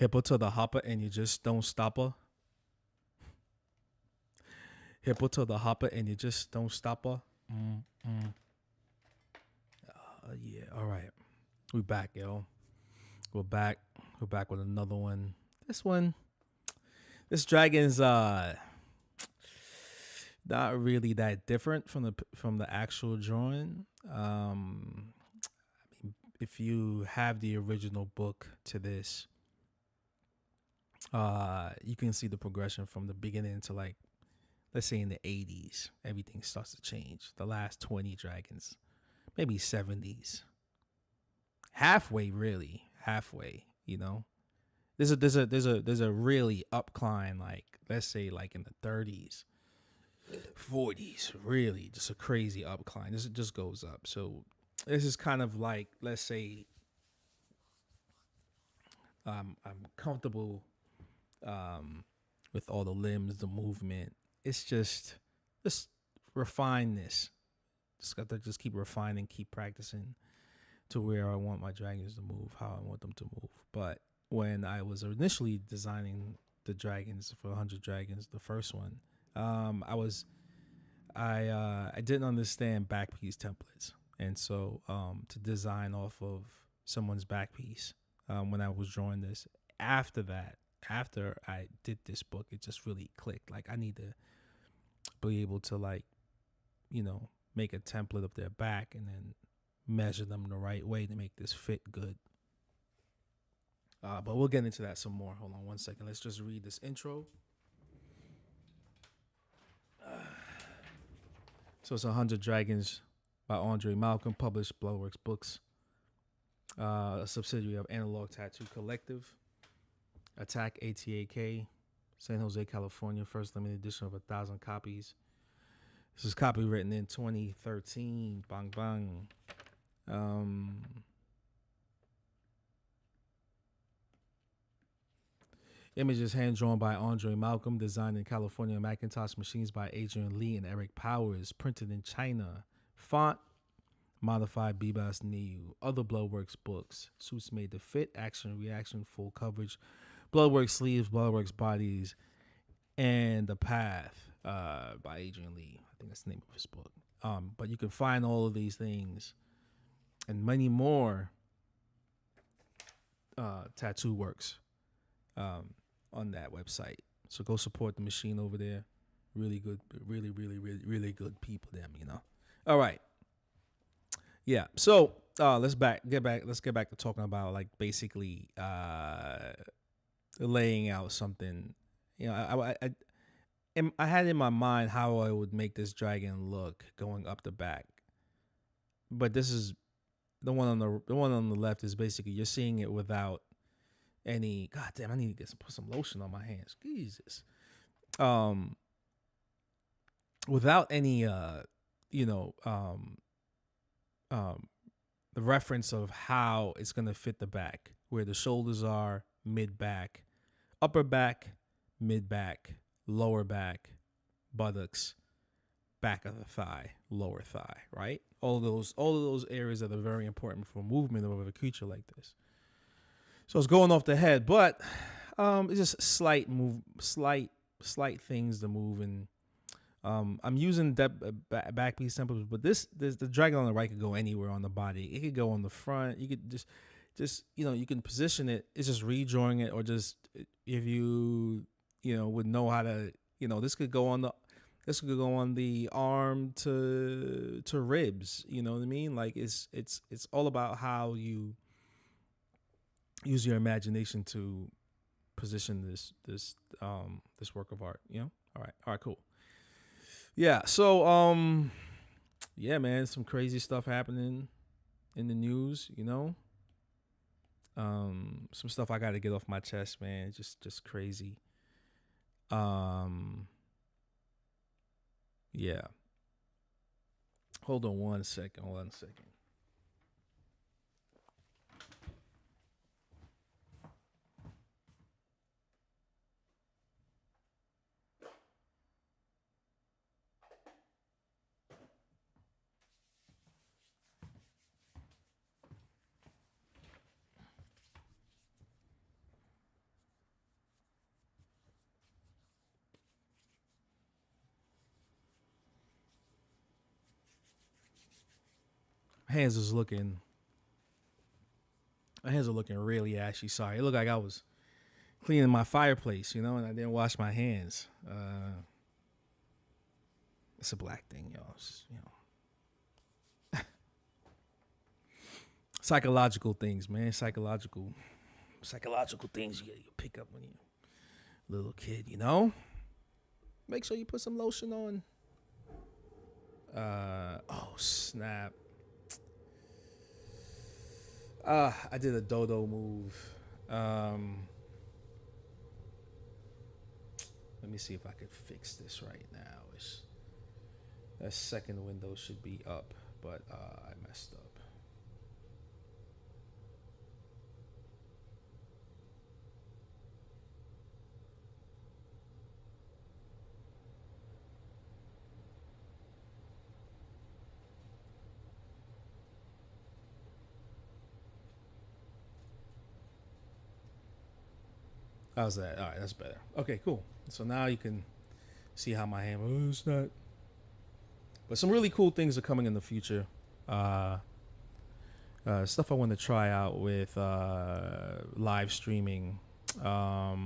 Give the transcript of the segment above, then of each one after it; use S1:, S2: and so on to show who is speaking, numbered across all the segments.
S1: Hippo to the hopper and you just don't stop her. Hippo to the hopper and you just don't stop her. Yeah, all right. We back, yo. We're back. We're back with another one. This dragon's not really that different from the actual drawing. I mean, if you have the original book to this, you can see the progression from the beginning to, like, let's say in the 80s, everything starts to change. The last 20 dragons, maybe 70s, halfway, you know. There's a really upcline, like, let's say, like in the 30s, 40s, really just a crazy upcline. This just goes up. So this is kind of like, let's say, I'm comfortable with all the limbs, the movement. It's just refine this. Just got to just keep refining, keep practicing to where I want my dragons to move, how I want them to move. But when I was initially designing the dragons for 100 Dragons, the first one, I didn't understand back piece templates, and so to design off of someone's back piece when I was drawing this. After I did this book, it just really clicked. Like, I need to be able to, like, you know, make a template of their back and then measure them the right way to make this fit good. But we'll get into that some more. Hold on one second. Let's just read this intro. So it's 100 Dragons by Andre Malcolm, published BLOODWORK Books, a subsidiary of Analog Tattoo Collective. ATAK, ATAK, San Jose, California. First limited edition of 1,000 copies. This is copywritten in 2013. Bang, bang. Images hand-drawn by Andre Malcolm, designed in California MACINTOSH machines by Adrian Lee and Eric Powers, printed in China. Font, modified BEBAS NEUE. Other BLOODWORK books. Suits made to fit, action, reaction, full coverage. BLOODWORK sleeves, BLOODWORK bodies, and The Path by Adrian Lee. I think that's the name of his book. But you can find all of these things and many more tattoo works on that website. So go support the machine over there. Really good, really good people, them, you know. All right. Yeah. So let's get back to talking about, like, basically laying out something. You know, I had in my mind how I would make this dragon look going up the back. But this is the one on the left is basically you're seeing it without any. God damn, I need to put some lotion on my hands. Jesus. Without any the reference of how it's gonna fit the back, where the shoulders are, mid back, upper back, mid back, lower back, buttocks, back of the thigh, lower thigh, right? All of those areas that are very important for movement of a creature like this. So it's going off the head, but it's just slight things to move. And I'm using back piece templates, but the dragon on the right could go anywhere on the body. It could go on the front. You could just you can position it. It's just redrawing it, or just if you would know how to, this could go on the arm to ribs. You know what I mean? Like, it's all about how you use your imagination to position this work of art. All right, cool. Yeah. So yeah, man, some crazy stuff happening in the news. Some stuff I got to get off my chest, man. Just crazy. Yeah. Hold on one second. hands is looking. My hands are looking really ashy. Sorry, it looked like I was cleaning my fireplace, you know, and I didn't wash my hands. It's a black thing, y'all. It's just, you know, psychological things, man. Psychological things you pick up when you're a little kid, you know. Make sure you put some lotion on. Oh snap. I did a dodo move. Let me see if I could fix this right now. That second window should be up, but I messed up. How's that? All right, that's better. Okay, cool. So now you can see how my hand. Oh, it's not. But some really cool things are coming in the future. Stuff I want to try out with live streaming. I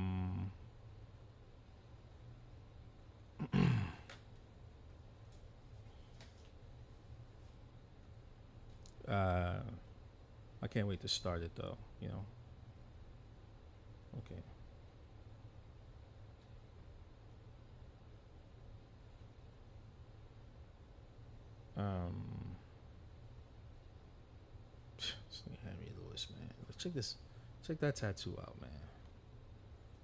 S1: can't wait to start it though. You know. Okay. Henry Lewis, man. Check this. Check that tattoo out, man.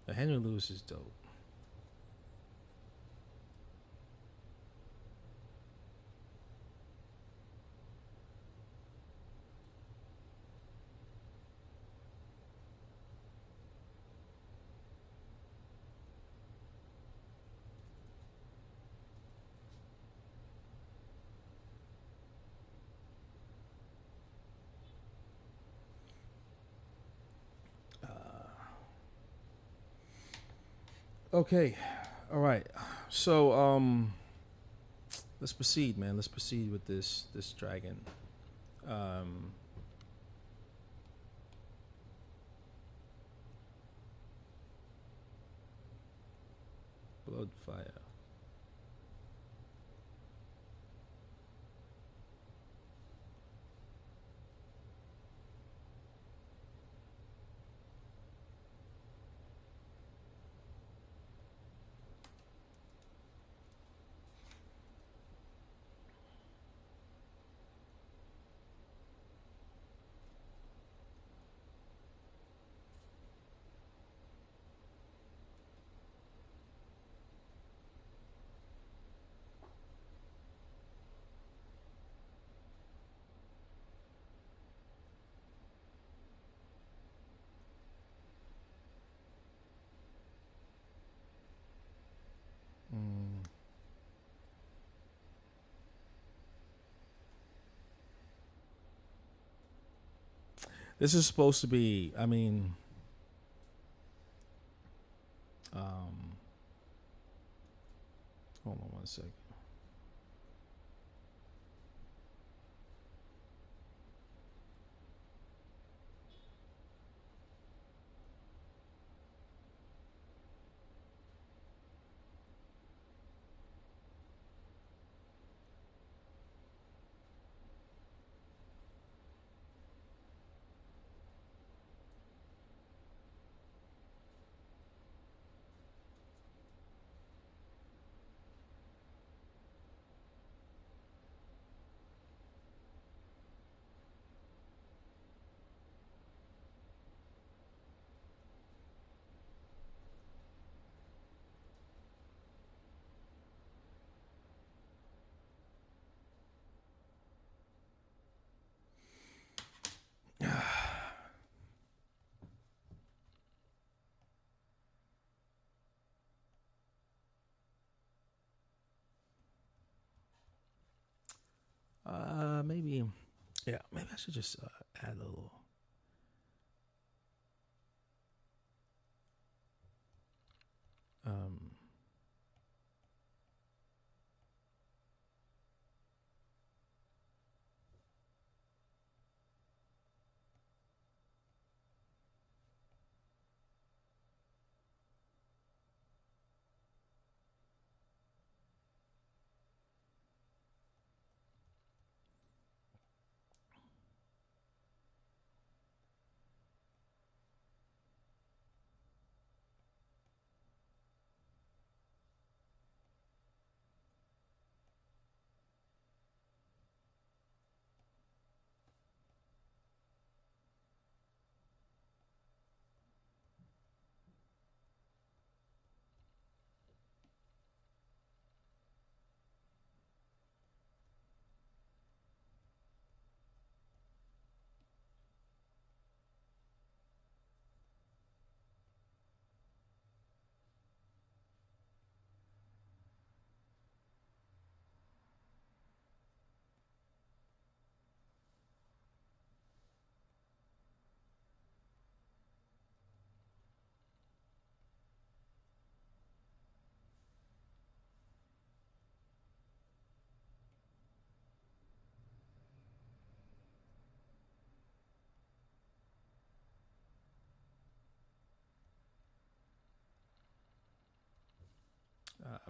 S1: The Henry Lewis is dope. Okay. All right. So let's proceed, man. Let's proceed with this dragon. Blood fire. This is supposed to be, I mean, hold on one second. Maybe, yeah, maybe I should just add a little.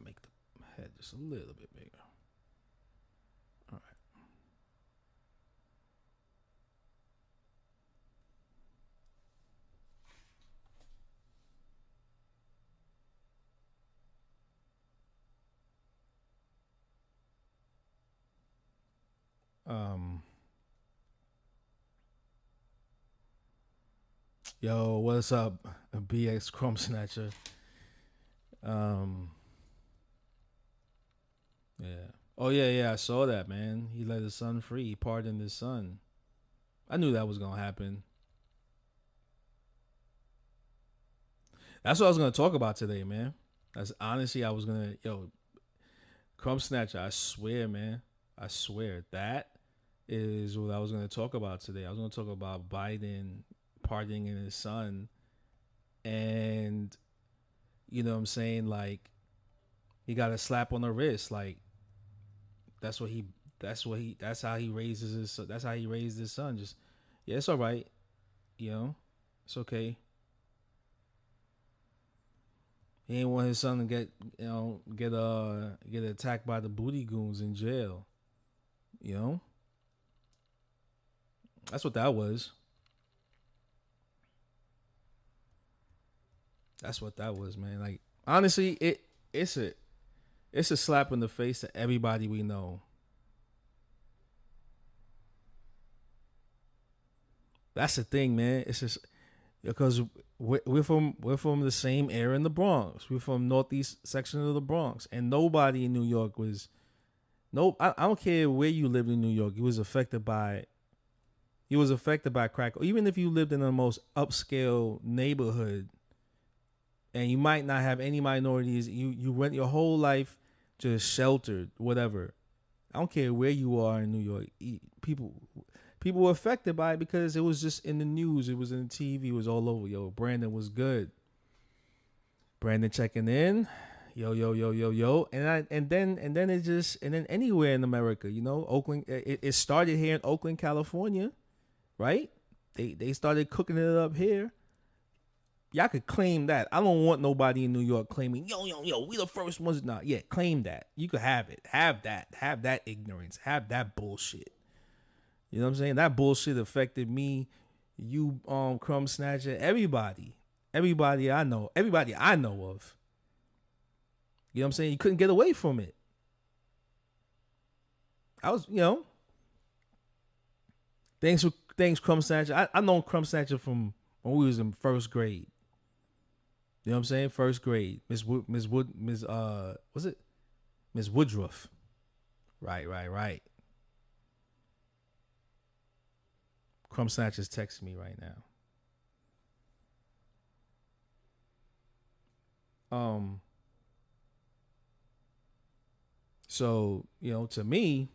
S1: make the head just a little bit bigger. All right. Yo, what's up, BX Crumb Snatcher? Yeah. Oh yeah. I saw that, man. He let his son free. He pardoned his son. I knew that was gonna happen. That's what I was gonna talk about today, man. That's honestly, I was gonna, Crumb Snatcher. I swear, man. I swear that is what I was gonna talk about today. I was gonna talk about Biden pardoning his son, and you know what I'm saying, like he got a slap on the wrist, like that's how he raises his son. That's how he raised his son. Just, yeah, it's all right, it's okay. He ain't want his son to get attacked by the booty goons in jail. That's what that was. That's what that was, man. Like, honestly, it's a slap in the face to everybody we know. That's the thing, man. It's just because we're from the same area in the Bronx. We're from northeast section of the Bronx, and nobody in New York was. I don't care where you lived in New York. He was affected by crack. Even if you lived in the most upscale neighborhood, and you might not have any minorities, you went your whole life just sheltered, whatever. I don't care where you are in New York. People were affected by it because it was just in the news. It was in the TV. It was all over. Yo, Brandon was good. Brandon checking in. Yo. And then anywhere in America, Oakland. It started here in Oakland, California, right? They started cooking it up here. Y'all could claim that. I don't want nobody in New York claiming, yo, we the first ones. Nah, yeah, claim that. You could have it. Have that. Have that ignorance. Have that bullshit. You know what I'm saying? That bullshit affected me, you, Crumb Snatcher, everybody. Everybody I know of. You know what I'm saying? You couldn't get away from it. I was, Thanks, Crumb Snatcher. I known Crumb Snatcher from when we was in first grade. You know what I'm saying? First grade. Miss Woodruff. Right. Crumb Snatcher's texting me right now. So, to me,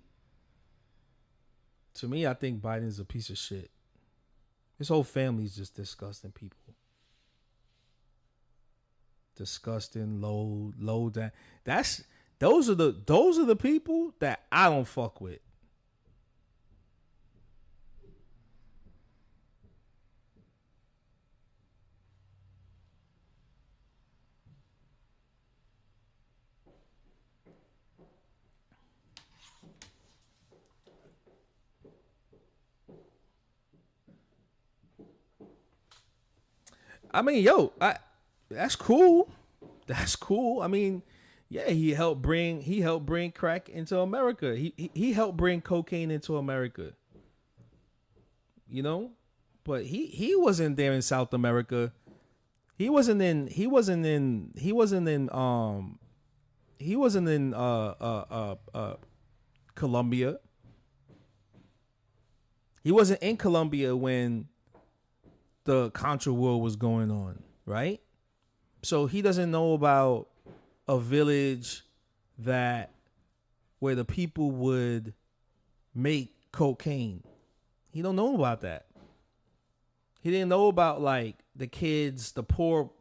S1: I think Biden's a piece of shit. His whole family's just disgusting people. Disgusting, low down. Those are the people that I don't fuck with. I mean, that's cool. That's cool. I mean, yeah, he helped bring crack into America. He helped bring cocaine into America. But he wasn't there in South America. He wasn't in Colombia. He wasn't in Colombia when the Contra war was going on, right? So he doesn't know about a village where the people would make cocaine. He don't know about that. He didn't know about like the kids, the poor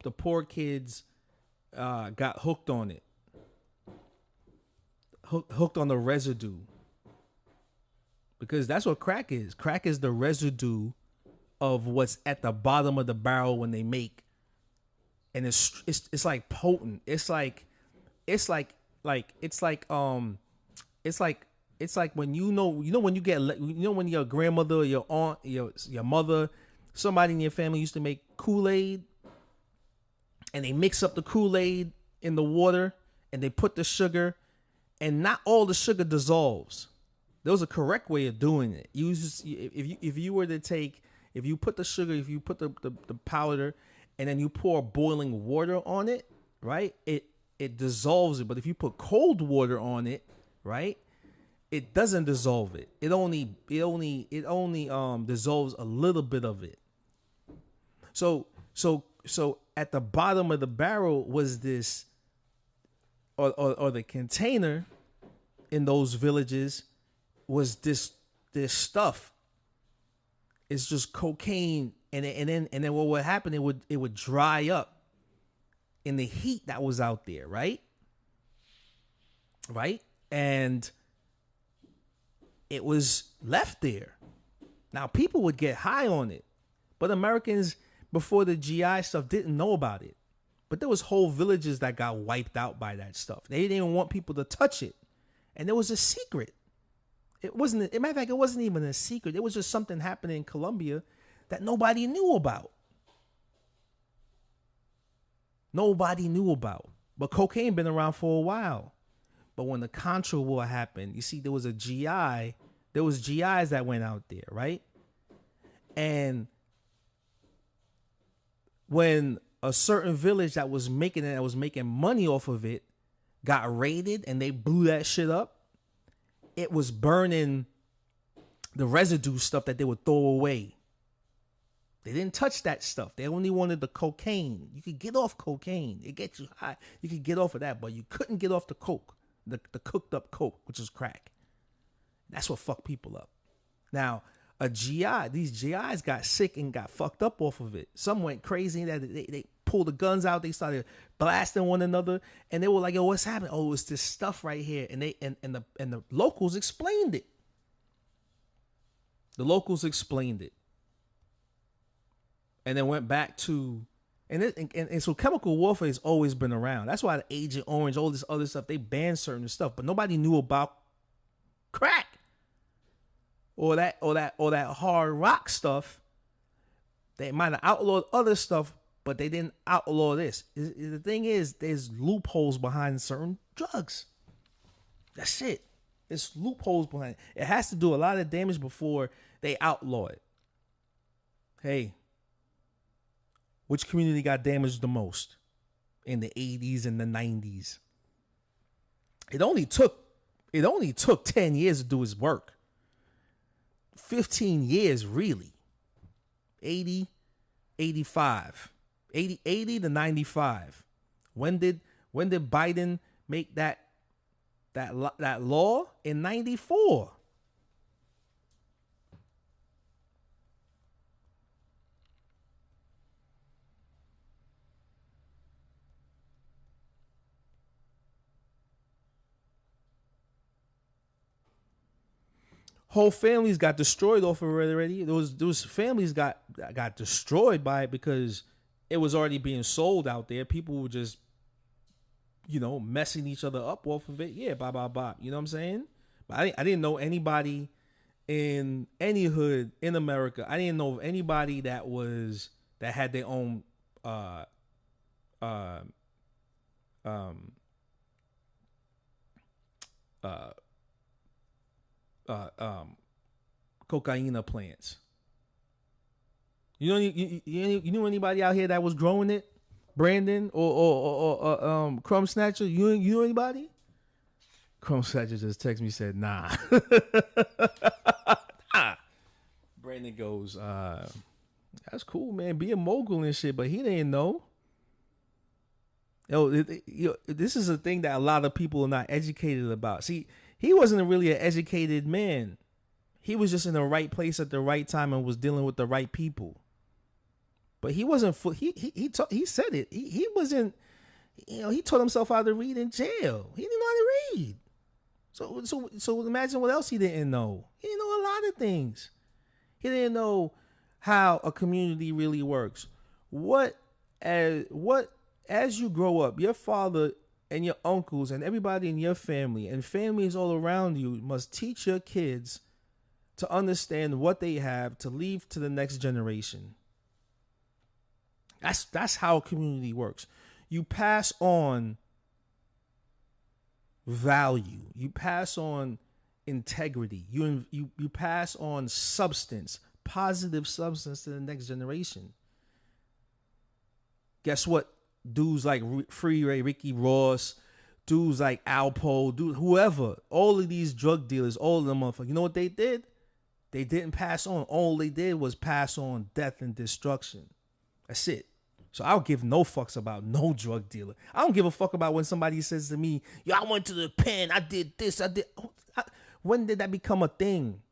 S1: kids got hooked on it. Hooked on the residue. Because that's what crack is. Crack is the residue of what's at the bottom of the barrel when they make, and it's like potent. It's like it's like it's like it's like when when you get when your grandmother or your aunt, your mother, somebody in your family used to make Kool-Aid, and they mix up the Kool-Aid in the water and they put the sugar, and not all the sugar dissolves. There was a correct way of doing it. You just, if you were to take, if you put the sugar, if you put the powder, and then you pour boiling water on it, right? It dissolves it. But if you put cold water on it, right, it doesn't dissolve it. It only dissolves a little bit of it. So at the bottom of the barrel was this, or the container in those villages was this stuff. It's just cocaine, and then what would happen? It would dry up in the heat that was out there, right? Right, and it was left there. Now people would get high on it, but Americans before the GI stuff didn't know about it. But there was whole villages that got wiped out by that stuff. They didn't even want people to touch it, and it was a secret. It wasn't. As a matter of fact, it wasn't even a secret. It was just something happening in Colombia that nobody knew about. Nobody knew about. But cocaine been around for a while. But when the Contra War happened, you see, there was a GI. There was GIs that went out there, right? And when a certain village that was making money off of it got raided and they blew that shit up, it was burning the residue stuff that they would throw away. They didn't touch that stuff. They only wanted the cocaine. You could get off cocaine. It gets you high. You could get off of that, but you couldn't get off the coke, the cooked up coke, which is crack. That's what fucked people up. Now, these GIs got sick and got fucked up off of it. Some went crazy that they pulled the guns out. They started blasting one another, and they were like, "Yo, what's happening?" "Oh, it's this stuff right here." And the locals explained it. The locals explained it, and then went back to, and so chemical warfare has always been around. That's why the Agent Orange, all this other stuff, they banned certain stuff, but nobody knew about crack or that hard rock stuff. They might have outlawed other stuff, but they didn't outlaw this. The thing is, there's loopholes behind certain drugs. That's it. There's loopholes behind it. It has to do a lot of damage before they outlaw it. Hey, which community got damaged the most in the 80s and the 90s? It only took 10 years to do its work. 15 years, really. 80 to 95. When did Biden make that law? In 94. Whole families got destroyed off of it already. Those families got destroyed by it because it was already being sold out there. People were just, messing each other up off of it. Yeah, blah, blah, blah. You know what I'm saying? But I didn't know anybody in any hood in America. I didn't know of anybody that had their own cocaine plants. You knew anybody out here that was growing it? Brandon or Crumb Snatcher? You knew anybody? Crumb Snatcher just texted me, said nah. Brandon goes, that's cool, man. Be a mogul and shit, but he didn't know. This is a thing that a lot of people are not educated about. See, he wasn't really an educated man. He was just in the right place at the right time and was dealing with the right people. But he wasn't. He said it. He wasn't. He taught himself how to read in jail. He didn't know how to read. So imagine what else he didn't know. He didn't know a lot of things. He didn't know how a community really works. As you grow up, your father and your uncles and everybody in your family and families all around you must teach your kids to understand what they have to leave to the next generation. That's how a community works. You pass on value. You pass on integrity. You pass on substance, positive substance to the next generation. Guess what? Dudes like Free Ray, Ricky Ross, dudes like Alpo, whoever, all of these drug dealers, all of them motherfuckers, you know what they did? They didn't pass on. All they did was pass on death and destruction. That's it. So I don't give no fucks about no drug dealer. I don't give a fuck about when somebody says to me, yo, I went to the pen, I did this, I did. When did that become a thing?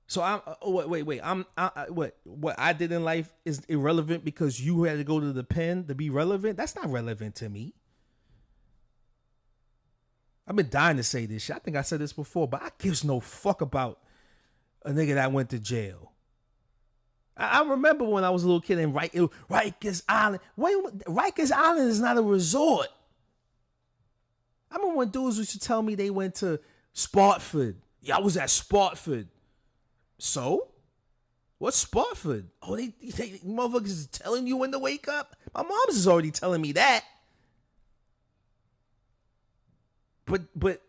S1: So what I did in life is irrelevant because you had to go to the pen to be relevant? That's not relevant to me. I've been dying to say this shit. I think I said this before, but I gives no fuck about a nigga that went to jail. I remember when I was a little kid in Rikers Island. Rikers Island is not a resort. I remember when dudes used to tell me they went to Spartford. Yeah, I was at Spartford. So? What's Spartford? Oh, they motherfuckers is telling you when to wake up? My mom's is already telling me that. But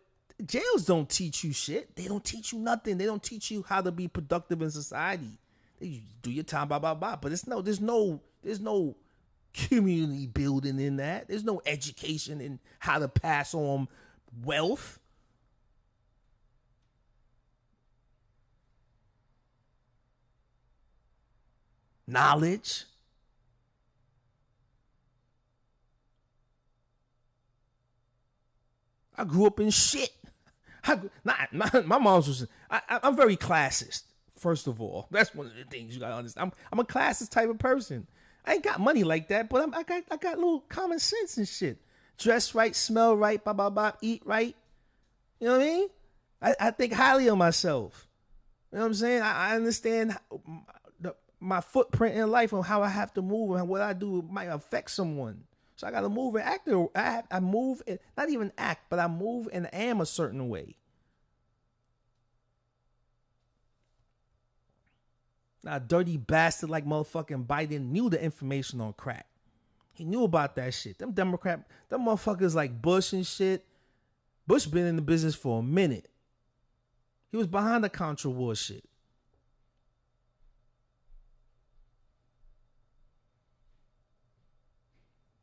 S1: jails don't teach you shit. They don't teach you nothing. They don't teach you how to be productive in society. They do your time, blah, blah, blah. But there's no community building in that. There's no education in how to pass on wealth. Knowledge. I grew up in shit. My mom's was. I'm very classist. First of all, that's one of the things you gotta understand. I'm a classist type of person. I ain't got money like that, but I got little common sense and shit. Dress right, smell right, blah blah blah, eat right. You know what I mean? I think highly of myself. You know what I'm saying? I understand my footprint in life and how I have to move and what I do might affect someone. So I got to move and act. I move, not even act, but I move and am a certain way. Now, a dirty bastard like motherfucking Biden knew the information on crack. He knew about that shit. Them Democrat, them motherfuckers like Bush and shit. Bush been in the business for a minute. He was behind the Contra War shit.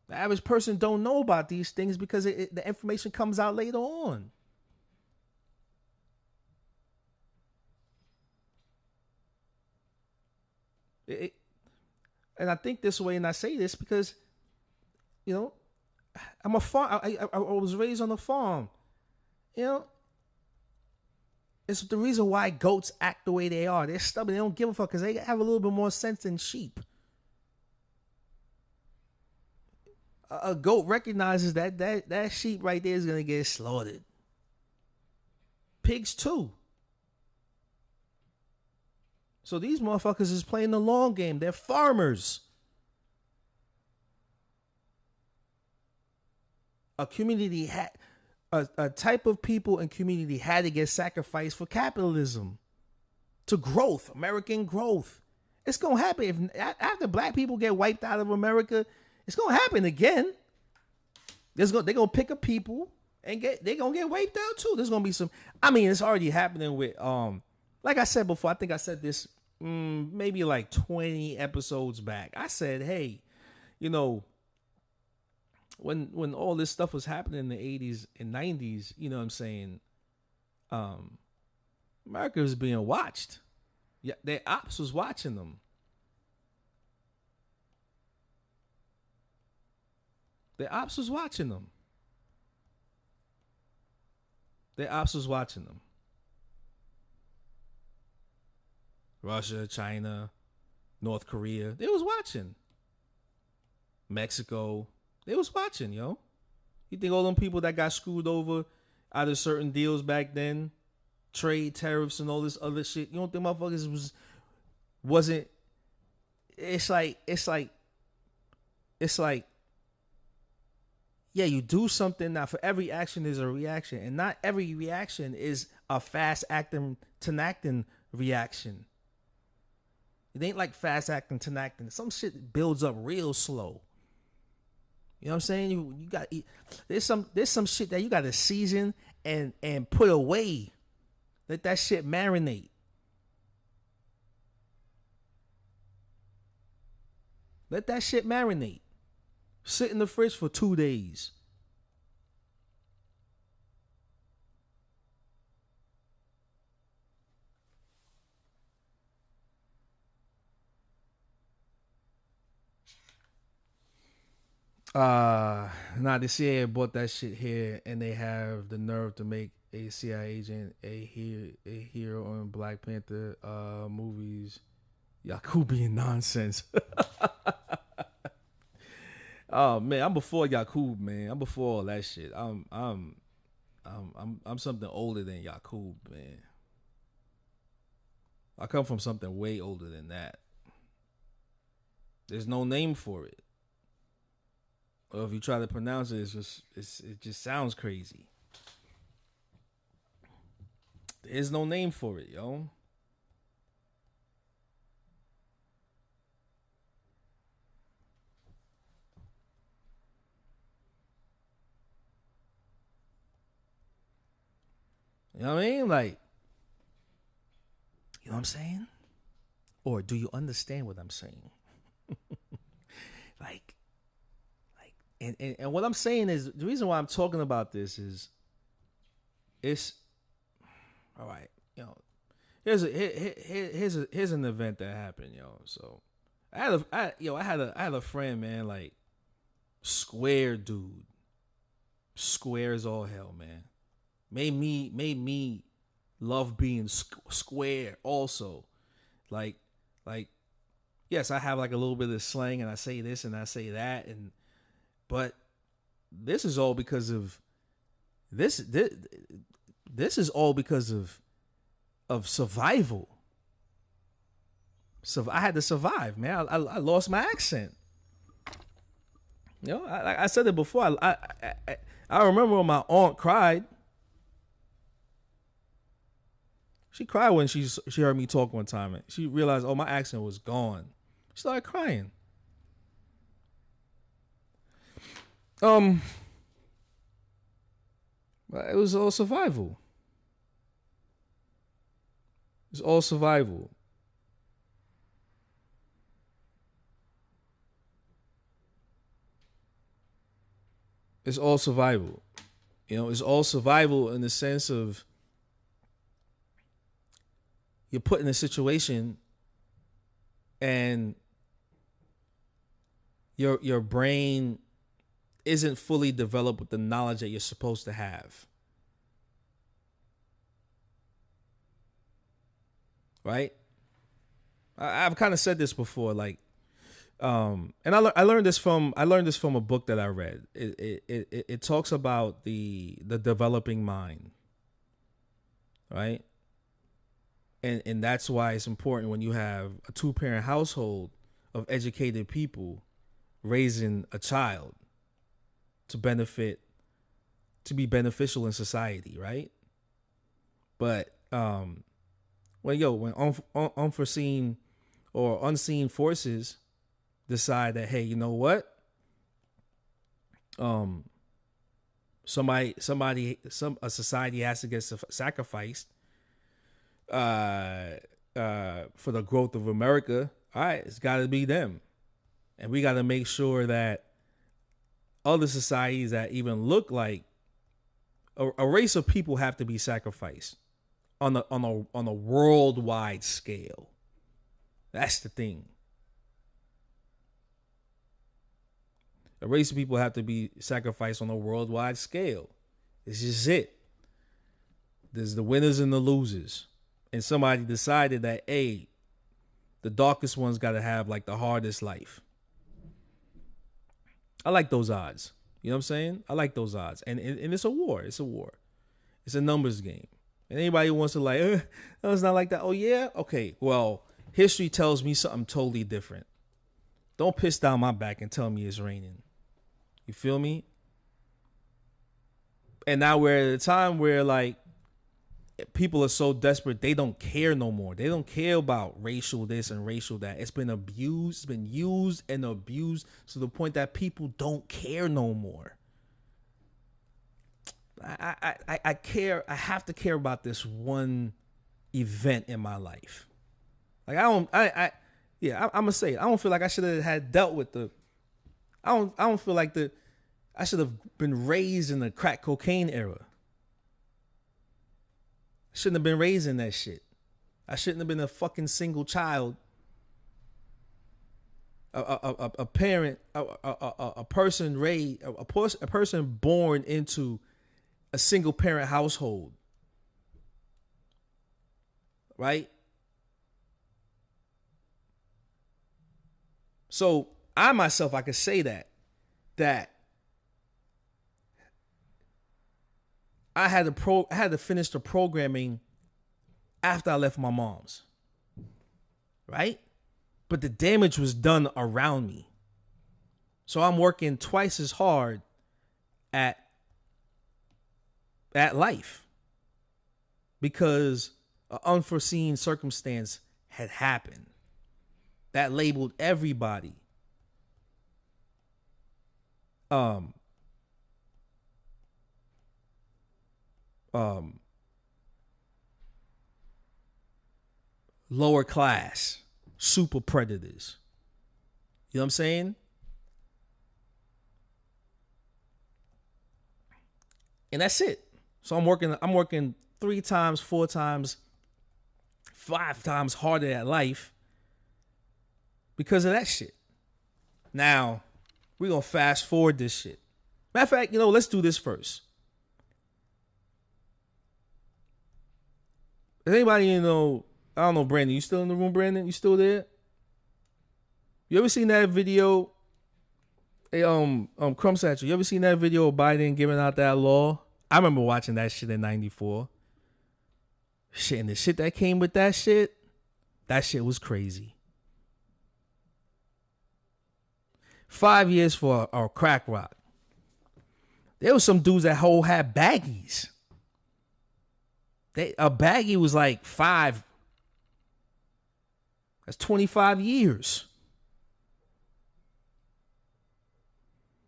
S1: The average person don't know about these things because the information comes out later on. And I think this way, and I say this because, you know, I'm a farm. I was raised on a farm. You know, it's the reason why goats act the way they are. They're stubborn. They don't give a fuck because they have a little bit more sense than sheep. A goat recognizes that sheep right there is going to get slaughtered. Pigs too. So these motherfuckers is playing the long game. They're farmers. A community had a type of people and community had to get sacrificed for capitalism, to growth, American growth. It's gonna happen if after black people get wiped out of America. It's gonna happen again. They're gonna pick a people and they're gonna get wiped out too. There's gonna be some. I mean, it's already happening with like I said before. I think I said this maybe like 20 episodes back. I said, hey, you know, when all this stuff was happening in the 80s and 90s, you know what I'm saying? America was being watched. Yeah, their ops was watching them. The ops was watching them. The ops was watching them. Russia, China, North Korea, they was watching. Mexico, they was watching, yo. You think all them people that got screwed over out of certain deals back then, trade tariffs and all this other shit, you don't think motherfuckers wasn't? It's like yeah, you do something. Now, for every action, there's a reaction, and not every reaction is a fast acting, tenactin reaction. It ain't like fast acting, tenactin. Some shit builds up real slow. You know what I'm saying? You got there's some shit that you got to season and put away. Let that shit marinate. Let that shit marinate. Sit in the fridge for 2 days. Nah, the CIA bought that shit here, and they have the nerve to make a CIA agent a hero in Black Panther movies. Yakubian nonsense. Oh man, I'm before Yakub, man. I'm before all that shit. I'm something older than Yakub, man. I come from something way older than that. There's no name for it. Or if you try to pronounce it, it just sounds crazy. There's no name for it, yo. You know what I mean? Like, you know what I'm saying? Or do you understand what I'm saying? like, and what I'm saying is, the reason why I'm talking about this is, it's all right. You know, here's an event that happened, yo. So I had a friend, man, like square dude, square as all hell, man. Made me love being square also. Like, yes, I have like a little bit of slang, and I say this and I say that, but this is all because of this is all because of survival. So I had to survive, man. I lost my accent. You know, I said it before. I remember when my aunt cried. She cried when she heard me talk one time. And she realized, oh, my accent was gone. She started crying. But it was all survival. It's all survival. It's all survival. You know, it's all survival in the sense of you're put in a situation and your brain isn't fully developed with the knowledge that you're supposed to have. Right? I've kind of said this before, like, and I learned this from a book that I read. It talks about the developing mind, right? And that's why it's important when you have a 2-parent household of educated people raising a child to be beneficial in society, right? But when unforeseen or unseen forces decide that, hey, you know what? A society has to get sacrificed for the growth of America. All right, it's got to be them, and we got to make sure that other societies that even look like a race of people have to be sacrificed on a worldwide scale. That's the thing. A race of people have to be sacrificed on a worldwide scale. It's just it. There's the winners and the losers. And somebody decided that, hey, the darkest ones got to have like the hardest life. I like those odds. You know what I'm saying? I like those odds. And it's a war. It's a war. It's a numbers game. And anybody who wants to like, no, it's not like that. Oh, yeah? Okay. Well, history tells me something totally different. Don't piss down my back and tell me it's raining. You feel me? And now we're at a time where like people are so desperate they don't care no more. They don't care about racial this and racial that. It's been abused, it's been used and abused to the point that people don't care no more. I care. I have to care about this one event in my life. Like I'm gonna say it. I don't feel like I should have had dealt with the. I don't feel like I should have been raised in the crack cocaine era. I shouldn't have been raised in that shit. I shouldn't have been a fucking single child. A parent, a person raised, a person born into a single parent household. Right? So I myself, I could say that I had to finish the programming after I left my mom's. Right? But the damage was done around me. So I'm working twice as hard at life because an unforeseen circumstance had happened that labeled everybody lower class, super predators. You know what I'm saying? And that's it. So I'm working 3 times, 4 times, 5 times harder at life because of that shit. Now, we're going to fast forward this shit. Matter of fact, let's do this first. Does anybody, I don't know, Brandon, you still in the room, Brandon? You still there? You ever seen that video? Hey, Crumb Satchel, you ever seen that video of Biden giving out that law? I remember watching that shit in 94. Shit, and the shit that came with that shit was crazy. 5 years for a crack rock. There was some dudes that had baggies. A baggie was like 5. That's 25 years.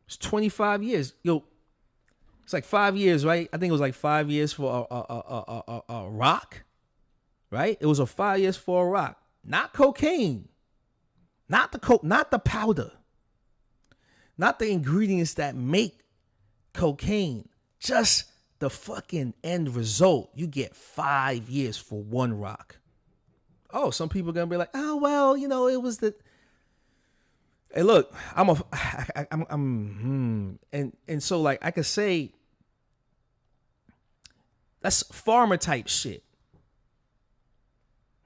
S1: It's 25 years. Yo, it's like 5 years, right? I think it was like 5 years for a rock, right? It was 5 years for a rock, not cocaine, not the powder, not the ingredients that make cocaine, just the fucking end result. You get 5 years for one rock. Oh, some people are gonna be like, oh well, it was the. Hey, look, and so like I could say that's farmer type shit.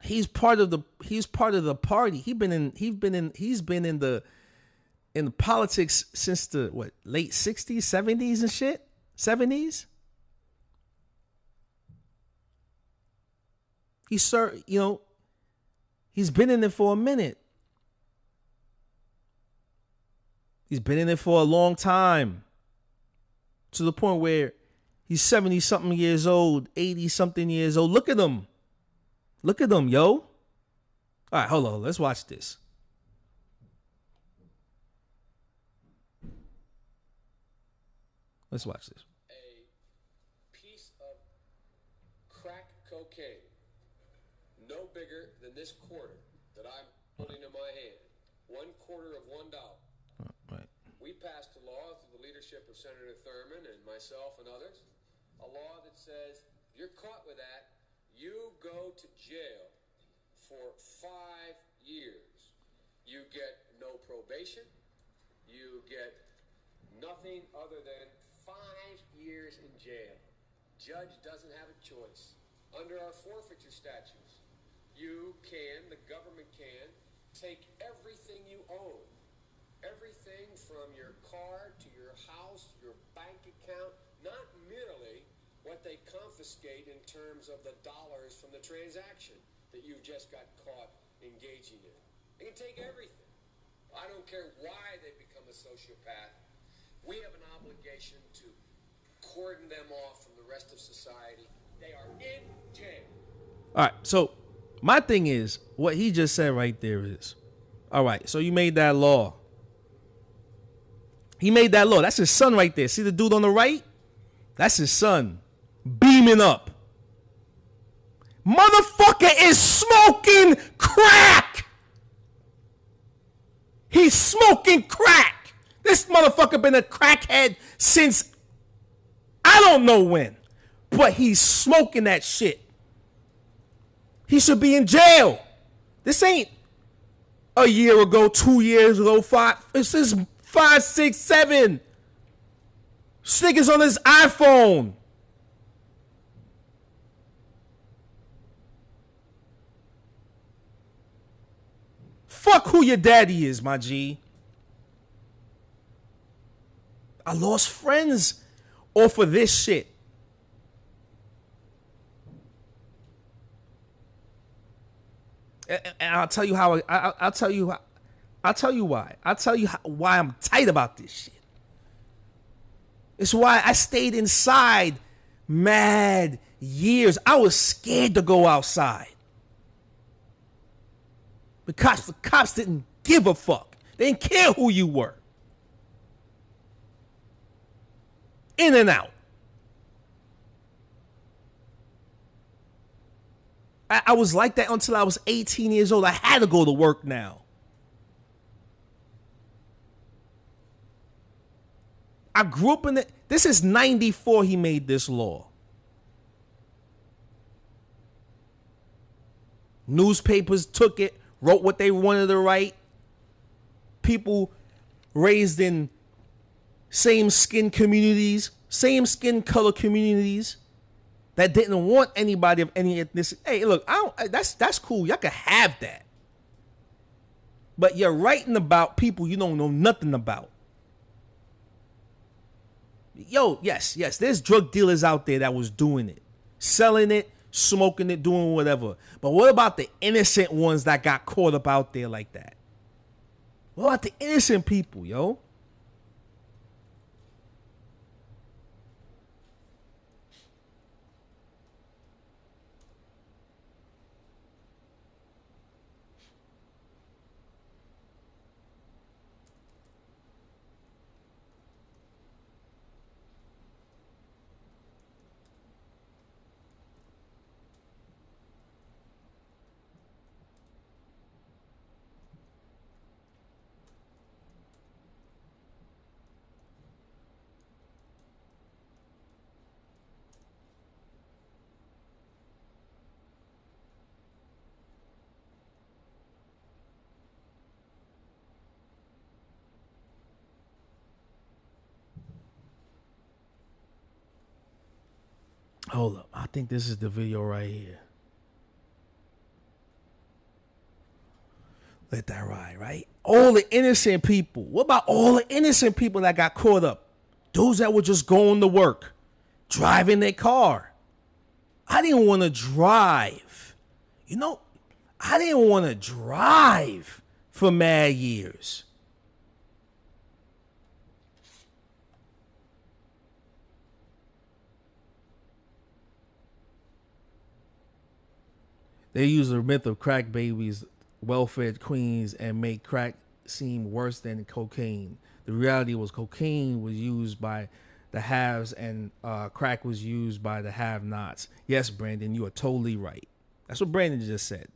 S1: He's part of the party. He's been in the politics since the late 60s, 70s and shit. 70s. He's been in it for a minute. He's been in it for a long time. To the point where he's 70-something years old, 80-something years old. Look at him. Look at him, yo. All right, hold on. Let's watch this. Let's watch this.
S2: A piece of crack cocaine, no bigger than this quarter that I'm holding in my hand. 1/4 of $1.
S1: Right.
S2: We passed a law through the leadership of Senator Thurmond and myself and others, a law that says if you're caught with that, you go to jail for 5 years. You get no probation. You get nothing other than 5 years in jail. Judge doesn't have a choice. Under our forfeiture statutes, the government can take everything you own. Everything from your car to your house, your bank account, not merely what they confiscate in terms of the dollars from the transaction that you just got caught engaging in. They can take everything. I don't care why they become a sociopath. We have an obligation to cordon them off from the rest of society. They are in jail.
S1: All right, so my thing is, what he just said right there is, all right, so you made that law. He made that law. That's his son right there. See the dude on the right? That's his son. Beaming up. Motherfucker is smoking crack. He's smoking crack. This motherfucker been a crackhead since I don't know when. But he's smoking that shit. He should be in jail. This ain't a year ago, 2 years ago, 5. This is 5, 6, 7. This nigga's on his iPhone. Fuck who your daddy is, my G. I lost friends off of this shit. And I'll tell you how. I'll tell you why. I'll tell you why I'm tight about this shit. It's why I stayed inside mad years. I was scared to go outside. Because the cops didn't give a fuck. They didn't care who you were. In and out. I was like that until I was 18 years old. I had to go to work now. I grew up in it. This is 94 he made this law. Newspapers took it, wrote what they wanted to write. People raised in same skin communities, same skin color communities that didn't want anybody of any ethnicity. Hey, look, that's cool. Y'all can have that. But you're writing about people you don't know nothing about. Yo, yes, there's drug dealers out there that was doing it, selling it, smoking it, doing whatever. But what about the innocent ones that got caught up out there like that? What about the innocent people, yo? Hold up. I think this is the video right here. Let that ride, right? All the innocent people. What about all the innocent people that got caught up? Those that were just going to work, driving their car. I didn't want to drive. You know, I didn't want to drive for mad years. They use the myth of crack babies, well-fed queens, and make crack seem worse than cocaine. The reality was cocaine was used by the haves and crack was used by the have-nots. Yes, Brandon, you are totally right. That's what Brandon just said.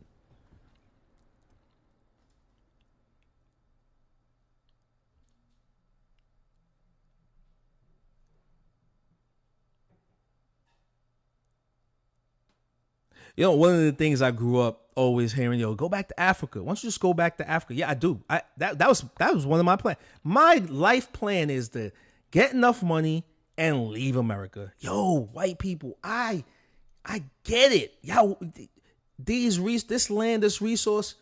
S1: You know, one of the things I grew up always hearing, go back to Africa. Why don't you just go back to Africa? Yeah, I do. That was one of my plans. My life plan is to get enough money and leave America. Yo, white people, I get it. Yo, this land, this resource,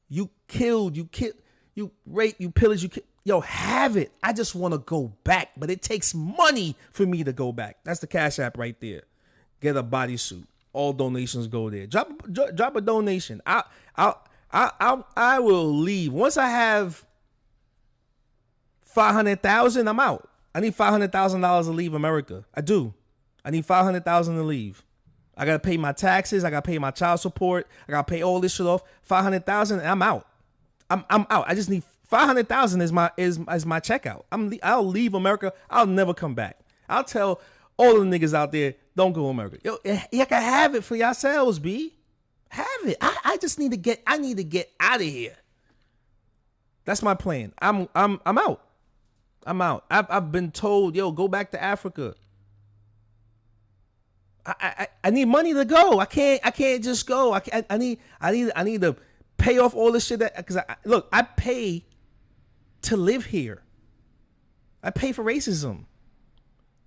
S1: you killed, you rape, you pillage, you kill. Yo, have it. I just want to go back, but it takes money for me to go back. That's the Cash App right there. Get a bodysuit. All donations go there. Drop a donation. I will leave once I have 500,000. I'm out. I need $500,000 to leave America. I do. I need $500,000 to leave. I gotta pay my taxes. I gotta pay my child support. I gotta pay all this shit off. $500,000, and I'm out. I'm out. I just need $500,000 is my checkout. I'll leave America. I'll never come back. I'll tell all the niggas out there, don't go to America. Yo, you can have it for yourselves, B. Have it. I just need to get. I need to get out of here. That's my plan. I'm out. I'm out. I've been told, yo, go back to Africa. I need money to go. I can't just go. I need to pay off all this shit because look, I pay to live here. I pay for racism.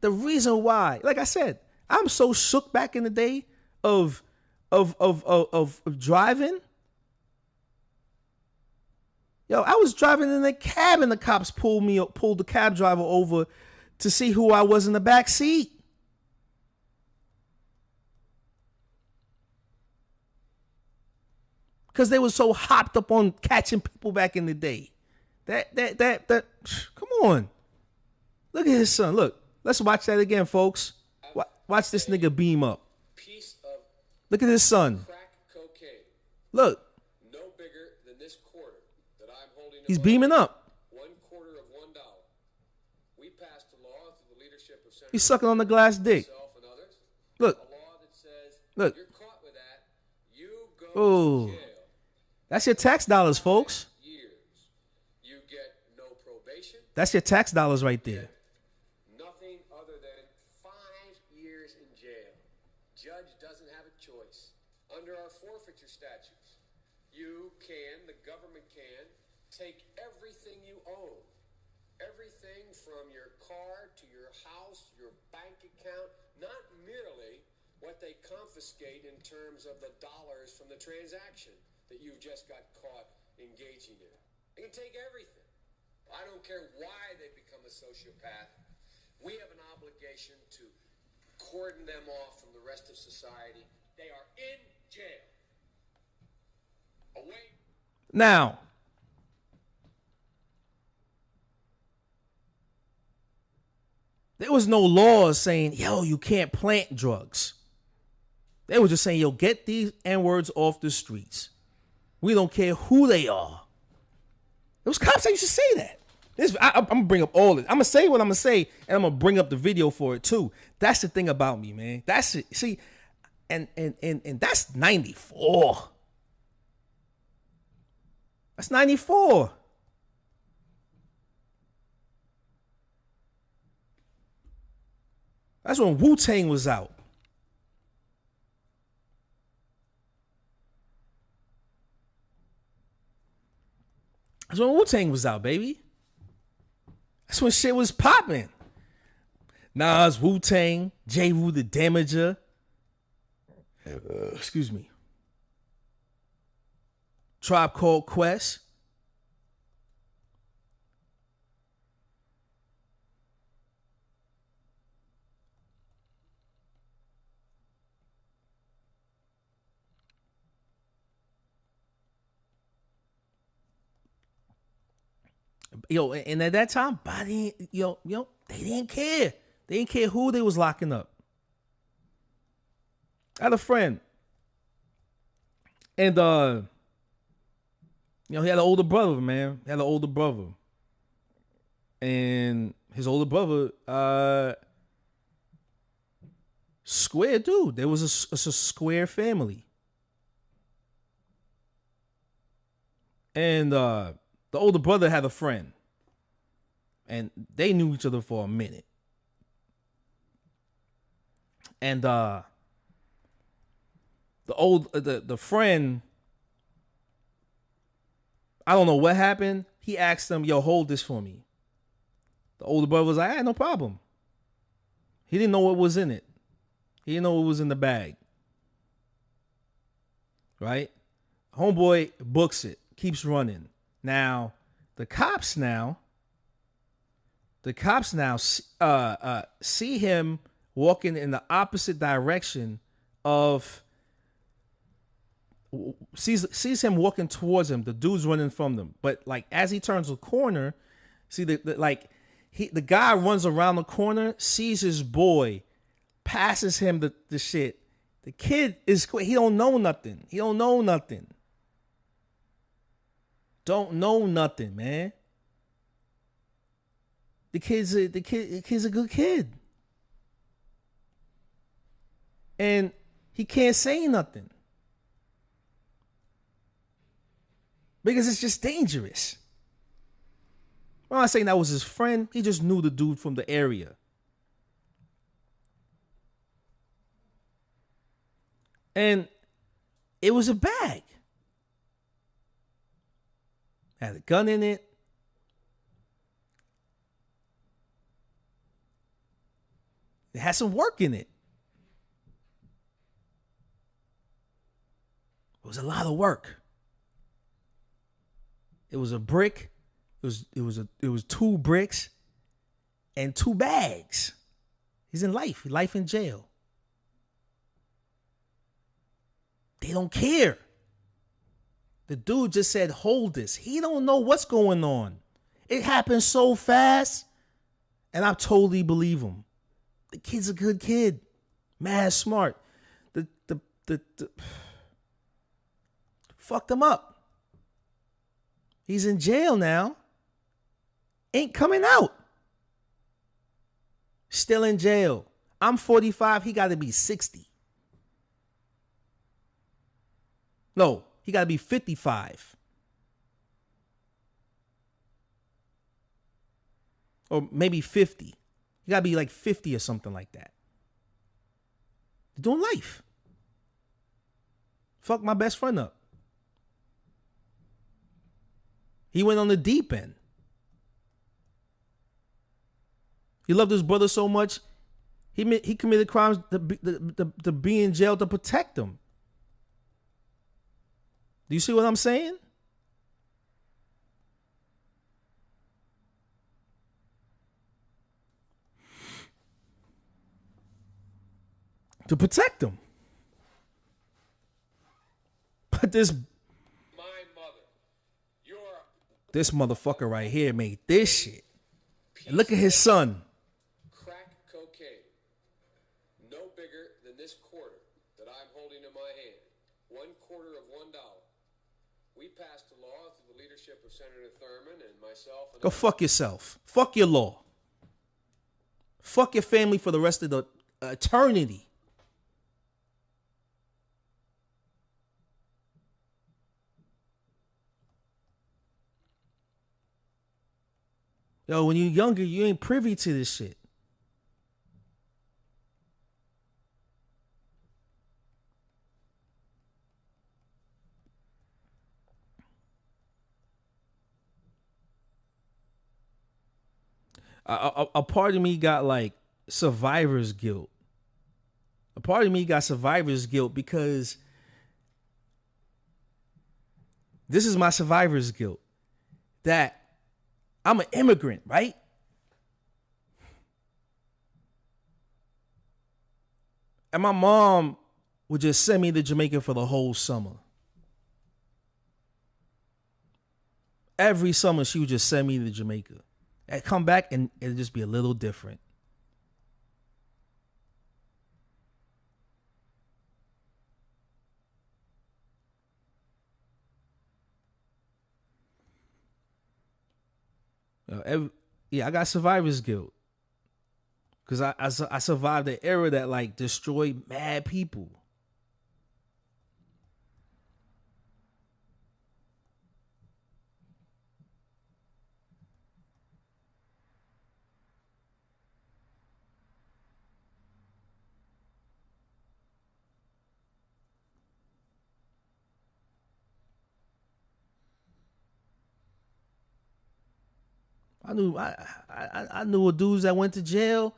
S1: The reason why, like I said, I'm so shook back in the day of driving. Yo, I was driving in a cab and the cops pulled the cab driver over to see who I was in the back seat. Because they were so hopped up on catching people back in the day. That come on. Look at his son. Look, let's watch that again, folks. Watch this nigga beam up. Look at his son.
S2: Crack cocaine.
S1: Look.
S2: No bigger than this quarter that I'm holding.
S1: He's beaming up.
S2: $1/4 of $1. We passed a law through the leadership of Senator
S1: He's sucking on the glass dick.
S2: and others.
S1: Look.
S2: A law that says
S1: look.
S2: You're caught with that, you go
S1: to jail. That's your tax dollars, folks.
S2: Years. You get no probation.
S1: That's your tax dollars right there.
S2: Nothing other than 5 years in jail. Judge doesn't have a choice. Under our forfeiture statutes, the government can, take everything you own. Everything from your car to your house, your bank account, not merely what they confiscate in terms of the dollars from the transaction that you've just got caught engaging in. They can take everything. I don't care why they become a sociopath. We have an obligation to cordon them off from the rest of society. They are in jail. Away.
S1: Now, there was no laws saying, yo, you can't plant drugs. They were just saying, yo, get these N-words off the streets. We don't care who they are. It was cops that used to say that. I'm going to bring up all this. I'm going to say what I'm going to say, and I'm going to bring up the video for it, too. That's the thing about me, man. That's it. See, and that's 94. That's 94. That's when Wu-Tang was out. That's when Wu-Tang was out, baby. That's when shit was popping. Nas, Wu-Tang, J-Wu the Damager. Excuse me. Tribe Called Quest. Yo, and at that time, they didn't care. They didn't care who they was locking up. I had a friend, and he had an older brother, man. He had an older brother, and his older brother, square dude. There was a square family, and the older brother had a friend, and they knew each other for a minute. And the friend, I don't know what happened. He asked him, yo, hold this for me. The older brother was like, no problem. He didn't know what was in it. He didn't know what was in the bag. Right? Homeboy books it, keeps running. Now, the cops now see him walking in the opposite direction of, sees him walking towards him. The dude's running from them. But like as he turns the corner, see like The guy runs around the corner, sees his boy, passes him the shit. The kid he don't know nothing. He don't know nothing. Don't know nothing, man. The kid's a good kid. And he can't say nothing. Because it's just dangerous. I'm not saying that was his friend. He just knew the dude from the area. And it was a bag. Had a gun in it. It had some work in it. It was a lot of work. It was a brick. It was 2 bricks and 2 bags. He's in life in jail. They don't care. The dude just said, hold this. He don't know what's going on. It happened so fast. And I totally believe him. The kid's a good kid. Mad smart. The fucked him up. He's in jail now. Ain't coming out. Still in jail. I'm 45. He got to be 60. No, he got to be 55. Or maybe 50. He got to be like 50 or something like that. Doing life. Fuck my best friend up. He went on the deep end. He loved his brother so much, he committed crimes to be in jail to protect him. Do you see what I'm saying? To protect him. But this motherfucker right here made this shit. And look at his son.
S2: Crack cocaine. No bigger than this quarter that I'm holding in my hand. 1/4 of $1. We passed a law through the leadership of Senator Thurmond and myself. And
S1: go fuck yourself. Fuck your law. Fuck your family for the rest of the eternity. Yo, when you're younger, you ain't privy to this shit. A part of me got like survivor's guilt. A part of me got survivor's guilt because this is my survivor's guilt. That I'm an immigrant, right? And my mom would just send me to Jamaica for the whole summer. Every summer, she would just send me to Jamaica. I'd come back and it'd just be a little different. I got survivor's guilt because I survived the era that like destroyed mad people. I knew dudes that went to jail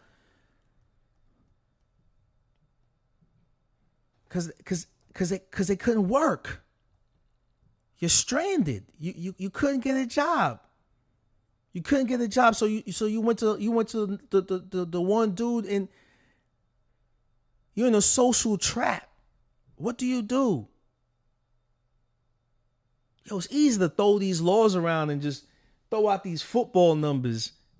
S1: because they couldn't work. You're stranded. You couldn't get a job. You couldn't get a job, so you went to the one dude and you're in a social trap. What do? Yo, it's easy to throw these laws around and just throw out these football numbers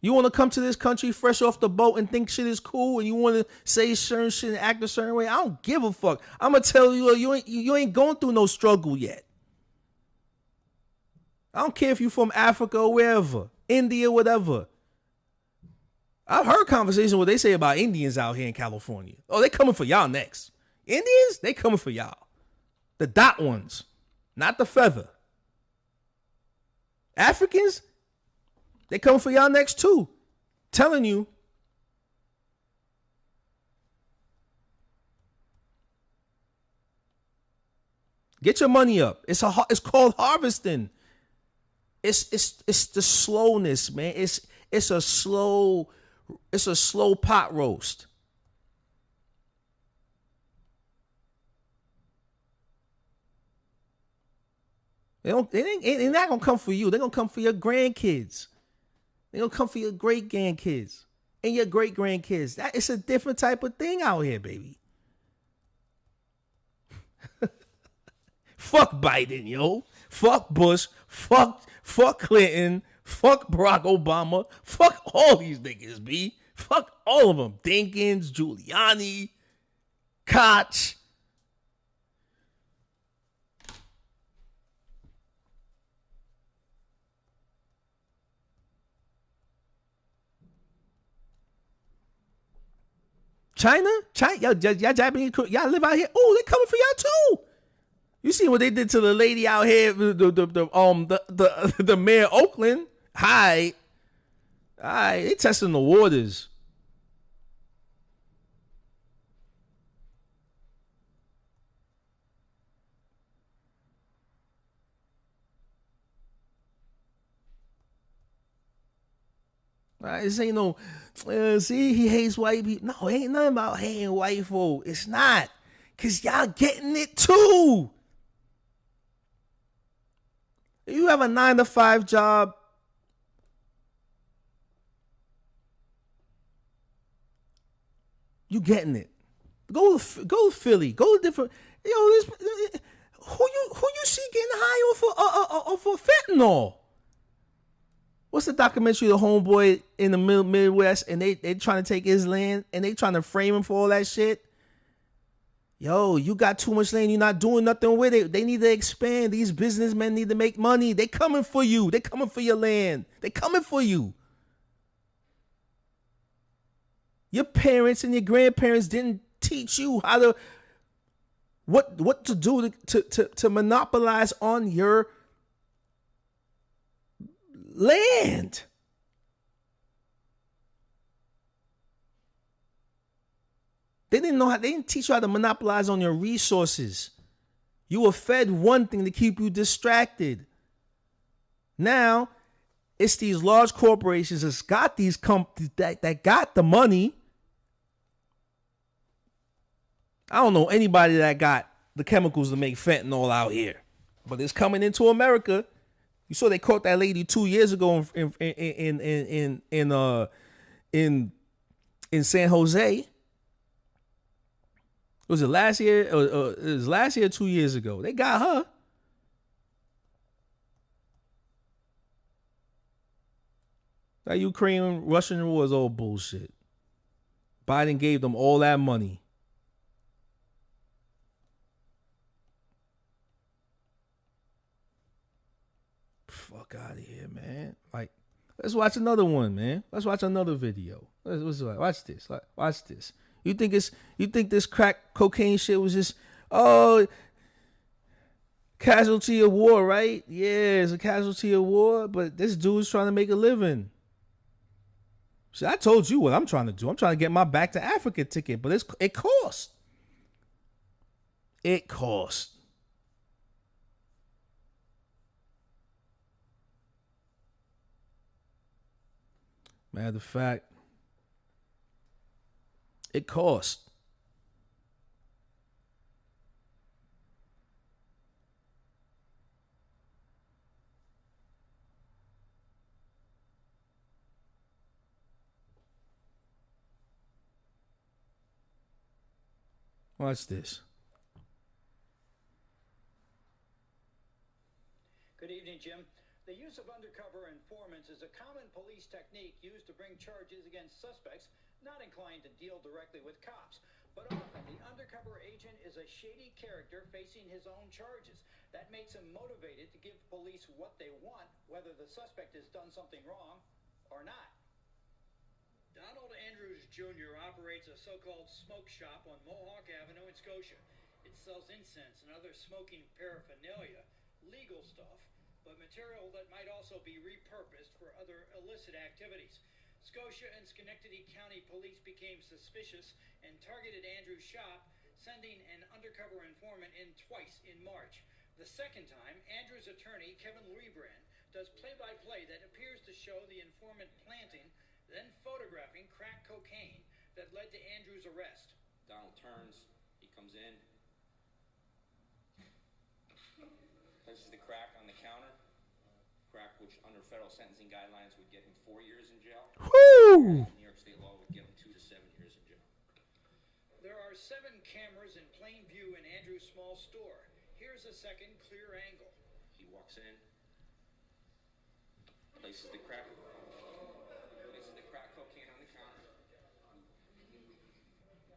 S1: You want to come to this country fresh off the boat and think shit is cool, and you want to say certain shit and act a certain way? I don't give a fuck. I'm gonna tell you, you ain't going through no struggle yet. I don't care if you from Africa or wherever, India, whatever. I've heard conversations where they say about Indians out here in California. Oh, they coming for y'all next. Indians, they coming for y'all. The dot ones, not the feather. Africans, they coming for y'all next too. Telling you. Get your money up. It's called harvesting. It's the slowness, man. It's a slow pot roast. They're not gonna come for you. They're gonna come for your grandkids. They're gonna come for your great grandkids and your great grandkids. That it's a different type of thing out here, baby. Fuck Biden, yo. Fuck Bush. Fuck Clinton. Fuck Barack Obama. Fuck all these niggas, B. Fuck all of them. Dinkins, Giuliani, Koch. China, y'all Japanese, y'all live out here. Oh, they coming for y'all too. You see what they did to the lady out here, the mayor of Oakland? Hi, they testing the waters. This ain't no, see, he hates white people. No, it ain't nothing about hating white folk. It's not. Because y'all getting it too. If you have a 9-to-5 job, you getting it. Go to Philly. Go to different. Yo, who you see getting high off of fentanyl? What's the documentary, the homeboy in the Midwest, and they trying to take his land and they trying to frame him for all that shit? Yo, you got too much land. You're not doing nothing with it. They need to expand. These businessmen need to make money. They coming for you. They coming for your land. They coming for you. Your parents and your grandparents didn't teach you how to what to do to monopolize on your land. They didn't teach you how to monopolize on your resources. You were fed one thing to keep you distracted. Now, it's these large corporations that's got these companies that got the money. I don't know anybody that got the chemicals to make fentanyl out here, but it's coming into America. You saw they caught that lady 2 years ago in San Jose. Was it last year? It was last year, 2 years ago. They got her. That Ukraine-Russian war is all bullshit. Biden gave them all that money. Fuck out of here, man. Like, let's watch another one, man. Let's watch another video. Watch this. Watch this. You think this crack cocaine shit was just casualty of war, right? Yeah, it's a casualty of war, but this dude's trying to make a living. See, I told you what I'm trying to do. I'm trying to get my back to Africa ticket, but it cost. It cost. Matter of fact, it cost. Watch this.
S3: Good evening, Jim. The use of undercover informants is a common police technique used to bring charges against suspects not inclined to deal directly with cops. But often, the undercover agent is a shady character facing his own charges. That makes him motivated to give police what they want, whether the suspect has done something wrong or not. Donald Andrews Jr. operates a so-called smoke shop on Mohawk Avenue in Scotia. It sells incense and other smoking paraphernalia, legal stuff, but material that might also be repurposed for other illicit activities. Scotia and Schenectady County Police became suspicious and targeted Andrews' shop, sending an undercover informant in twice in March. The second time, Andrews' attorney, Kevin Lebrand, does play-by-play that appears to show the informant planting, then photographing crack cocaine that led to Andrews' arrest.
S4: Donald turns, he comes in, places the crack on the counter, crack which under federal sentencing guidelines would get him 4 years in jail.
S1: Woo!
S4: New York State law would get him 2 to 7 years in jail.
S3: There are 7 cameras in plain view in Andrews' small store. Here's a second clear angle.
S4: He walks in, places the crack cocaine on the counter.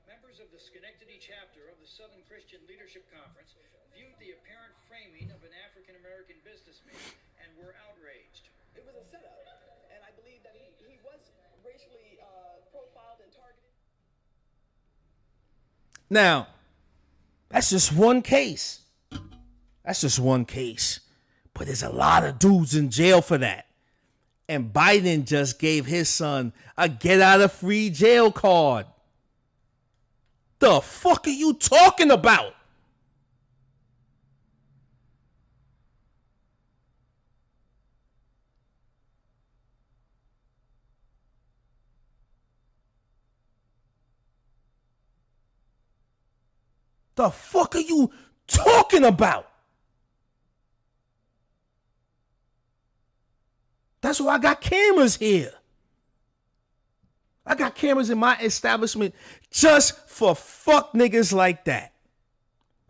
S3: Members of the Schenectady chapter of the Southern Christian Leadership Conference viewed the apparent framing of an African-American businessman and were outraged.
S5: It was a setup, and I believe that he was racially profiled and targeted.
S1: Now, that's just one case. That's just one case. But there's a lot of dudes in jail for that. And Biden just gave his son a get-out-of-free jail card. The fuck are you talking about? The fuck are you talking about? That's why I got cameras here. I got cameras in my establishment just for fuck niggas like that.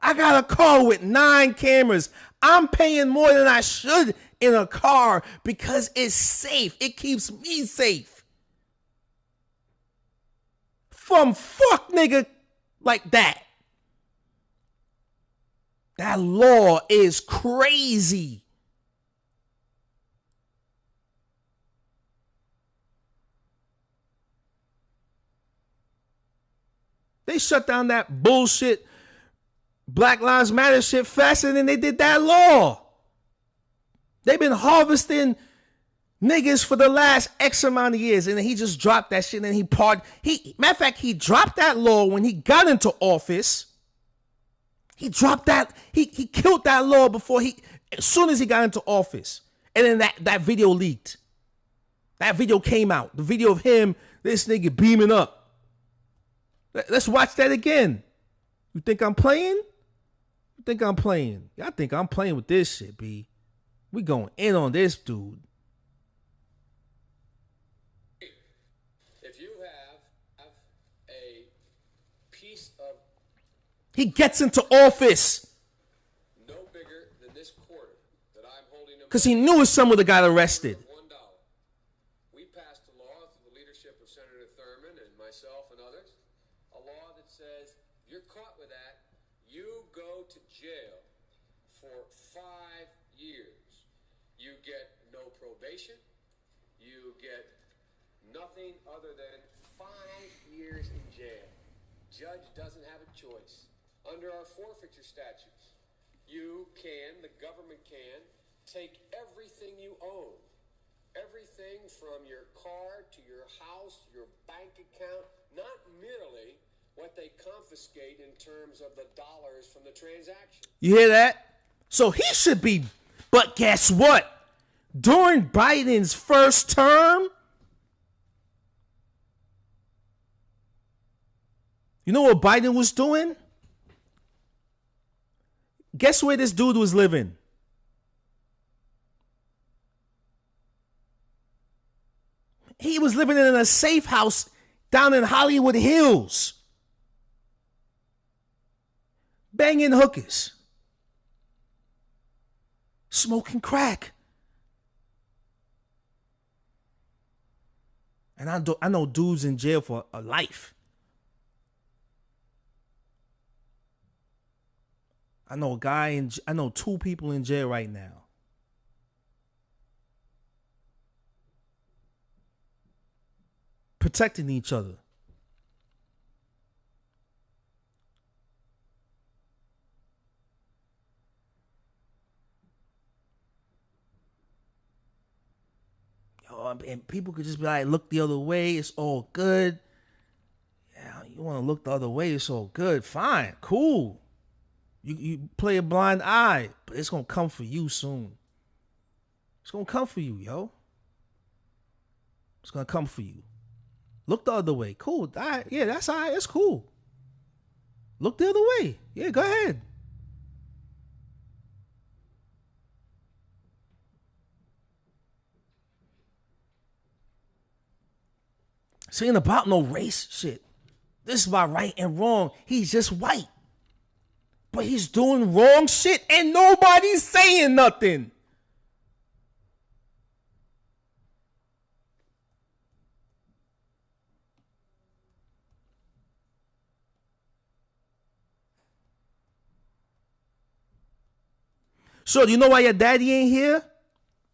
S1: I got a car with 9 cameras. I'm paying more than I should in a car because it's safe. It keeps me safe. From fuck nigga like that. That law is crazy. They shut down that bullshit Black Lives Matter shit faster than they did that law. They've been harvesting niggas for the last X amount of years, and then he just dropped that shit and matter of fact, he dropped that law when he got into office. He dropped that, he killed that law as soon as he got into office. And then that video leaked. That video came out. The video of him, this nigga beaming up. Let's watch that again. You think I'm playing? You think I'm playing? Y'all think I'm playing with this shit, B. We going in on this dude.
S2: If you have a piece of...
S1: He gets into office.
S2: No bigger than this quarter that I'm holding...
S1: Because he knew his son would have got arrested.
S2: $1. We passed a law through the leadership of Senator Thurmond and myself and others. A law that says if you're caught with that, you go to jail for 5 years. You get no probation. You get nothing other than 5 years in jail. Judge doesn't have a choice. Under our forfeiture statutes, the government can take everything you own. Everything from your car to your house, your bank account, not merely what they confiscate in terms of the dollars from the transaction.
S1: You hear that? So he should be, but guess what? During Biden's first term, you know what Biden was doing? Guess where this dude was living? He was living in a safe house down in Hollywood Hills. Banging hookers. Smoking crack. And I know dudes in jail for a life. I know I know 2 people in jail right now. Protecting each other. And people could just be like, look the other way, it's all good. Yeah, you want to look the other way, it's all good. Fine, cool. You play a blind eye, but it's going to come for you soon. It's going to come for you, yo. It's going to come for you. Look the other way. Cool. All right. Yeah, that's all right. It's cool. Look the other way. Yeah, go ahead. This ain't about no race shit. This is about right and wrong. He's just white. But he's doing wrong shit and nobody's saying nothing. So, do you know why your daddy ain't here?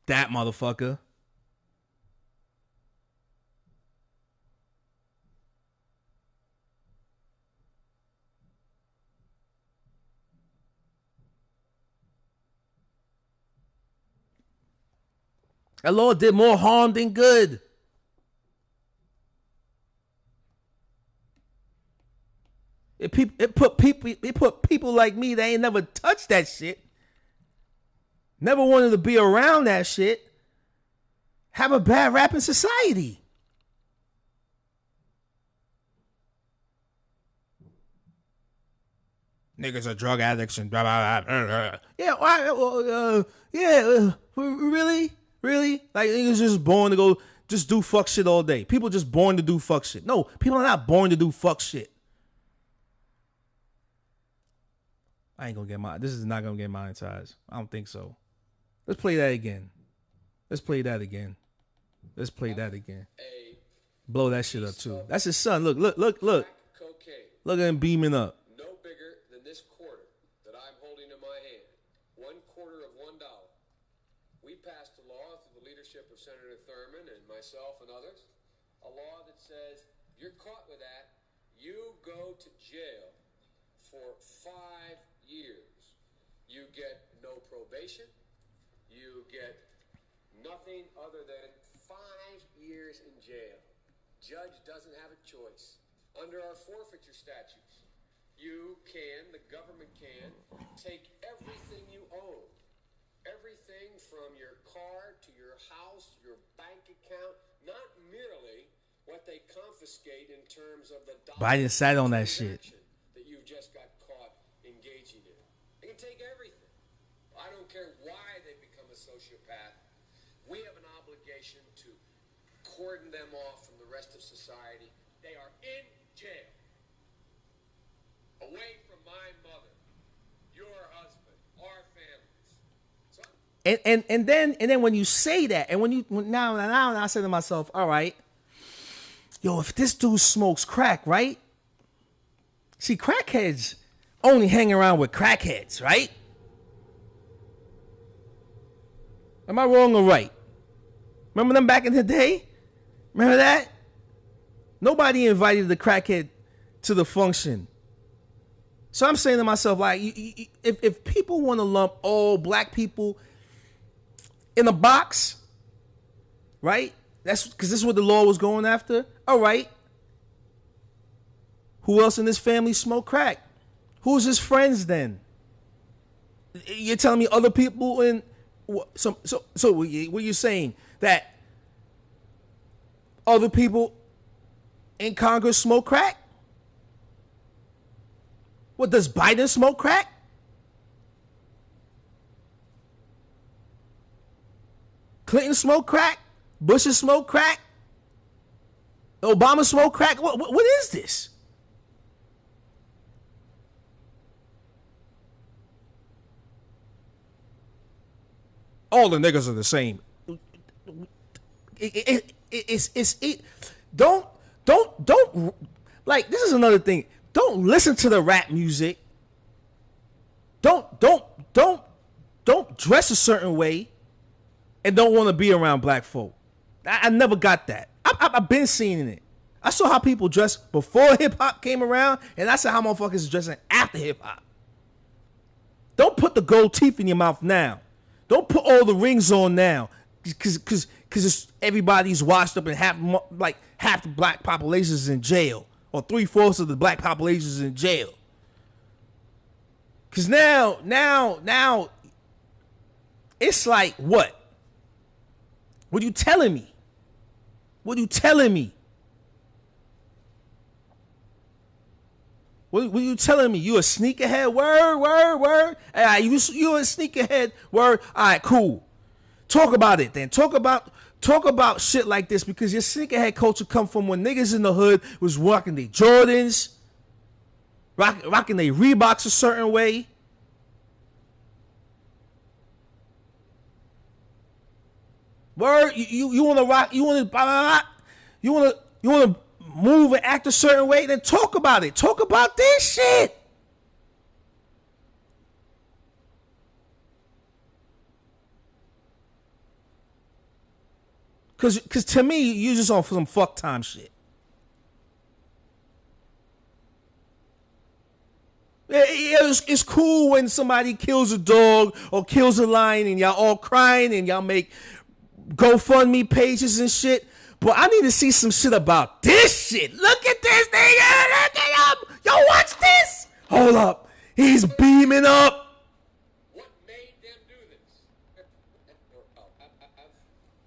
S1: That motherfucker. That law did more harm than good. It put people like me that ain't never touched that shit, never wanted to be around that shit, have a bad rap in society. Niggas are drug addicts and blah, blah, blah, blah. Yeah, really? Really? Like, niggas just born to go just do fuck shit all day. People just born to do fuck shit. No, people are not born to do fuck shit. I ain't gonna get this is not gonna get monetized. I don't think so. Let's play that again. Let's play that again. Let's play that again. Blow that shit up too. That's his son. Look. Look at him beaming up.
S2: No bigger than this quarter that I'm holding in my hand. 1/4 of $1. We passed a law through the leadership of Senator Thurmond and myself and others. A law that says if you're caught with that, you go to jail for 5 years. You get no probation. You get nothing other than 5 years in jail. Judge doesn't have a choice. Under our forfeiture statutes, the government can take everything you own. Everything from your car to your house, your bank account, not merely what they confiscate in terms of the
S1: Biden sat on that shit
S2: that you just got caught engaging in. They can take everything. I don't care why they become a sociopath. We have an obligation to cordon them off from the rest of society. They are in jail. Away from my mother, your husband, our families. So
S1: and then when you say that, and now I say to myself, all right, yo, if this dude smokes crack, right? See, crackheads only hang around with crackheads, right? Am I wrong or right? Remember them back in the day? Remember that? Nobody invited the crackhead to the function. So I'm saying to myself, like, if people want to lump all black people in a box, right? That's because this is what the law was going after. All right. Who else in this family smoke crack? Who's his friends then? You're telling me other people in so what you saying that other people in Congress smoke crack? What, does Biden smoke crack? Clinton smoke crack? Bush smoke crack? Obama smoke crack? What is this? All the niggas are the same. don't like, this is another thing. Don't listen to the rap music. Don't dress a certain way and don't want to be around black folk. I never got that. I've been seeing it. I saw how people dress before hip hop came around, and I saw how motherfuckers is dressing after hip hop. Don't put the gold teeth in your mouth now. Don't put all the rings on now, because everybody's washed up and half the black population is in jail, or 3/4 of the black population is in jail. Because now, it's like, what? What are you telling me? What are you telling me? What are you telling me? You a sneakerhead? Word. Hey, you a sneakerhead? Word. All right, cool. Talk about it then. Talk about shit like this, because your sneakerhead culture come from when niggas in the hood was rocking their Jordans, rocking their Reeboks a certain way. Word. You want to rock? You want to move and act a certain way, then talk about it. Talk about this shit. Cause to me, you just on some fuck time shit. It's cool when somebody kills a dog or kills a lion and y'all all crying and y'all make GoFundMe pages and shit. But I need to see some shit about this shit. Look at this nigga. Look at him. Yo, watch this. Hold up. He's beaming up.
S2: What made them do this?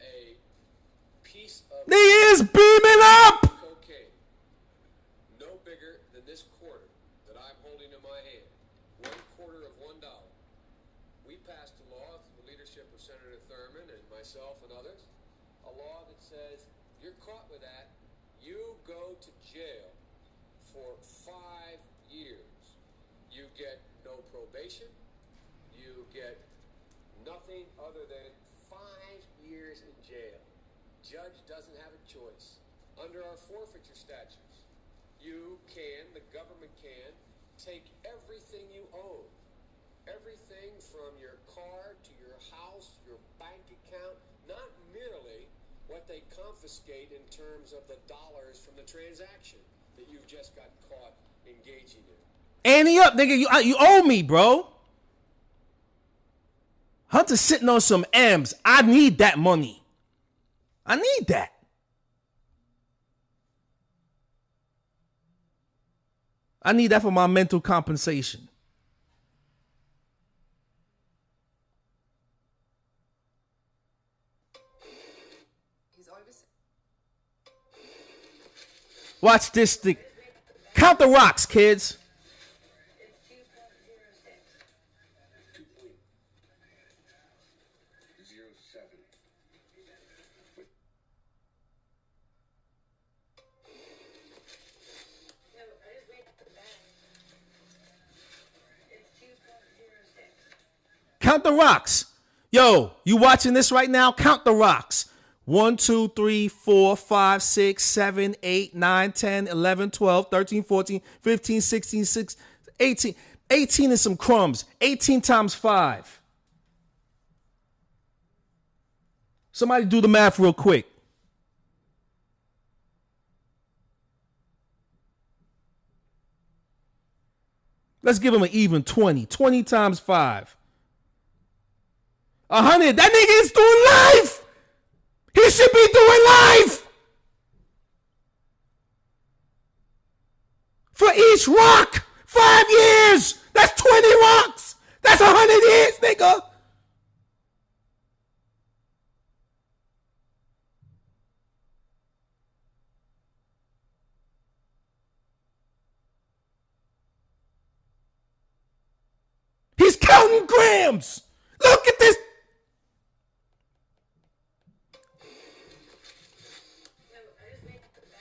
S2: A piece of
S1: Nigga is beaming up.
S2: cocaine, no bigger than this quarter that I'm holding in my hand. $1/4 of $1. We passed a law through the leadership of Senator Thurmond and myself and others. A law that says you're caught with that, you go to jail for 5 years. You get no probation. You get nothing other than 5 years in jail. Judge doesn't have a choice. Under our forfeiture statutes, the government can, take everything you own. Everything from your car to your house, your bank account, not merely what they confiscate in terms of the dollars from the transaction that you've just got caught engaging in.
S1: Ante up, nigga. You owe me, bro. Hunter's sitting on some M's. I need that money. I need that. I need that for my mental compensation. Watch this thing. Count the rocks, kids. Count the rocks. Yo, you watching this right now? Count the rocks. 1, 2, 3, 4, 5, 6, 7, 8, 9, 10, 11, 12, 13, 14, 15, 16, 16, 18. 18 is some crumbs. 18 times 5. Somebody do the math real quick. Let's give him an even 20. 20 times 5. 100. That nigga is doing life. He should be doing life. For each rock, 5 years. That's 20 rocks. That's 100 years, nigga. He's counting grams. Look at this.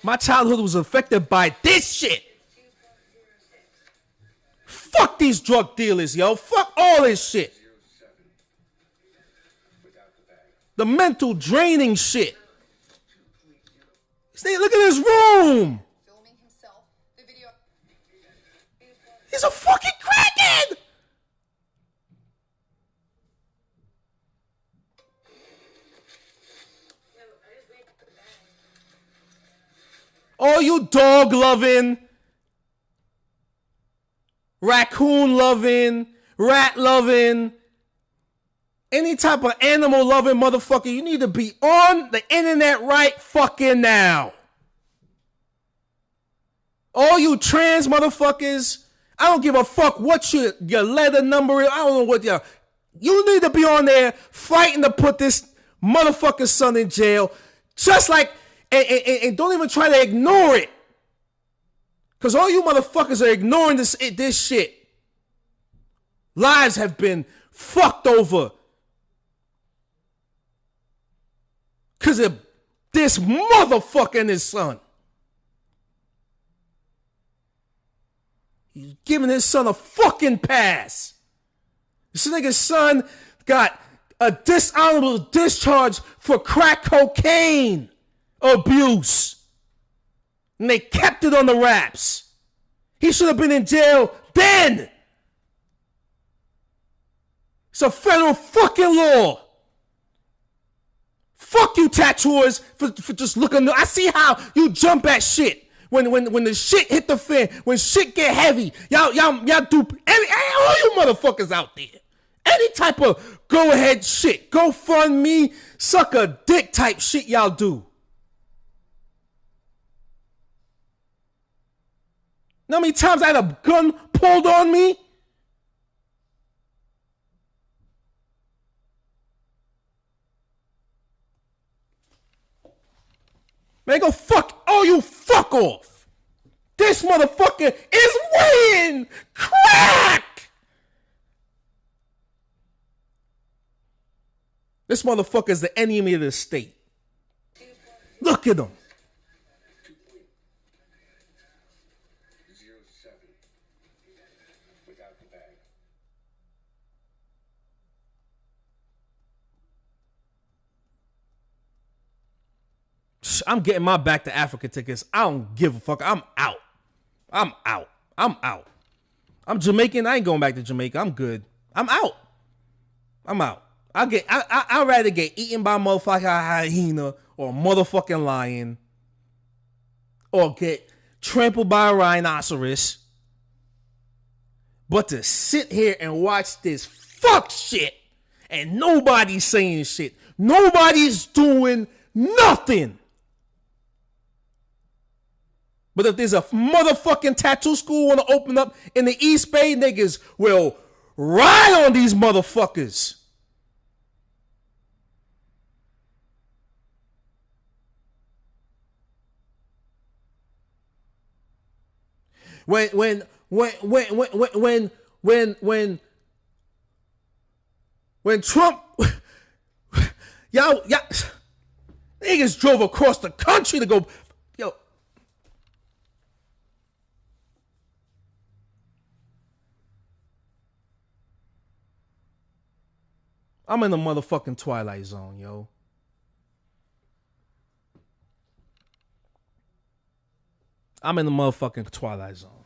S1: My childhood was affected by this shit. Fuck these drug dealers, yo. Fuck all this shit. The mental draining shit. See, look at this room.
S6: Filming himself. The video.
S1: He's a fucking crackhead. All you dog loving, raccoon loving, rat loving, any type of animal loving motherfucker, you need to be on the internet right fucking now. All you trans motherfuckers, I don't give a fuck what your letter number is. I don't know what you need to be on there fighting to put this motherfucker's son in jail. Just like, and don't even try to ignore it. Because all you motherfuckers are ignoring this shit. Lives have been fucked over. Because of this motherfucker and his son. He's giving his son a fucking pass. This nigga's son got a dishonorable discharge for crack cocaine abuse. And they kept it on the wraps. He should have been in jail then. It's a federal fucking law. Fuck you, tattooers, for just looking. I see how you jump at shit. When the shit hit the fan, when shit get heavy, y'all do all you motherfuckers out there. Any type of go ahead shit, go fund me, suck a dick type shit y'all do. Know how many times I had a gun pulled on me? Man, go fuck all you fuck off. This motherfucker is weighing crack. This motherfucker is the enemy of the state. Look at him.
S2: 07 without the bag.
S1: I'm getting my back to Africa tickets. I don't give a fuck. I'm out. I'm Jamaican. I ain't going back to Jamaica. I'm good. I'm out. I'd rather get eaten by a motherfucking hyena or a motherfucking lion or get trampled by a rhinoceros. But to sit here and watch this fuck shit and nobody's saying shit. Nobody's doing nothing. But if there's a motherfucking tattoo school want to open up in the East Bay, niggas will ride on these motherfuckers. When Trump, y'all niggas drove across the country to go, yo. I'm in the motherfucking Twilight Zone, yo. I'm in the motherfucking Twilight Zone.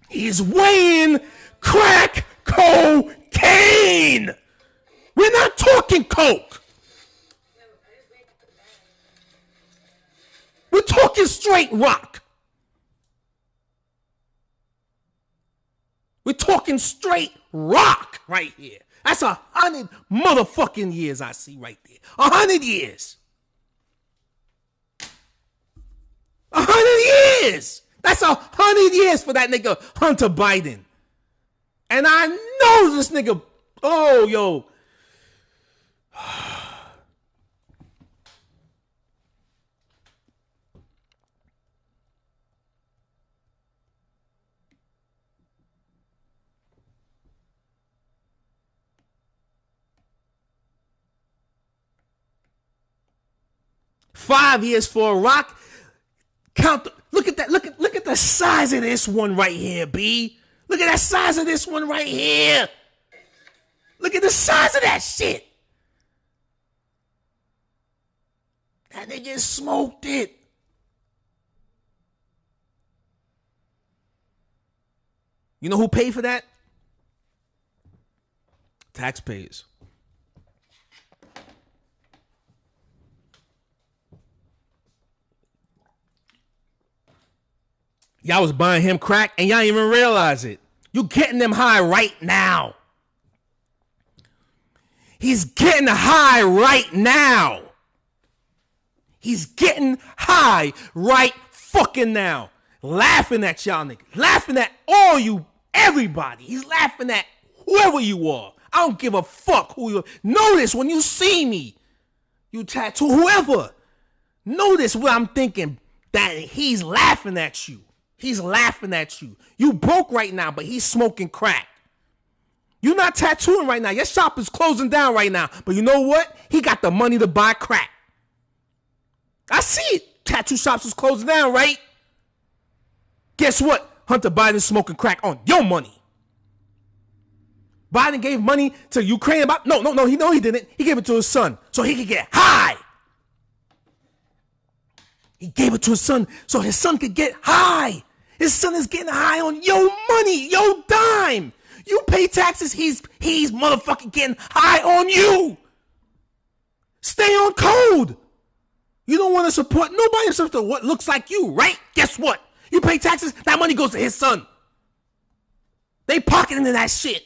S1: He's weighing crack cocaine. We're not talking coke. We're talking straight rock. We're talking straight rock right here. That's 100 motherfucking years I see right there. 100 years. 100 years. That's 100 years for that nigga Hunter Biden. And I know this nigga, oh, yo. $5 years for a rock. Look at that. Look at the size of this one right here, B. Look at that size of this one right here. Look at the size of that shit. That nigga smoked it. You know who paid for that? Taxpayers. Y'all was buying him crack and y'all didn't even realize it. You getting them high right now. He's getting high right now. He's getting high right fucking now. Laughing at y'all niggas. Laughing at all you, everybody. He's laughing at whoever you are. I don't give a fuck who you are. Notice when you see me, you tattoo whoever. Notice what I'm thinking, that he's laughing at you. He's laughing at you. You broke right now, but he's smoking crack. You're not tattooing right now. Your shop is closing down right now. But you know what? He got the money to buy crack. I see it. Tattoo shops is closing down, right? Guess what? Hunter Biden's smoking crack on your money. Biden gave money to Ukraine about... No, he didn't. He gave it to his son so he could get high. He gave it to his son so his son could get high. His son is getting high on your money, your dime. You pay taxes, he's motherfucking getting high on you. Stay on code. You don't want to support nobody except for what looks like you, right? Guess what? You pay taxes, that money goes to his son. They pocketing that shit.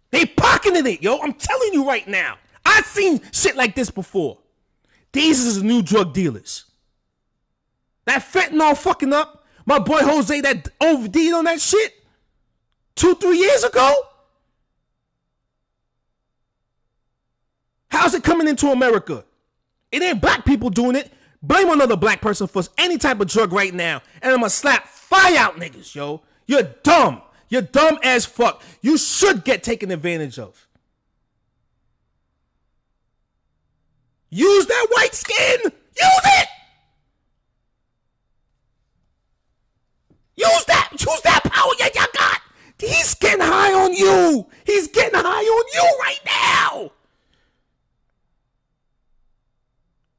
S1: They pocketing it, yo. I'm telling you right now. I've seen shit like this before. These is the new drug dealers. That fentanyl fucking up. My boy Jose that OD'd on that shit 2-3 years ago. How's it coming into America? It ain't black people doing it. Blame another black person for any type of drug right now. And I'm gonna slap fire out niggas, yo. You're dumb. You're dumb as fuck. You should get taken advantage of. Use that white skin. Use it. Use that power that y'all got. He's getting high on you. He's getting high on you right now.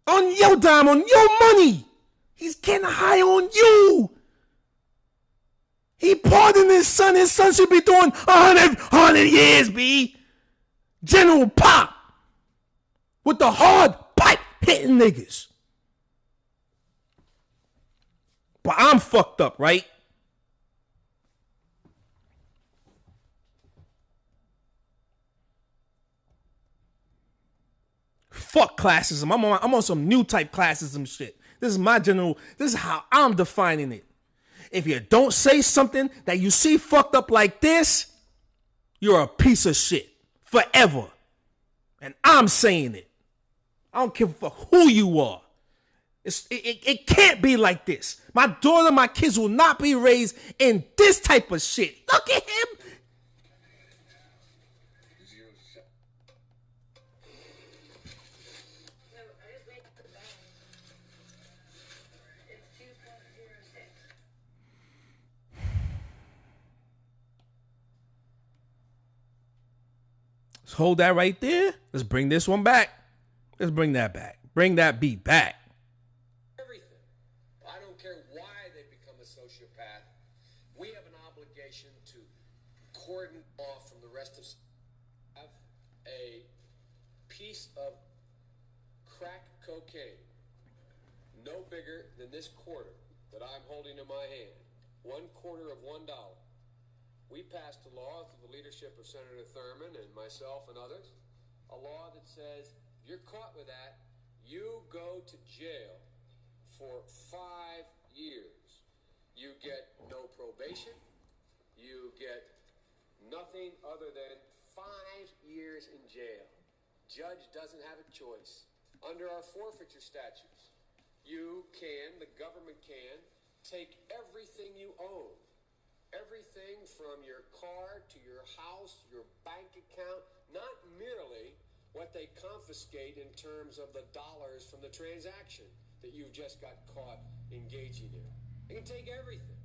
S1: On your dime, on your money. He's getting high on you. He pardoned his son. His son should be doing 100 years, B. General Pop. With the hard pipe hitting niggas. But I'm fucked up, right? Fuck classism. I'm on some new type classism shit. This is my general, this is how I'm defining it. If you don't say something that you see fucked up like this, you're a piece of shit forever. And I'm saying it. I don't care for who you are. It can't be like this. My daughter, my kids will not be raised in this type of shit. Look at him. Let's hold that right there. Let's bring this one back. Let's bring that back. Bring that beat back.
S2: Everything. I don't care why they become a sociopath. We have an obligation to cordon off from the rest of have a piece of crack cocaine no bigger than this quarter that I'm holding in my hand. $1/4 of $1. We passed a law through the leadership of Senator Thurmond and myself and others, a law that says if you're caught with that, you go to jail for 5 years. You get no probation. You get nothing other than 5 years in jail. Judge doesn't have a choice. Under our forfeiture statutes, the government can take everything you own. Everything from your car to your house, your bank account, not merely what they confiscate in terms of the dollars from the transaction that you just got caught engaging in. They can take everything.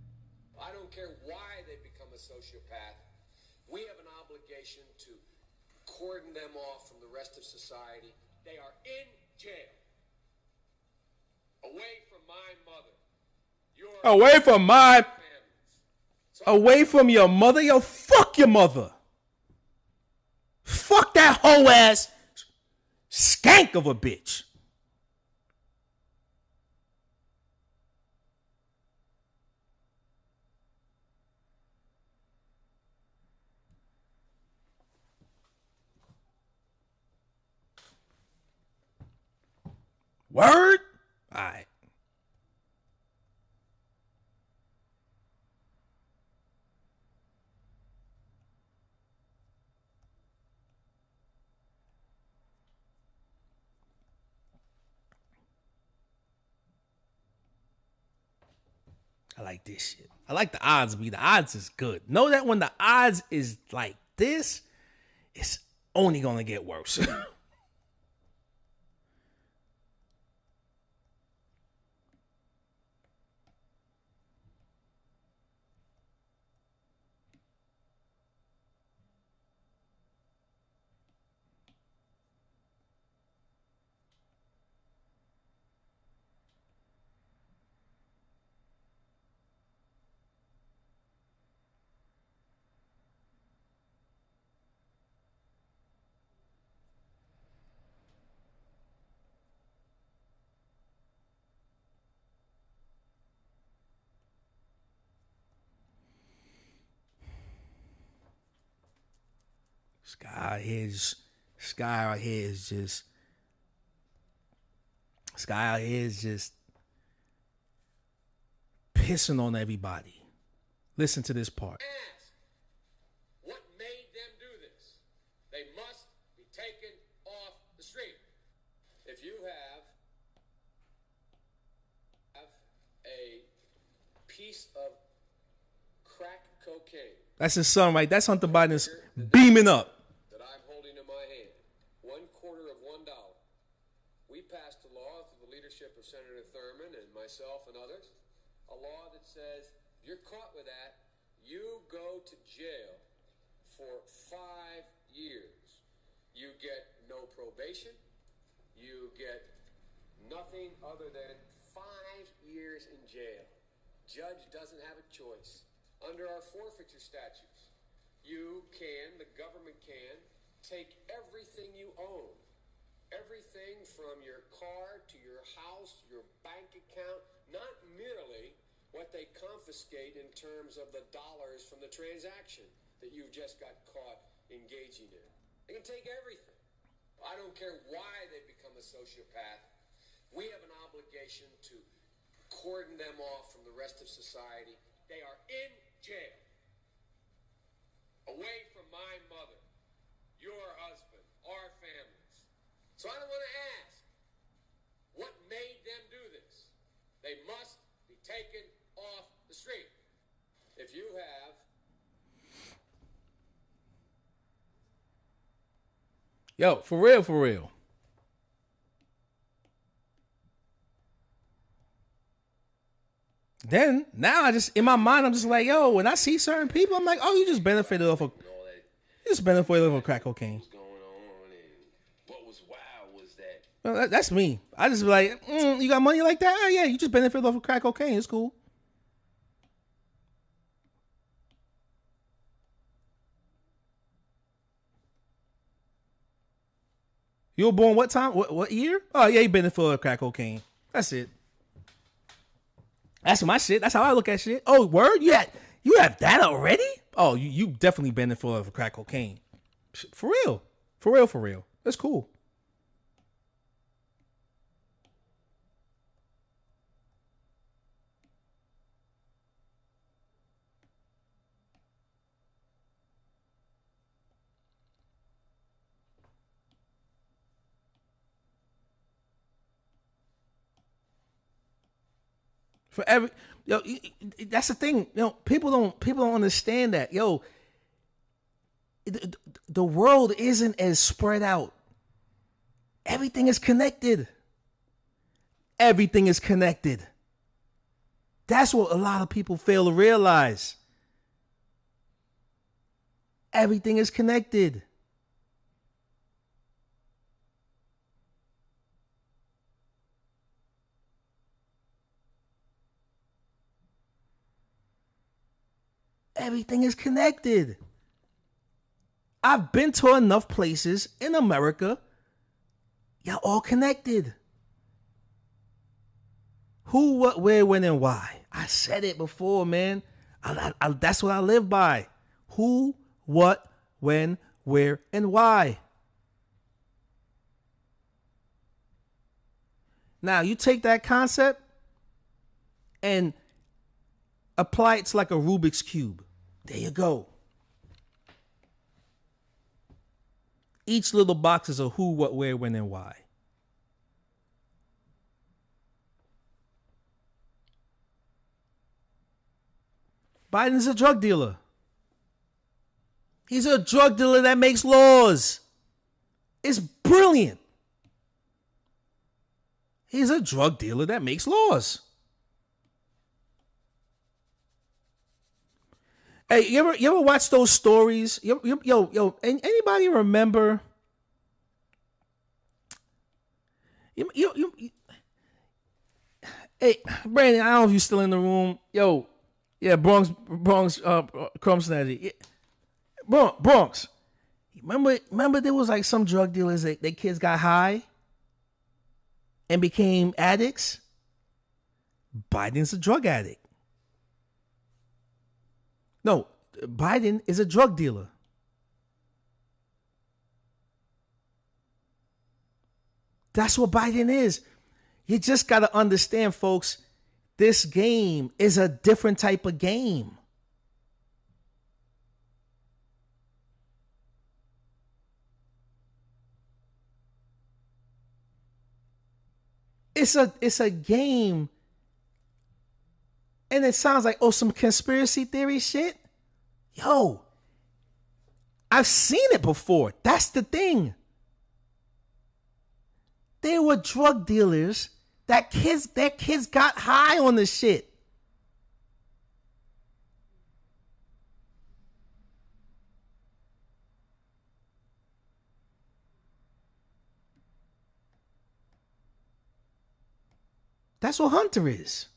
S2: I don't care why they become a sociopath. We have an obligation to cordon them off from the rest of society they are in jail. Away from my mother.
S1: Away from my...
S2: So
S1: Away from your mother? Yo, fuck your mother. Fuck that hoe ass skank of a bitch. Word? All right. I like this shit. I like the odds, B. The odds is good. Know that when the odds is like this, it's only gonna get worse. Sky out here is just pissing on everybody. Listen to this part.
S2: ask, what made them do this? They must be taken off the street. If you have a piece of crack cocaine
S1: That's his son, right? That's Hunter Biden's beaming up.
S2: that I'm holding in my hand, $0.25 of $1. We passed a law through the leadership of Senator Thurmond and myself and others, a law that says if you're caught with that, you go to jail for 5 years. You get no probation. You get nothing other than 5 years in jail. Judge doesn't have a choice. Under our forfeiture statutes, the government can take everything you own, everything from your car to your house, your bank account, not merely what they confiscate in terms of the dollars from the transaction that you've just got caught engaging in. They can take everything. I don't care why they become a sociopath. We have an obligation to cordon them off from the rest of society. They are in jail. Away from my mother, your husband, our families. So I don't want to ask, what made them do this? They must be taken off the street. If you have
S1: Yo, for real, for real. Then, now I just, in my mind, I'm just like, yo, when I see certain people, I'm like, oh, you just benefited off of, crack cocaine.
S7: Going on, and what was wild was that
S1: Well, that's me. I just be like, you got money like that? Oh, yeah, you just benefited off of crack cocaine. It's cool. You were born what time? What year? Oh, yeah, you benefited off crack cocaine. That's it. That's my shit. That's how I look at shit. Oh, word? You have that already? Oh, you definitely benefited off of crack cocaine. For real. For real, for real. That's cool. For every that's the thing. People don't understand that. The world isn't as spread out. Everything is connected. Everything is connected. That's what a lot of people fail to realize. Everything is connected. Everything is connected. I've been to enough places in America. Y'all all connected. Who, what, where, when, and why. I said it before, man. That's what I live by. Who, what, when, where, and why. Now, you take that concept and apply it to like a Rubik's Cube. There you go. Each little box is a who, what, where, when, and why. Biden's a drug dealer. He's a drug dealer that makes laws. It's brilliant. He's a drug dealer that makes laws. Hey, you ever watch those stories? Yo, anybody remember? Hey, Brandon, I don't know if you're still in the room. Yo, yeah, Bronx, Crumb Snatcher. Bronx. Remember there was like some drug dealers that their kids got high and became addicts? Biden's a drug addict. No, Biden is a drug dealer. That's what Biden is. You just got to understand, folks, this game is a different type of game. It's a game. And it sounds like, oh, some conspiracy theory shit. Yo, I've seen it before. That's the thing. They were drug dealers their kids got high on this shit. That's what Hunter is.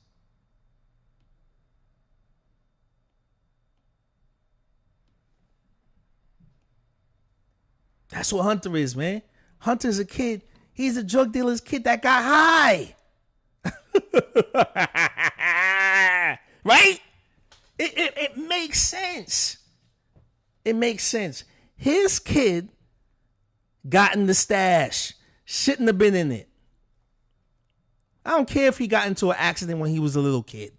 S1: That's what Hunter is, man. Hunter's a kid. He's a drug dealer's kid that got high. Right? It makes sense. It makes sense. His kid got in the stash. Shouldn't have been in it. I don't care if he got into an accident when he was a little kid.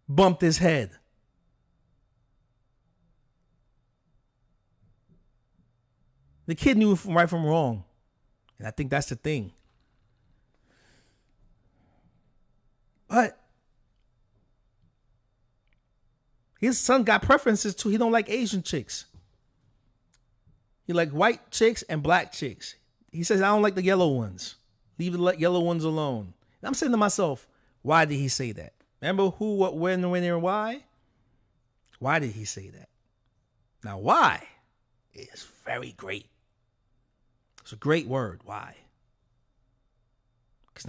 S1: Bumped his head. The kid knew right from wrong. And I think that's the thing. But his son got preferences too. He don't like Asian chicks. He like white chicks and black chicks. He says, I don't like the yellow ones. Leave the yellow ones alone. And I'm saying to myself, why did he say that? Remember who, what, when, and why? Why did he say that? Now, why is very great. It's a great word. Why? Because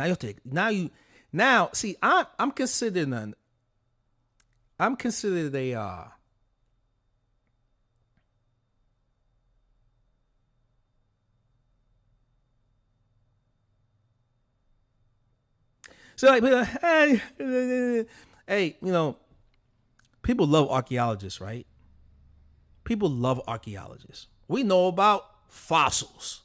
S1: now see, I'm considered a so like, hey, you know, people love archaeologists, right? People love archaeologists. We know about fossils.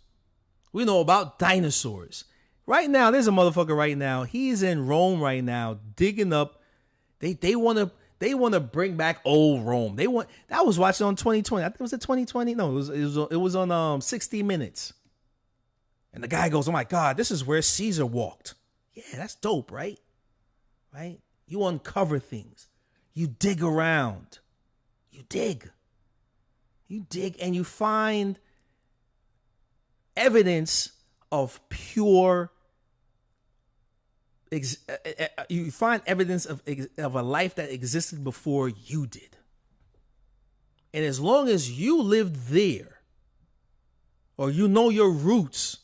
S1: We know about dinosaurs. Right now, there's a motherfucker right now. He's in Rome right now, digging up. They want to bring back old Rome. I was watching on 2020. I think it was a 2020. No, it was on 60 Minutes. And the guy goes, "Oh my God, this is where Caesar walked." Yeah, that's dope, right? Right? You uncover things. You dig around. You dig and you find evidence of pure you find evidence of a life that existed before you did. And as long as you lived there, or you know your roots,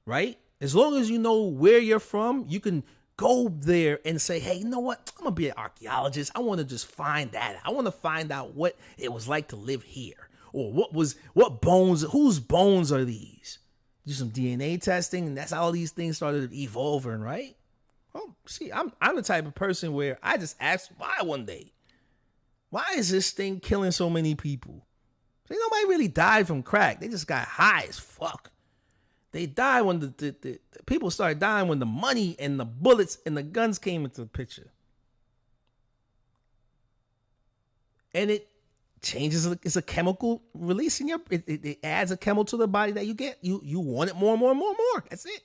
S1: right? As long as you know where you're from, you can go there and say, hey, you know what? I'm going to be an archaeologist. I want to just find that. I want to find out what it was like to live here. Or what bones, whose bones are these? Do some DNA testing, and that's how all these things started evolving, right? Oh, see, I'm the type of person where I just asked why one day. Why is this thing killing so many people? See, nobody really died from crack. They just got high as fuck. They died when the people started dying when the money and the bullets and the guns came into the picture. And it changes, it's a chemical release in your, it adds a chemical to the body that you get. You want it more and more and more and more. That's it.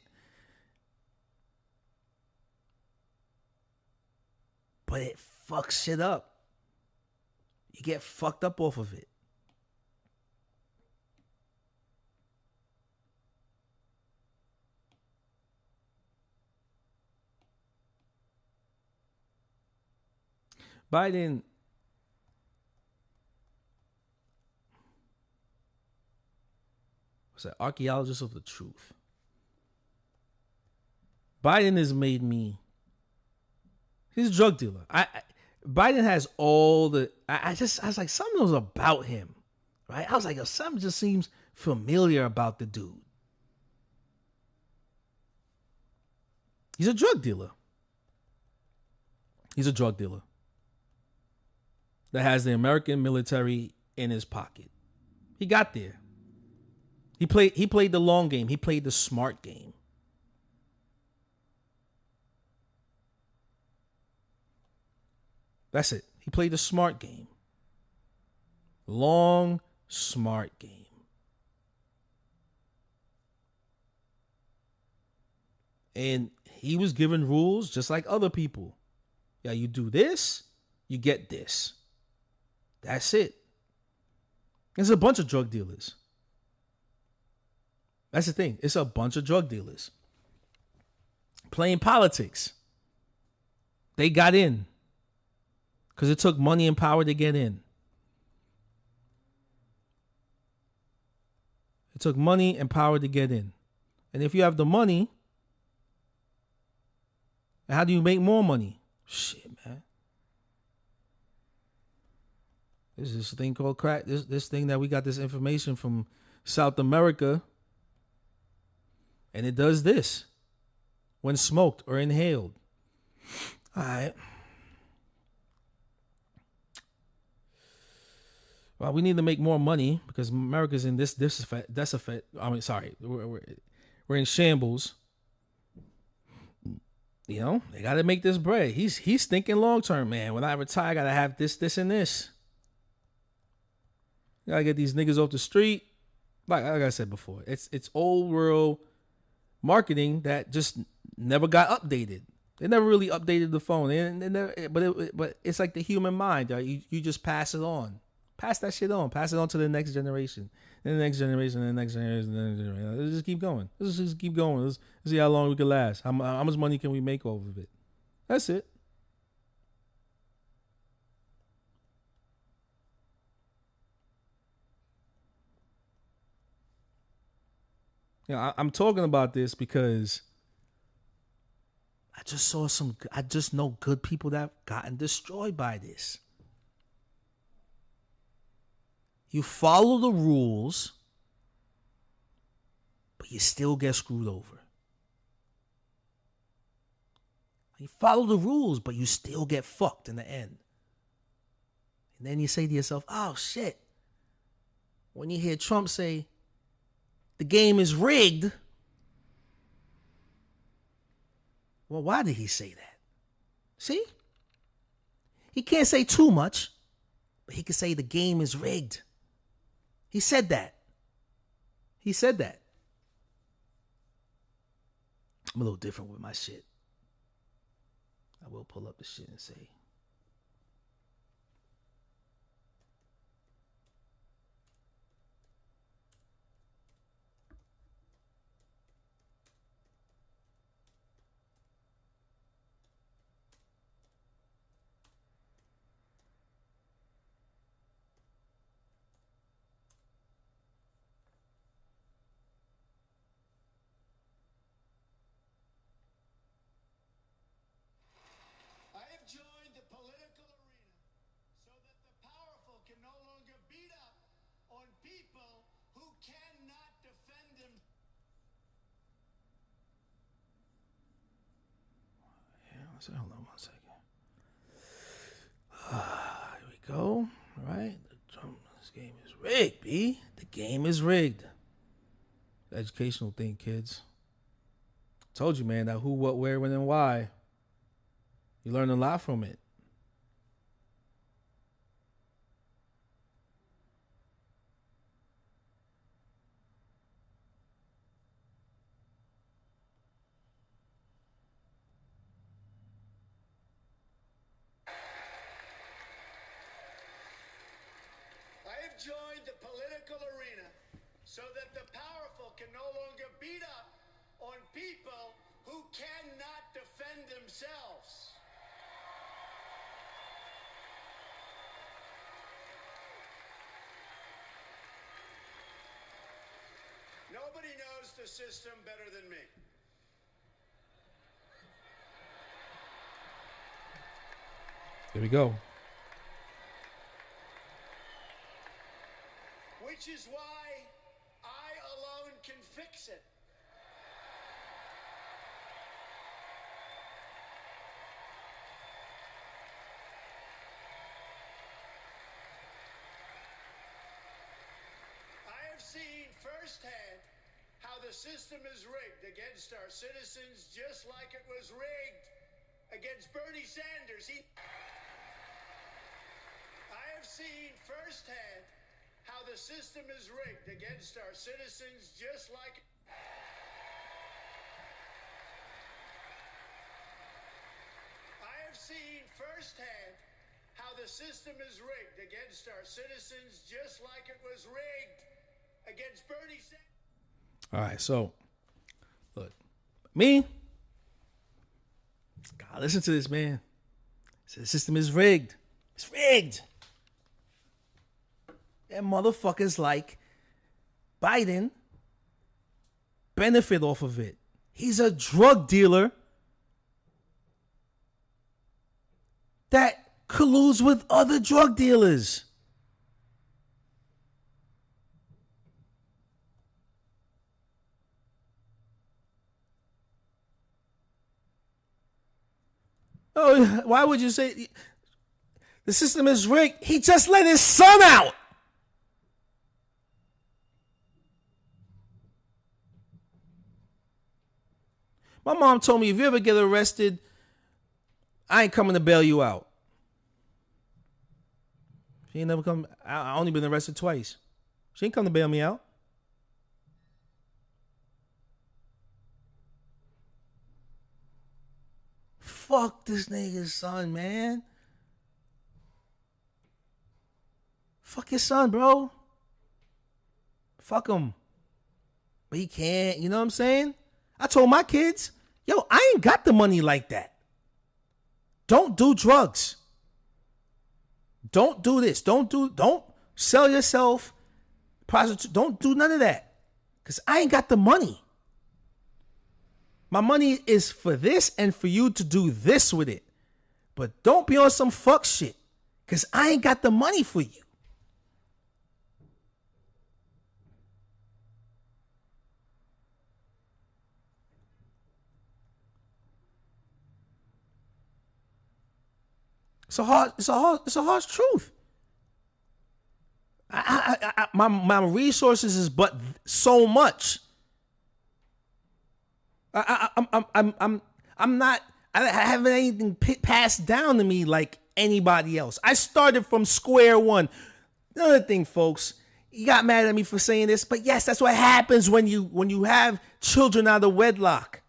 S1: But it fucks shit up. You get fucked up off of it. Biden was an archaeologist of the truth. Biden has made me, he's a drug dealer. Biden has all the, I was like, something was about him, right? I was like, something just seems familiar about the dude. He's a drug dealer. He's a drug dealer that has the American military in his pocket. He got there. He played the long game. He played the smart game. That's it. He played the smart game. Long, smart game. And he was given rules just like other people. Yeah, you do this, you get this. That's it. There's a bunch of drug dealers. That's the thing. It's a bunch of drug dealers playing politics. They got in because it took money and power to get in. It took money and power to get in. And if you have the money, how do you make more money? Shit, man. There's this thing called crack. This thing that we got this information from South America. And it does this when smoked or inhaled. All right. Well, we need to make more money because America's in this effect. I mean, sorry, we're in shambles. You know, they got to make this bread. He's thinking long term, man. When I retire, I got to have this, and this. You gotta get these niggas off the street. Like I said before, it's old world marketing that just never got updated. They never really updated the phone. But it's like the human mind. Right? You just pass it on. Pass that shit on. Pass it on to the next generation. And the next generation, and the next generation, and the next generation. Let's just keep going. Let's just keep going. Let's see how long we can last. How much money can we make off of it? That's it. You know, I'm talking about this because I just know good people that have gotten destroyed by this. You follow the rules, but you still get screwed over. You follow the rules, but you still get fucked in the end. And then you say to yourself, oh shit. When you hear Trump say, the game is rigged. Well, why did he say that? See? He can't say too much, but he can say the game is rigged. He said that. He said that. I'm a little different with my shit. I will pull up the shit and say, Hold on 1 second. Here we go. All right. This game is rigged, B. The game is rigged. Educational thing, kids. Told you, man, that who, what, where, when, and why. You learn a lot from it.
S8: I have joined the political arena so that the powerful can no longer beat up on people who cannot defend themselves. Nobody knows the system better than me.
S1: Here we go.
S8: Which is why I alone can fix it. I have seen firsthand how the system is rigged against our citizens, just like it was rigged against Bernie Sanders. I have seen firsthand how the system is rigged against our citizens, just like I have seen firsthand how the system is rigged against our citizens, just like it was rigged against Bernie Sanders.
S1: All right, so look, me. God, listen to this, man. The system is rigged. It's rigged. That motherfuckers like Biden benefit off of it. He's a drug dealer that colludes with other drug dealers. Oh, why would you say the system is rigged? He just let his son out. My mom told me, if you ever get arrested, I ain't coming to bail you out. She ain't never come. I only been arrested twice. She ain't come to bail me out. Fuck this nigga's son, man. Fuck his son, bro. Fuck him. But he can't, you know what I'm saying? I told my kids, yo, I ain't got the money like that. Don't do drugs. Don't do this. Don't sell yourself. Prostitute. Don't do none of that. Because I ain't got the money. My money is for this and for you to do this with it. But don't be on some fuck shit. Because I ain't got the money for you. It's a harsh truth. My resources is but so much. I'm not. I haven't anything passed down to me like anybody else. I started from square one. Another thing, folks, you got mad at me for saying this, but yes, that's what happens when you have children out of wedlock.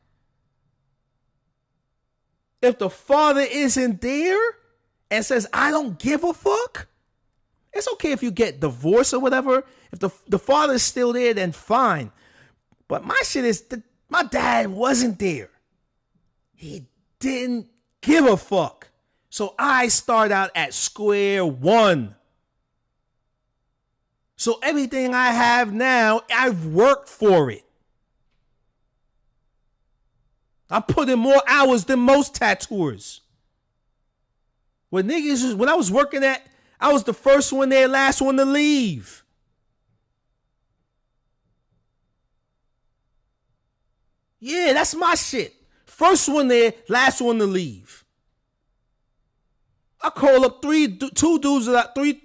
S1: If the father isn't there and says, I don't give a fuck, it's okay if you get divorced or whatever. If the father is still there, then fine. But my shit is, my dad wasn't there. He didn't give a fuck. So I start out at square one. So everything I have now, I've worked for it. I put in more hours than most tattooers. When I was working at, I was the first one there, last one to leave. Yeah, that's my shit. First one there, last one to leave. I call up two dudes that three,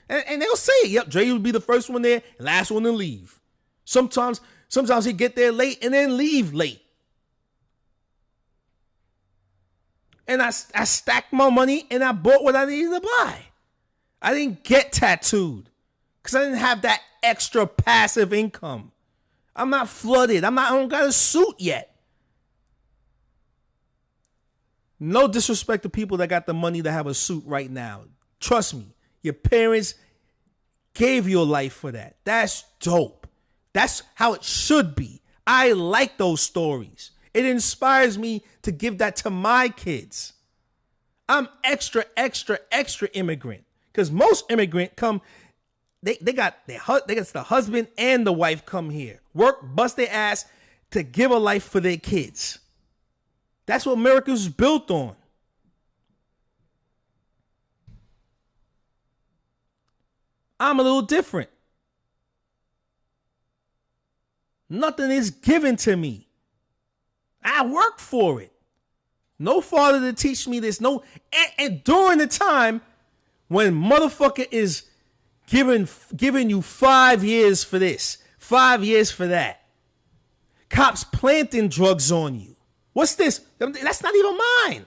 S1: and they'll say, "Yep, Dre will be the first one there, and last one to leave." Sometimes he get there late and then leave late. And I stacked my money and I bought what I needed to buy. I didn't get tattooed because I didn't have that extra passive income. I'm not flooded. I don't got a suit yet. No disrespect to people that got the money to have a suit right now. Trust me, your parents gave you a life for that. That's dope. That's how it should be. I like those stories. It inspires me to give that to my kids. I'm extra immigrant. Because most immigrant come, they got the husband and the wife come here. Work, bust their ass to give a life for their kids. That's what America's built on. I'm a little different. Nothing is given to me. I work for it. No father to teach me this. No, and during the time when motherfucker is giving you 5 years for this, 5 years for that. Cops planting drugs on you. What's this? That's not even mine.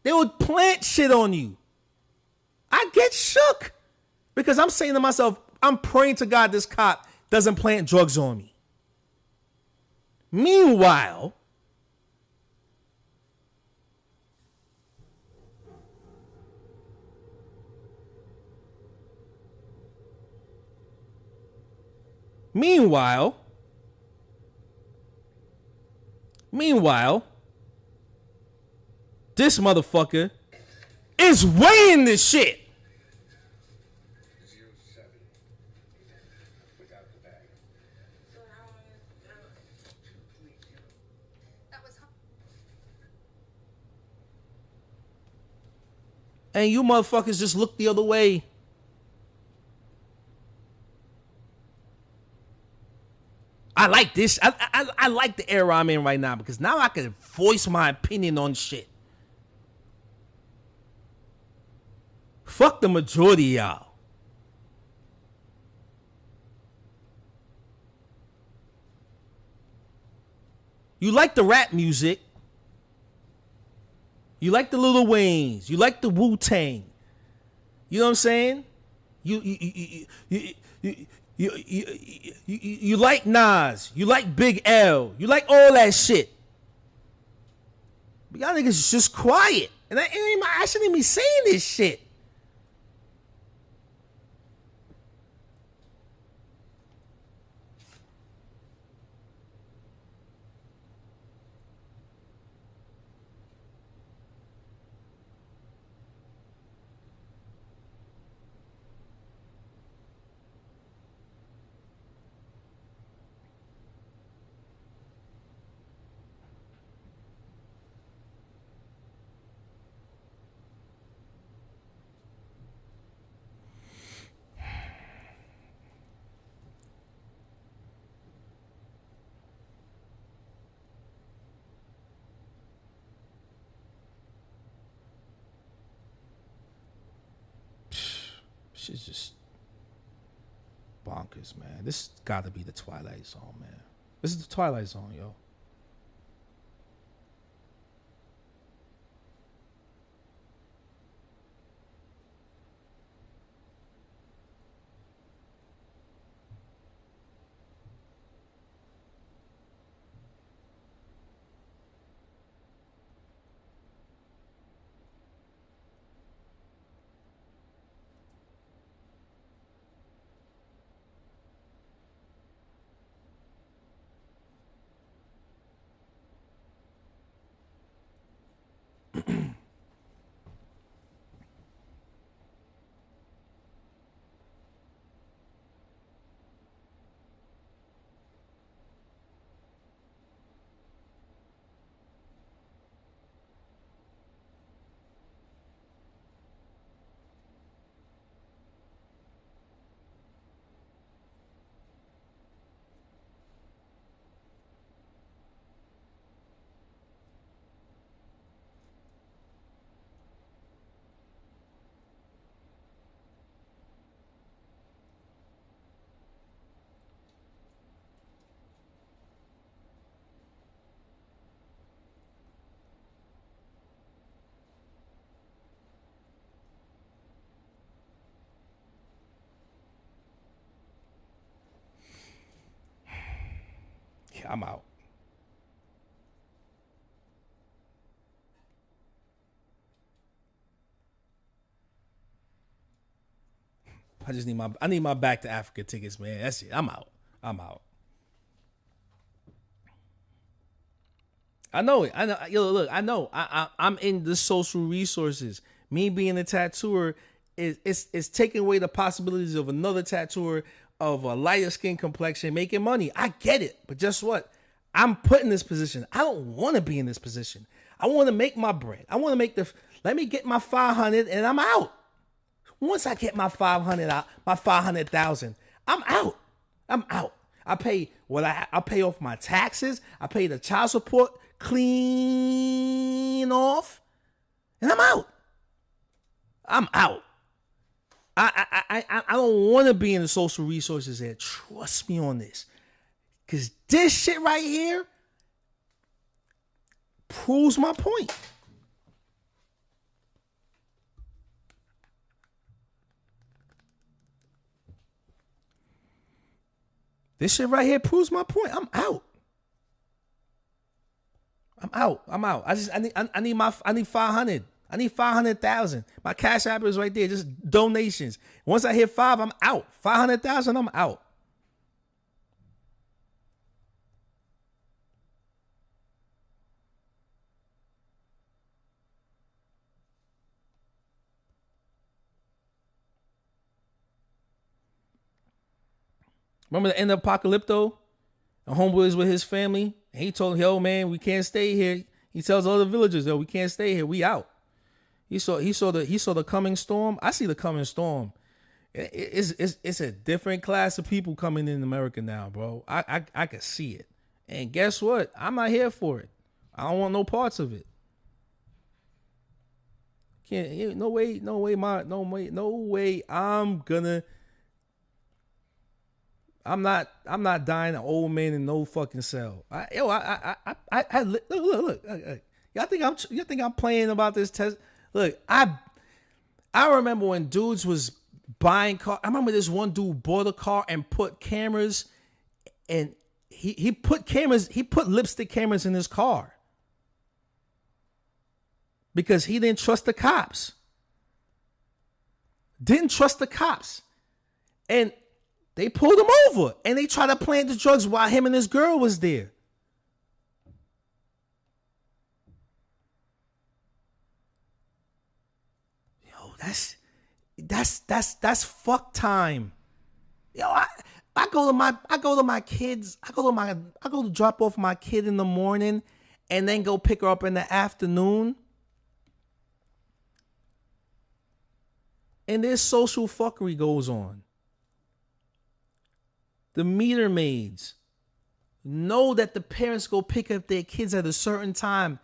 S1: They would plant shit on you. I get shook because I'm saying to myself, I'm praying to God this cop doesn't plant drugs on me. Meanwhile, this motherfucker is weighing this shit. And you motherfuckers just look the other way. I like this. I like the era I'm in right now because now I can voice my opinion on shit. Fuck the majority of y'all. You like the rap music. You like the Lil Waynes. You like the Wu-Tang. You know what I'm saying? You like Nas. You like Big L. You like all that shit. But y'all niggas is just quiet. And I shouldn't even be saying this shit. Shit's just bonkers, man. This gotta be the Twilight Zone, man. This is the Twilight Zone, yo. Yeah, I'm out. I need my back to Africa tickets, man. That's it. I'm out. I'm out. I know it. I know. Yo, look, I know. I'm in the social resources. Me being a tattooer is taking away the possibilities of another tattooer of a lighter skin complexion making money. I get it, but just what? I'm put in this position. I don't want to be in this position. I want to make my bread. I want to make let me get my 500 and I'm out. Once I get my 500 out, my 500,000, I'm out. I'm out. I pay I pay off my taxes. I pay the child support clean off, and I'm out. I'm out. I don't want to be in the social resources there. Trust me on this, because this shit right here proves my point. This shit right here proves my point. I'm out. I'm out. I'm out. I need 500. I need 500,000. My cash app is right there. Just donations. Once I hit 5, I'm out. 500,000, I'm out. Remember the end of Apocalypto? The homeboy is with his family. And he told him, yo, man, we can't stay here. He tells all the villagers, yo, we can't stay here. We out. He saw the coming storm. I see the coming storm. It's a different class of people coming in America now, bro. I can see it. And guess what? I'm not here for it. I don't want no parts of it. No way I'm not dying an old man in no fucking cell. Look. Y'all think I'm playing about this test? Look, I remember when dudes was buying car. I remember this one dude bought a car and put cameras, and he put lipstick cameras in his car because he didn't trust the cops. And they pulled him over and they tried to plant the drugs while him and his girl was there. Yo, that's fuck time. Yo, I go to drop off my kid in the morning and then go pick her up in the afternoon. And this social fuckery goes on. The meter maids know that the parents go pick up their kids at a certain time,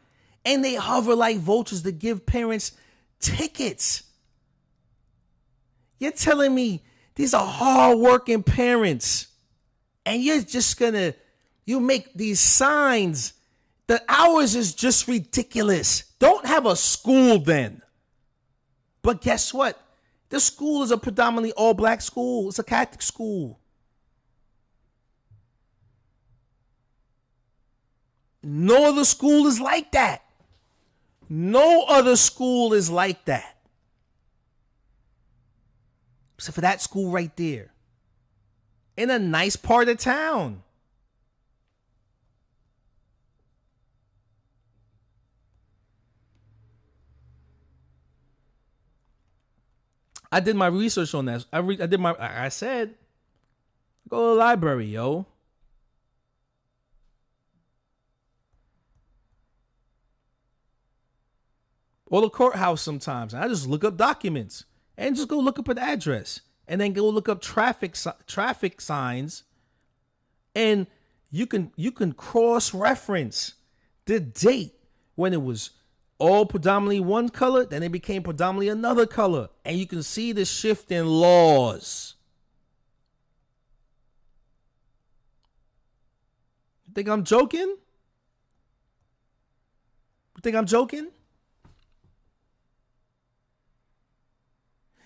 S1: and they hover like vultures to give parents tickets. You're telling me these are hardworking parents, and you're just you make these signs. The hours is just ridiculous. Don't have a school then. But guess what? The school is a predominantly all-black school. It's a Catholic school. No other school is like that. No other school is like that. Except for that school right there. In a nice part of town. I did my research on that. I said, go to the library, yo. Or the courthouse sometimes. And I just look up documents and just go look up an address and then go look up traffic signs, and you can cross-reference the date when it was all predominantly one color, then it became predominantly another color, and you can see the shift in laws. You think I'm joking?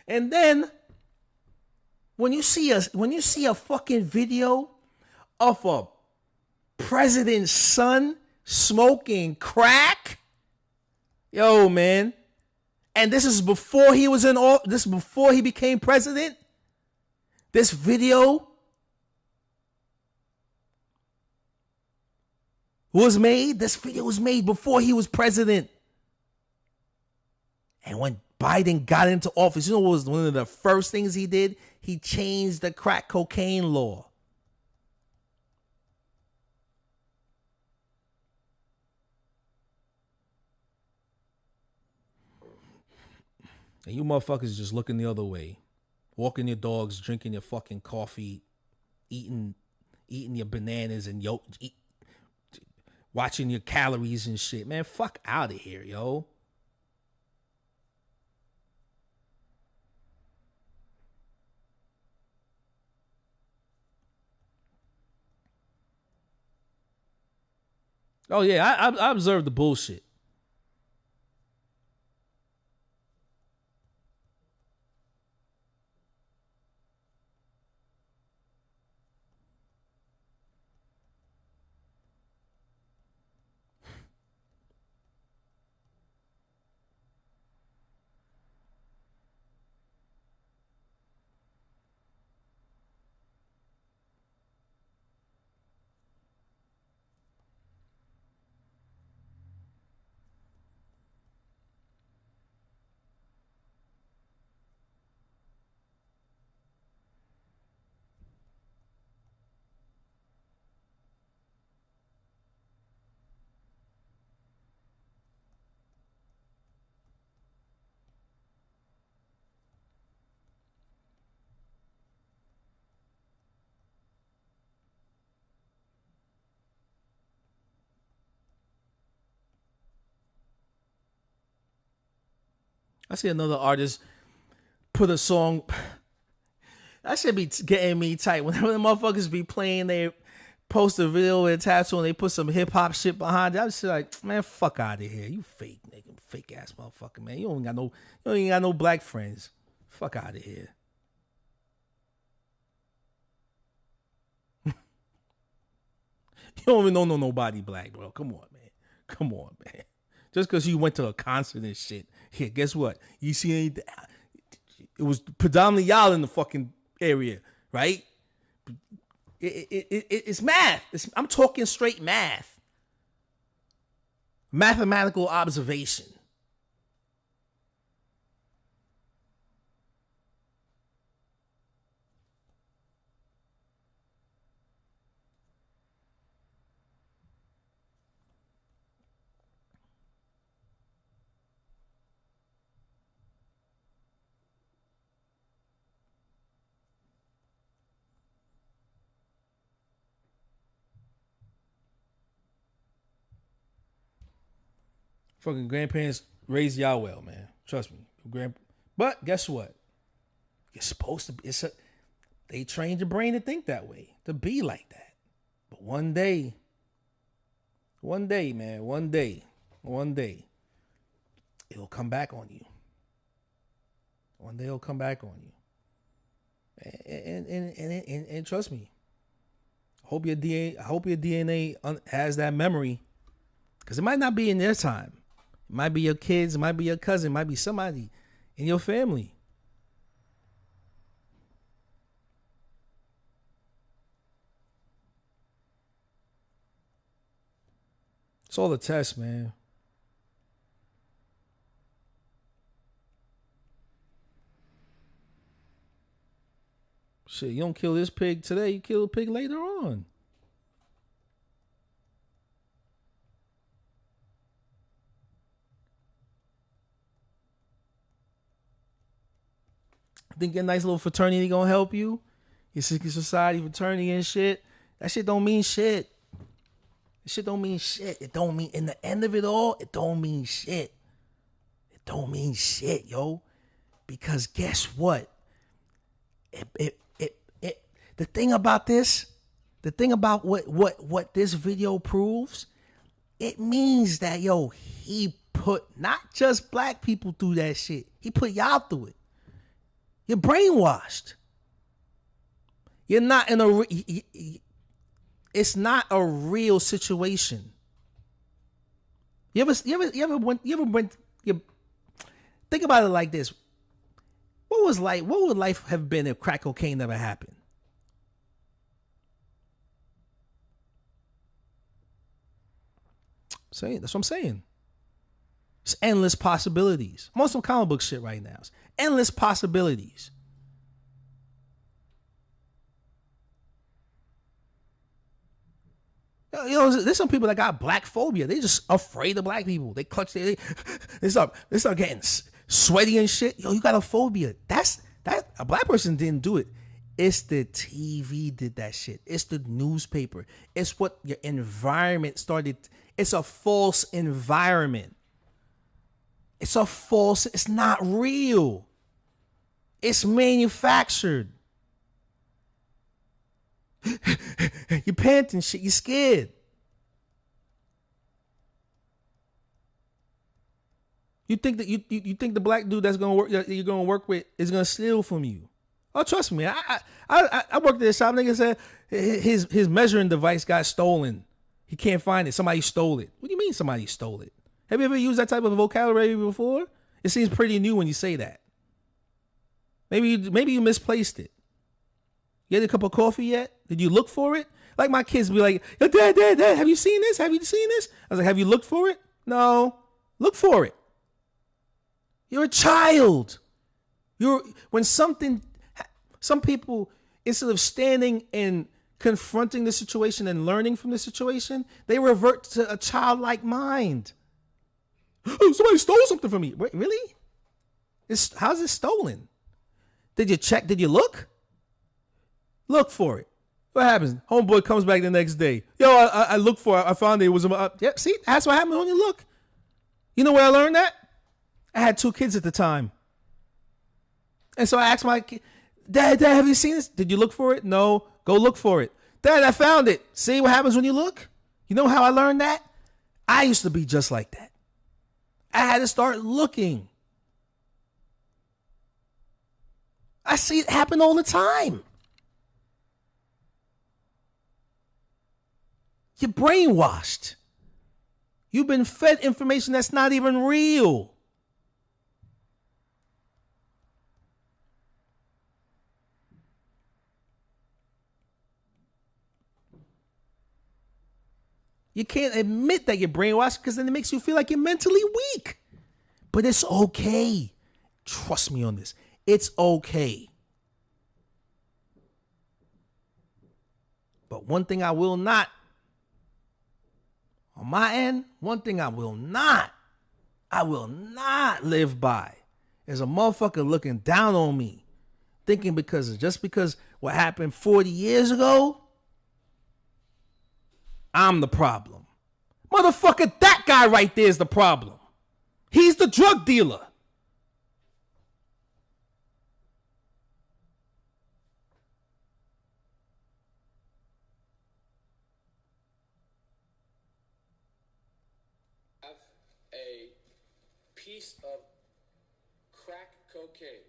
S1: And then when you see a fucking video of president's son smoking crack. Yo, man. And this is before he was in all. This is before he became president. This video was made. This video was made before he was president. And when Biden got into office, you know what was one of the first things he did? He changed the crack cocaine law. And you motherfuckers just looking the other way. Walking your dogs, drinking your fucking coffee, eating your bananas and watching your calories and shit. Man, fuck out of here, yo. Oh, yeah, I observed the bullshit. I see another artist put a song. That should be getting me tight. Whenever the motherfuckers be playing, they post a video with a tattoo and they put some hip hop shit behind it. I'm just like, man, fuck out of here. You fake nigga, fake ass motherfucker, man. You ain't got no black friends. Fuck out of here. You don't even know nobody black, bro. Come on, man. Come on, man. Just because you went to a concert and shit. Here, guess what? You see anything? It was predominantly y'all in the fucking area, right? It's math. I'm talking straight math. Mathematical observation. Fucking grandparents raised y'all well, man. Trust me. But guess what? You're supposed to be. They trained your brain to think that way, to be like that. But one day, man, one day, it'll come back on you. One day it'll come back on you. And trust me. I hope your DNA has that memory, because it might not be in their time. It might be your kids, it might be your cousin, it might be somebody in your family. It's all a test, man. Shit, you don't kill this pig today, you kill a pig later on. Think your nice little fraternity gonna help you? Your secret society fraternity and shit? That shit don't mean shit. That shit don't mean shit. It don't mean, in the end of it all, it don't mean shit. It don't mean shit, yo. Because guess what? The thing about this, the thing about what this video proves, it means that, yo, he put not just black people through that shit. He put y'all through it. You're brainwashed. You're not in a. It's not a real think about it like this. What would life have been if crack cocaine never happened? That's what I'm saying. It's endless possibilities. I'm on some comic book shit right now. It's endless possibilities. You know, there's some people that got black phobia. They just afraid of black people. They clutch. They start getting sweaty and shit. Yo, you got a phobia. That a black person didn't do it. It's the TV did that shit. It's the newspaper. It's what your environment started. It's a false environment. It's not real. It's manufactured. You're panting shit. You're scared. You think that you think the black dude that you're gonna work with is gonna steal from you? Oh, trust me. I worked at a shop. Nigga said his measuring device got stolen. He can't find it. Somebody stole it. What do you mean somebody stole it? Have you ever used that type of vocabulary before? It seems pretty new when you say that. Maybe you misplaced it. You had a cup of coffee yet? Did you look for it? Like my kids be like, yo, Dad, have you seen this? Have you seen this? I was like, have you looked for it? No. Look for it. You're a child. Some people, instead of standing and confronting the situation and learning from the situation, they revert to a childlike mind. Oh, somebody stole something from me. Wait, really? How's it stolen? Did you check? Did you look? Look for it. What happens? Homeboy comes back the next day. Yo, I looked for it. I found it. It was yep. See, that's what happens when you look. You know where I learned that? I had 2 kids at the time, and so I asked my kid, Dad, have you seen this? Did you look for it? No. Go look for it. Dad, I found it. See what happens when you look? You know how I learned that? I used to be just like that. I had to start looking. I see it happen all the time. You're brainwashed. You've been fed information that's not even real. You can't admit that you're brainwashed because then it makes you feel like you're mentally weak. But it's okay. Trust me on this. It's okay. But one thing I will not, on my end, one thing I will not live by is a motherfucker looking down on me, thinking because what happened 40 years ago, I'm the problem. Motherfucker, that guy right there is the problem. He's the drug dealer.
S2: Have a piece of crack cocaine,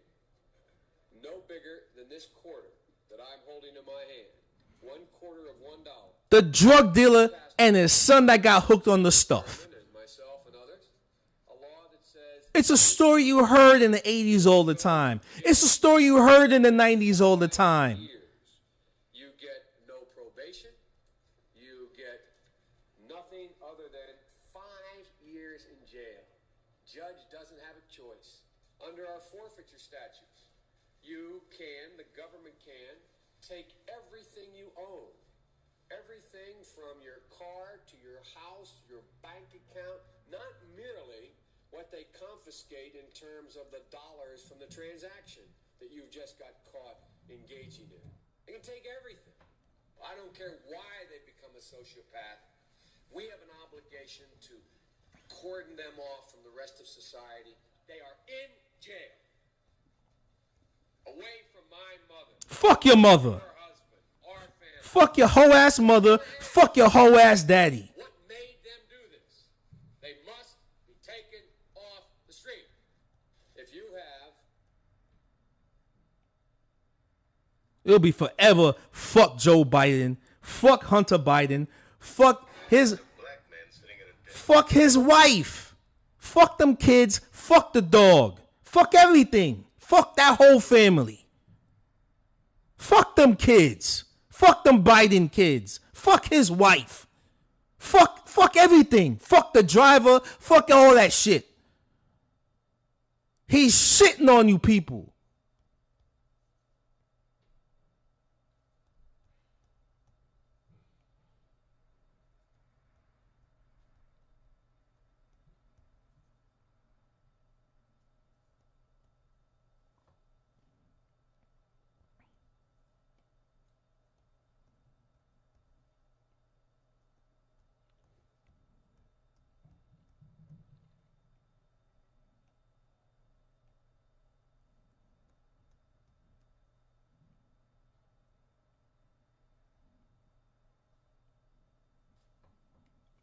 S2: no bigger than this quarter that I'm holding in my hand. 1/4 of $1.
S1: The drug dealer and his son that got hooked on the stuff.
S2: Myself and others, a law that says
S1: it's a story you heard in the 80s all the time. It's a story you heard in the 90s all the time.
S2: you get no probation. You get nothing other than 5 years in jail. Judge doesn't have a choice. Under our forfeiture statutes, the government can take everything you own. Everything from your car to your house, your bank account, not merely what they confiscate in terms of the dollars from the transaction that you just got caught engaging in. They can take everything. I don't care why they become a sociopath. We have an obligation to cordon them off from the rest of society. They are in jail. Away from my mother.
S1: Fuck your mother.
S2: Her husband, our family.
S1: Fuck your hoe ass mother. Fuck your hoe ass daddy.
S2: What made them do this? They must be taken off the street. If you have
S1: It'll be forever. Fuck Joe Biden. Fuck Hunter Biden. Fuck his wife. Fuck them kids. Fuck the dog. Fuck everything. Fuck that whole family. Fuck them kids. Fuck them Biden kids. Fuck his wife. Fuck everything. Fuck the driver. Fuck all that shit. He's shitting on you people.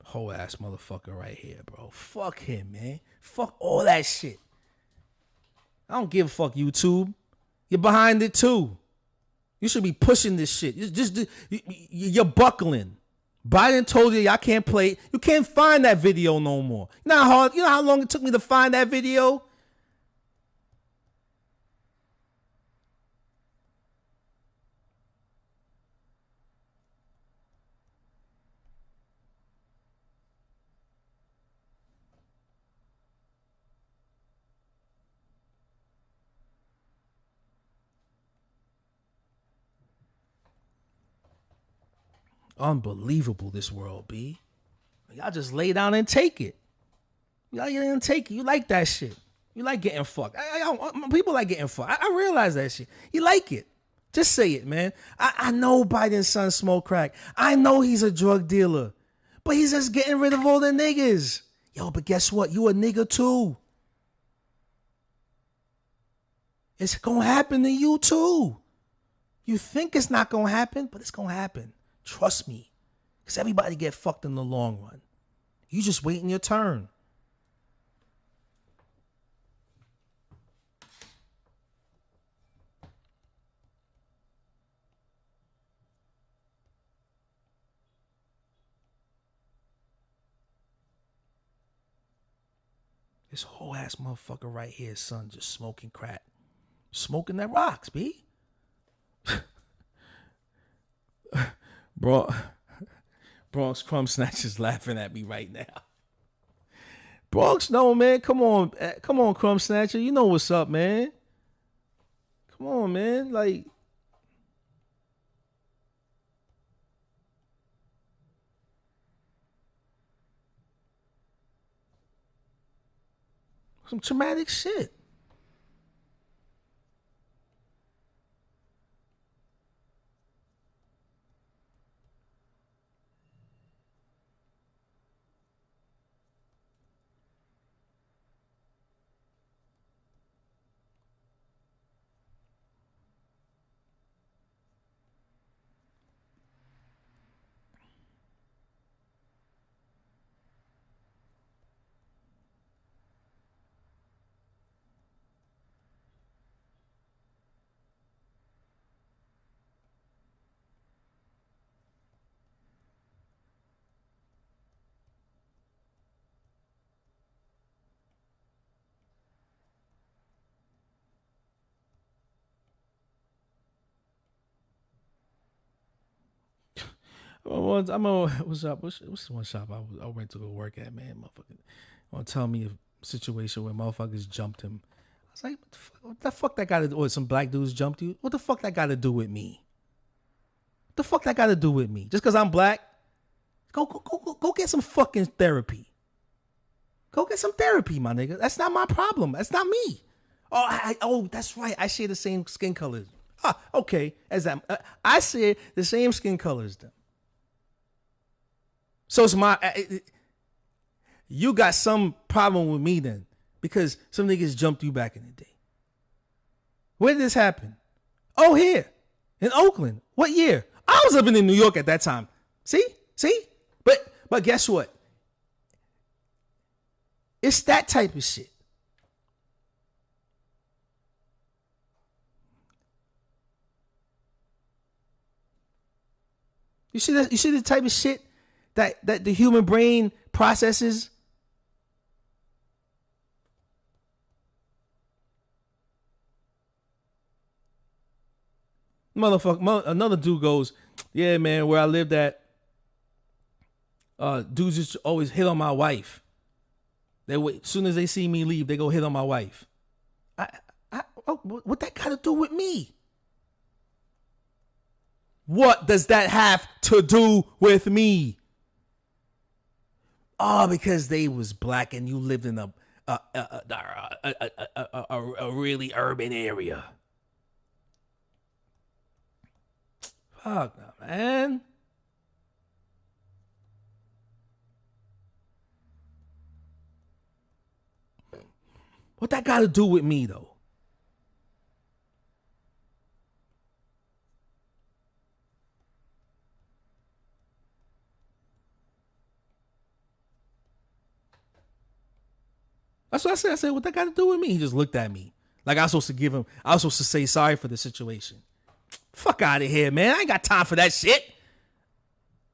S1: Whole ass motherfucker right here, bro. Fuck him, man. Fuck all that shit. I don't give a fuck, YouTube. You're behind it too. You should be pushing this shit. You're buckling. Biden told you y'all can't play it. You can't find that video no more. You know how long it took me to find that video? Unbelievable, this world, B. Y'all just lay down and take it. Y'all lay down and take it. You like that shit. You like getting fucked. People like getting fucked. I realize that shit. You like it. Just say it, man. I know Biden's son smoked crack. I know he's a drug dealer. But he's just getting rid of all the niggas. Yo, but guess what? You a nigga too. It's gonna happen to you too. You think it's not gonna happen, but it's gonna happen. Trust me. Because everybody get fucked in the long run. You just waiting your turn. This whole ass motherfucker right here, son, just smoking crack. Smoking that rocks, B. Bro, Bronx Crumb Snatchers laughing at me right now. Bronx, no, man. Come on, Crumb Snatcher. You know what's up, man. Come on, man. Like, some traumatic shit. What's up? What's the one shop I went to go work at, man? Motherfucker, want to tell me a situation where motherfuckers jumped him. I was like, what the fuck that got to do? Or some black dudes jumped you? What the fuck that got to do with me? What the fuck that got to do with me? Just because I'm black? Go get some fucking therapy. Go get some therapy, my nigga. That's not my problem. That's not me. Oh, that's right. I share the same skin colors. Okay. As that, I share the same skin color as them. So it's you got some problem with me then, because some niggas jumped you back in the day. Where did this happen? Oh, here in Oakland. What year? I was living in New York at that time. See? But guess what? It's that type of shit. You see that? You see the type of shit that the human brain processes? Another dude goes, yeah, man, where I lived at, dudes just always hit on my wife. They wait, as soon as they see me leave, they go hit on my wife. What that got to do with me? What does that have to do with me? Oh, because they was black and you lived in a really urban area. Fuck no, man. What that got to do with me, though? That's what I said. I said, what that got to do with me? He just looked at me like I was supposed to give him. I was supposed to say sorry for the situation. Fuck out of here, man. I ain't got time for that shit.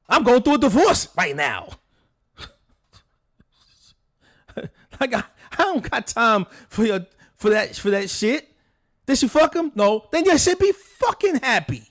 S1: I'm going through a divorce right now. Like I don't got time for that shit. Did she fuck him? No. Then you should be fucking happy.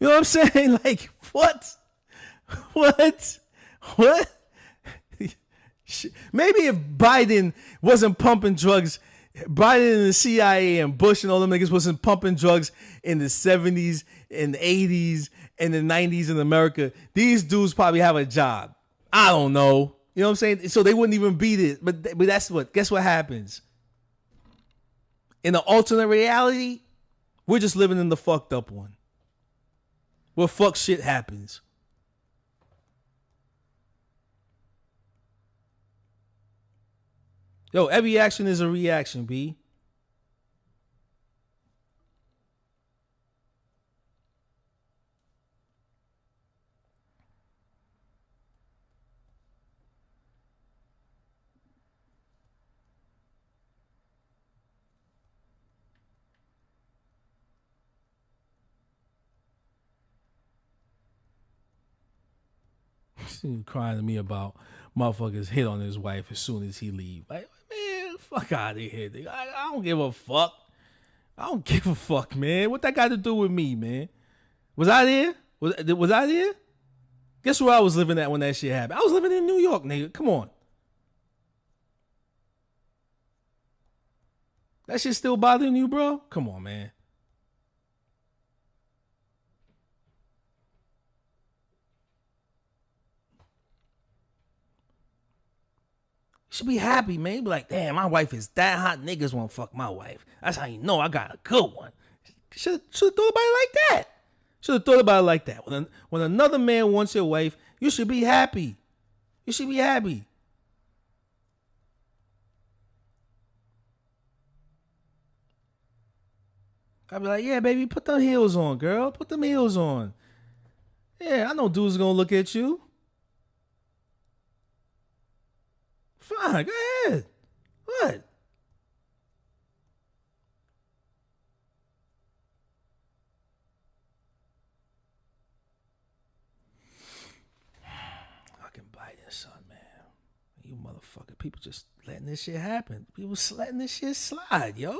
S1: You know what I'm saying? Like, what? Maybe if Biden wasn't pumping drugs, Biden and the CIA and Bush and all them niggas wasn't pumping drugs in the 70s and 80s and the 90s in America, these dudes probably have a job. I don't know. You know what I'm saying? So they wouldn't even beat it. But that's what, guess what happens? In the alternate reality, we're just living in the fucked up one. Where fuck shit happens. Yo, every action is a reaction, B. Crying to me about motherfuckers hit on his wife as soon as he leave. Like, man, fuck out of here. I don't give a fuck. I don't give a fuck, man. What that got to do with me, man? Was I there? Was I there? Guess where I was living at when that shit happened? I was living in New York, nigga. Come on. That shit still bothering you, bro? Come on, man. Should be happy, man. Be like, damn, my wife is that hot. Niggas won't fuck my wife. That's how you know I got a good one. Should have thought about it like that. Should have thought about it like that. When another man wants your wife, you should be happy. You should be happy. I'd be like, yeah, baby, put them heels on, girl. Put them heels on. Yeah, I know dudes gonna look at you. Fine, go ahead. What? Fucking Biden, son, man. You motherfucker. People just letting this shit happen. People letting this shit slide, yo.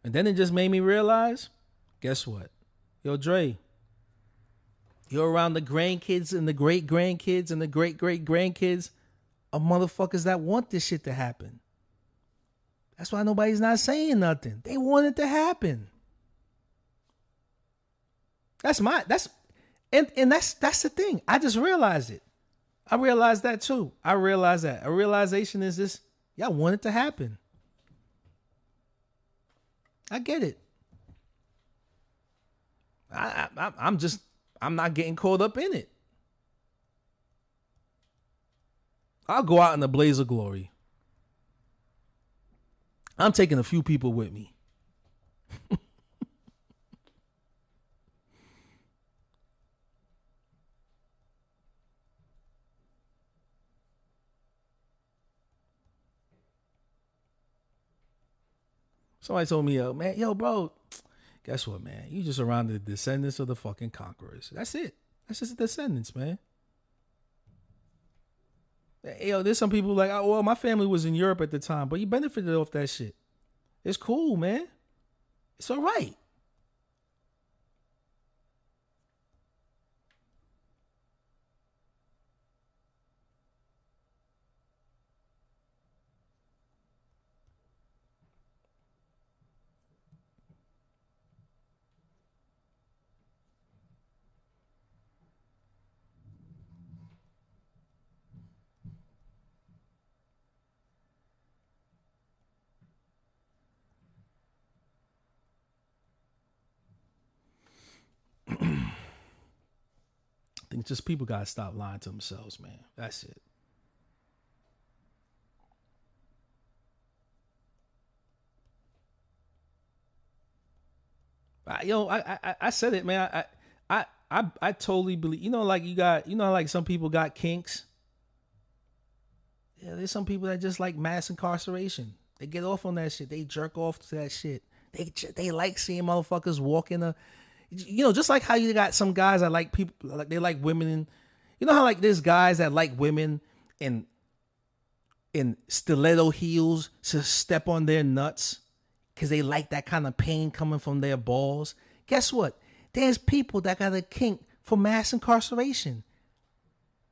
S1: And then it just made me realize, guess what? Yo, Dre, you're around the grandkids and the great-grandkids and the great-great-grandkids of motherfuckers that want this shit to happen. That's why nobody's not saying nothing. They want it to happen. That's the thing. I just realized it. I realized that too. I realized that. A realization is this, y'all want it to happen. I get it. I'm not getting caught up in it. I'll go out in a blaze of glory. I'm taking a few people with me. Somebody told me, man, yo, bro, guess what, man? You just around the descendants of the fucking conquerors. That's it. That's just the descendants, man. Yo, there's some people like, oh, well, my family was in Europe at the time, but you benefited off that shit. It's cool, man. It's all right. I think just people gotta stop lying to themselves, man. That's it. I said it, man. I totally believe. You know, like like some people got kinks. Yeah, there's some people that just like mass incarceration. They get off on that shit. They jerk off to that shit. They like seeing motherfuckers walk in a. You know, just like how you got some guys that like people, like they like women, and you know how like there's guys that like women in stiletto heels to step on their nuts because they like that kind of pain coming from their balls. Guess what? There's people that got a kink for mass incarceration.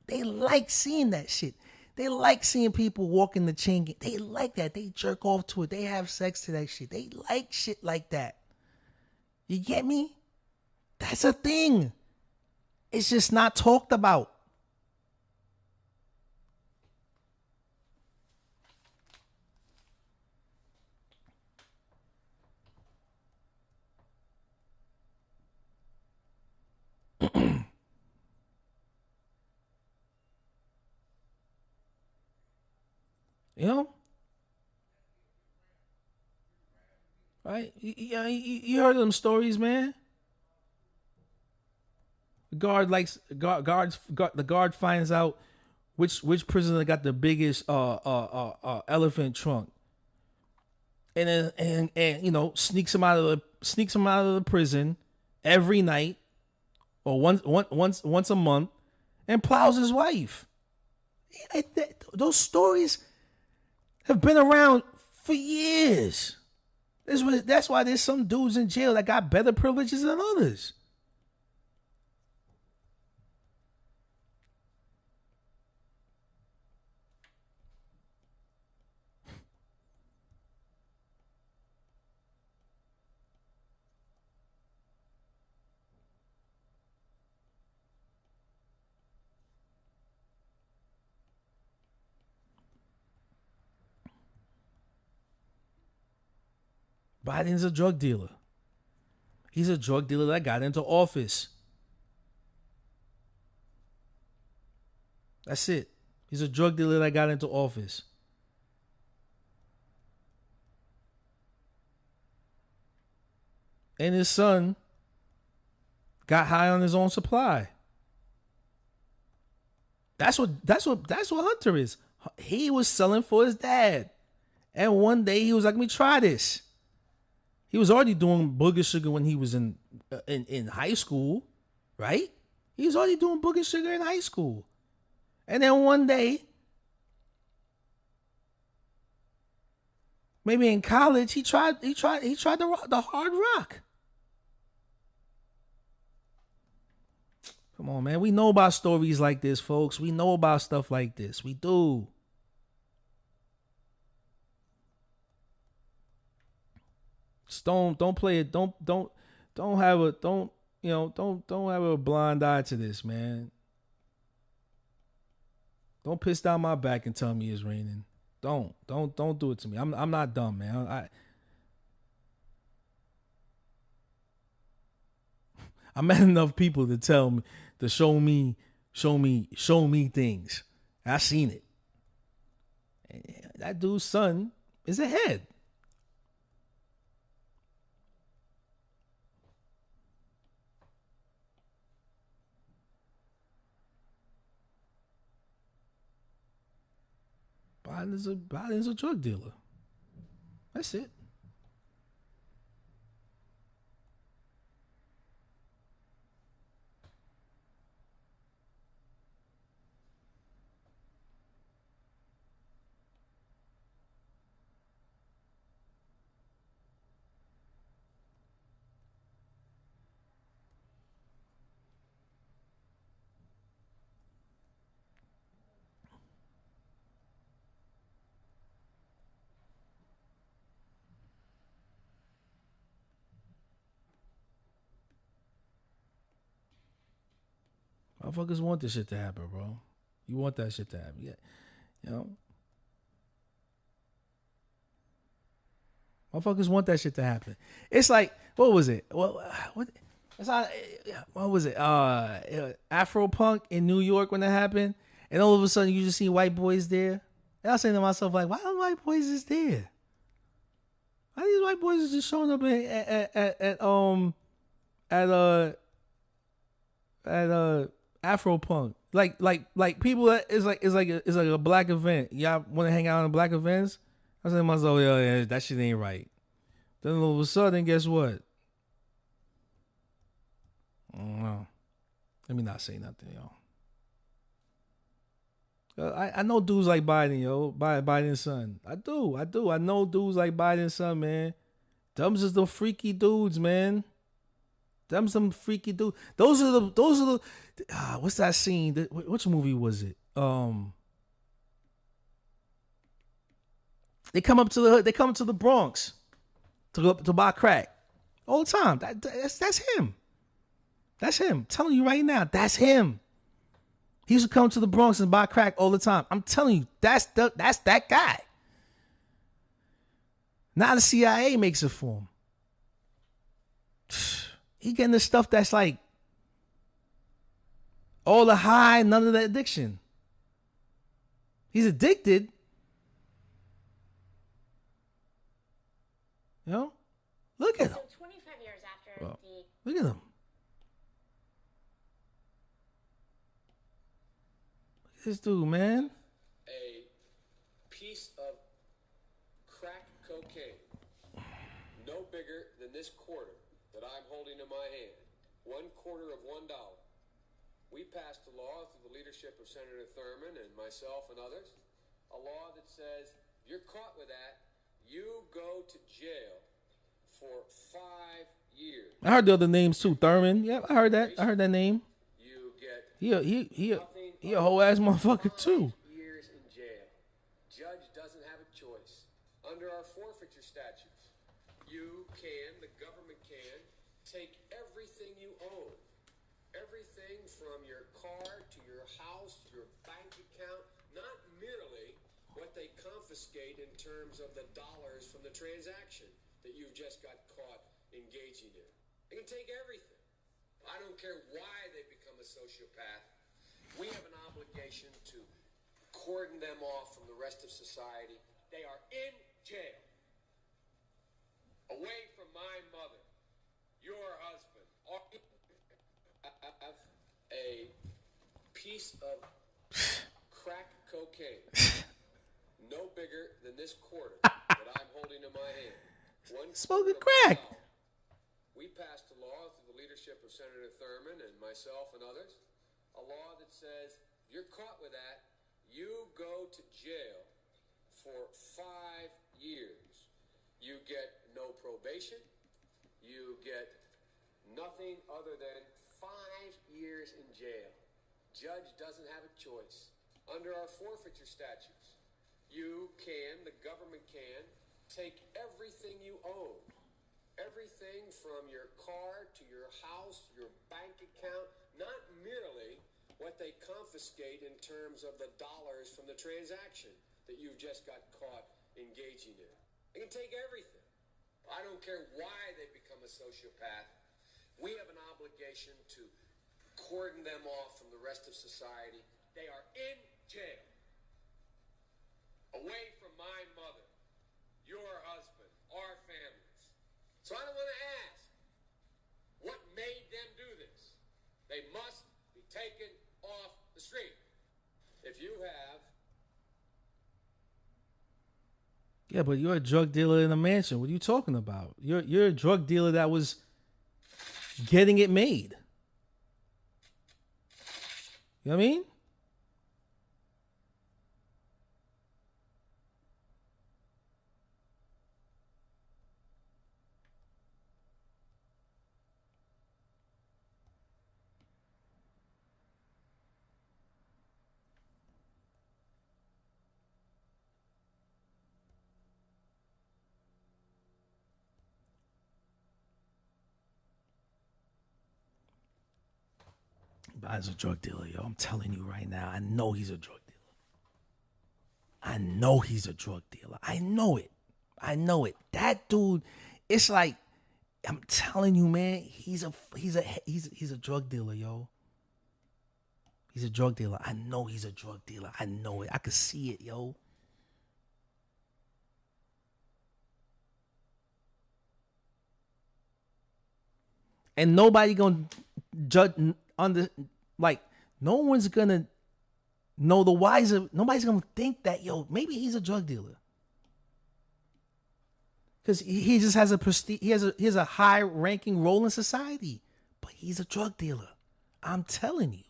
S1: They like seeing that shit. They like seeing people walk in the chain. They like that. They jerk off to it. They have sex to that shit. They like shit like that. You get me? That's a thing. It's just not talked about. You know? Right? You heard of them stories, man? The guard finds out which prisoner got the biggest elephant trunk, and you know, sneaks him out of the prison every night or once a month, and plows his wife. Those stories have been around for years. That's why there's some dudes in jail that got better privileges than others. Biden's a drug dealer. He's a drug dealer that got into office. That's it. He's a drug dealer that got into office. And his son got high on his own supply. That's what Hunter is. He was selling for his dad. And one day he was like, let me try this. He was already doing booger sugar when he was in high school, right? He was already doing booger sugar in high school. And then one day, maybe in college, he tried the hard rock. Come on, man. We know about stories like this, folks. We know about stuff like this. We do. Just don't play it. Don't don't have a blind eye to this, man. Don't piss down my back and tell me it's raining. Don't do it to me. I'm not dumb, man. I met enough people to tell me, to show me things. I seen it. And that dude's son is ahead. Biden's a drug dealer. That's it. Motherfuckers want this shit to happen, bro. You want that shit to happen. Yeah. Motherfuckers want that shit to happen. It's like, what was it? What was it? Afro Punk in New York when that happened. And all of a sudden you just see white boys there. And I was saying to myself, like, why are white boys just there? Why these white boys just showing up at Afro Punk, like people that is like a black event. Y'all want to hang out in black events? I said to myself, yeah, that shit ain't right. Then all of a sudden, guess what? I don't know. Let me not say nothing, y'all. I know dudes like Biden, Biden's son. I do. I know dudes like Biden's son, man. Them's is the freaky dudes, man. Them some freaky dude. Those are the. What's that scene? Which movie was it? They come up to the hood. They come to the Bronx to buy crack all the time. That's him. That's him. I'm telling you right now, that's him. He used to come to the Bronx and buy crack all the time. I'm telling you, that's that guy. Now the CIA makes it for him. He getting the stuff that's like all the high, none of the addiction. He's addicted. Look at him.
S9: So 25 years after
S1: look at him. Look at this dude, man.
S2: A piece of crack cocaine, no bigger than this quarter that I'm holding in my hand, $1/4 of $1. We passed a law through the leadership of Senator Thurmond and myself and others, a law that says if you're caught with that, you go to jail for 5 years.
S1: I heard the other names too, Thurmond. Yeah, I heard that. I heard that name.
S2: You get
S1: he a whole ass motherfucker too.
S2: 5 years in jail. Judge doesn't have a choice. Under our forfeiture statutes, the government can take everything you own. Everything from your car to your house, your bank account, not merely what they confiscate in terms of the dollars from the transaction that you've just got caught engaging in. They can take everything. I don't care why they become a sociopath. We have an obligation to cordon them off from the rest of society. They are in jail. Away from my mother, your husband, or have a piece of crack cocaine, no bigger than this quarter that I'm holding in my hand.
S1: Smoking crack.
S2: We passed a law through the leadership of Senator Thurmond and myself and others, a law that says if you're caught with that, you go to jail for 5 years. You get no probation. You get nothing other than 5 years in jail. Judge doesn't have a choice. Under our forfeiture statutes, the government can take everything you own, everything everything from your car to your house, your bank account, not merely what they confiscate in terms of the dollars from the transaction that you've just got caught engaging in. They can take everything. I don't care why they become a sociopath. We have an obligation to cordon them off from the rest of society. They are in jail, away from my mother, your husband, our families. So I don't want to ask what made them do this. They must be taken off the street. If you have...
S1: Yeah, but you're a drug dealer in a mansion. What are you talking about? You're a drug dealer that was getting it made. You know what I mean? He's a drug dealer, yo. I'm telling you right now. I know he's a drug dealer. I know he's a drug dealer. I know it. I know it. That dude, it's like, I'm telling you, man, he's a drug dealer, yo. He's a drug dealer. I know he's a drug dealer. I know it. I could see it, yo. And nobody gonna judge no one's gonna know the wiser. Nobody's gonna think that, yo, maybe he's a drug dealer. Because he just has a prestige, he has a high ranking role in society. But he's a drug dealer. I'm telling you.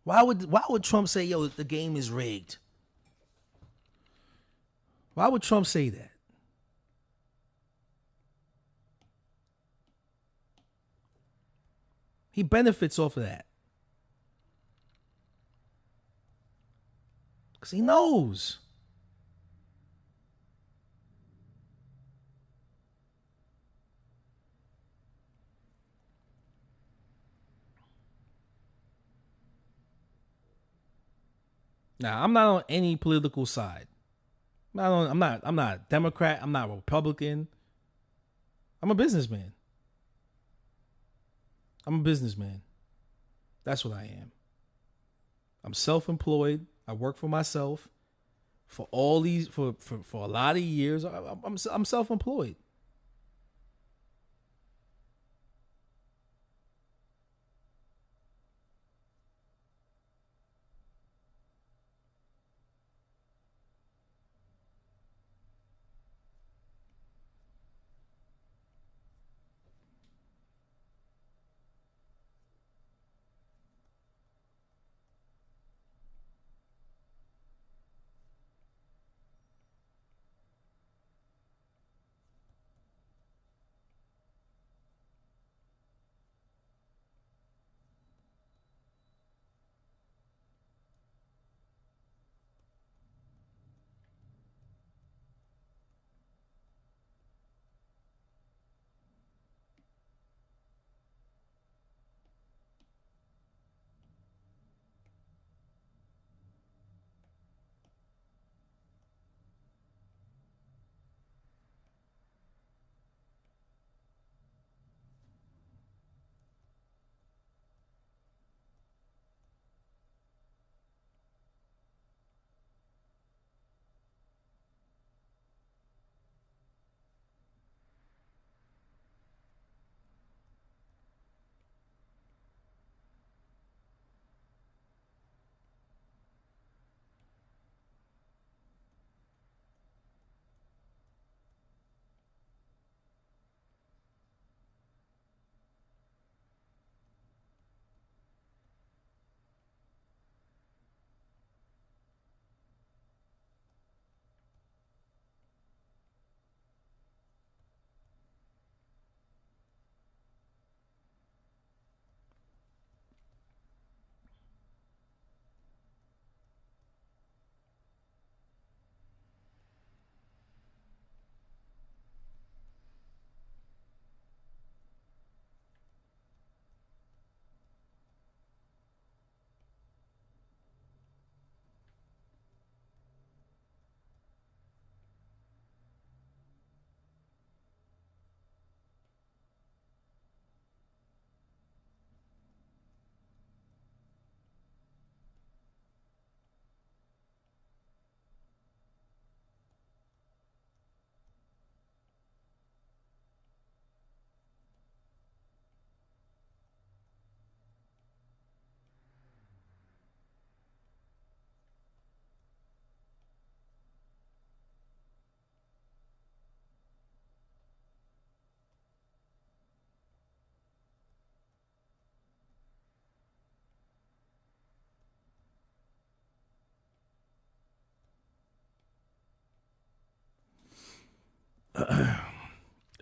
S1: Why would Trump say, yo, the game is rigged? Why would Trump say that? He benefits off of that. Because he knows. Now, I'm not on any political side. I'm not a Democrat. I'm not a Republican. I'm a businessman. I'm a businessman. That's what I am. I'm self-employed. I work for myself for all these for a lot of years. I'm self-employed.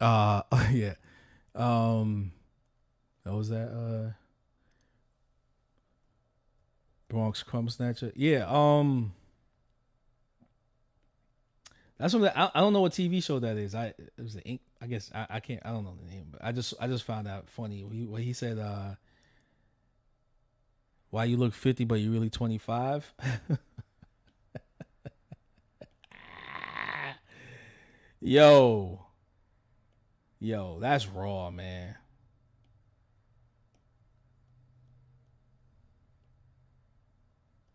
S1: Yeah. What was that? Bronx Crumb Snatcher. Yeah. That's what I don't know what TV show that is. It was the I guess I can't. I don't know the name, but I just found out funny when he said, "Why you look 50 but you really 25?" Yo, that's raw, man.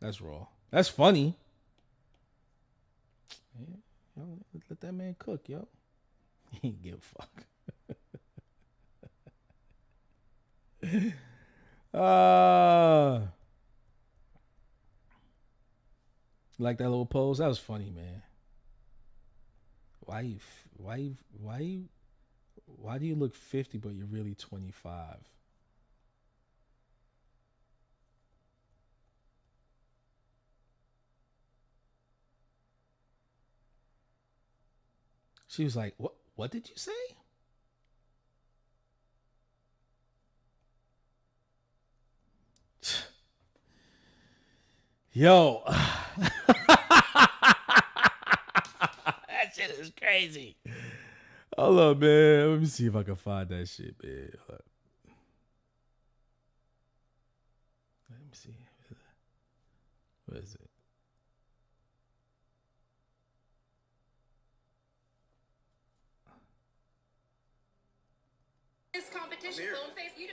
S1: That's raw. That's funny. Yeah, let that man cook, yo. He ain't give a fuck. Like that little pose? That was funny, man. Why do you look 50 but you're really 25? She was like, what did you say? Yo. That shit is crazy. Hold up, man. Let me see if I can find that shit, man. Let me see. What is it?
S6: This competition, bone face. You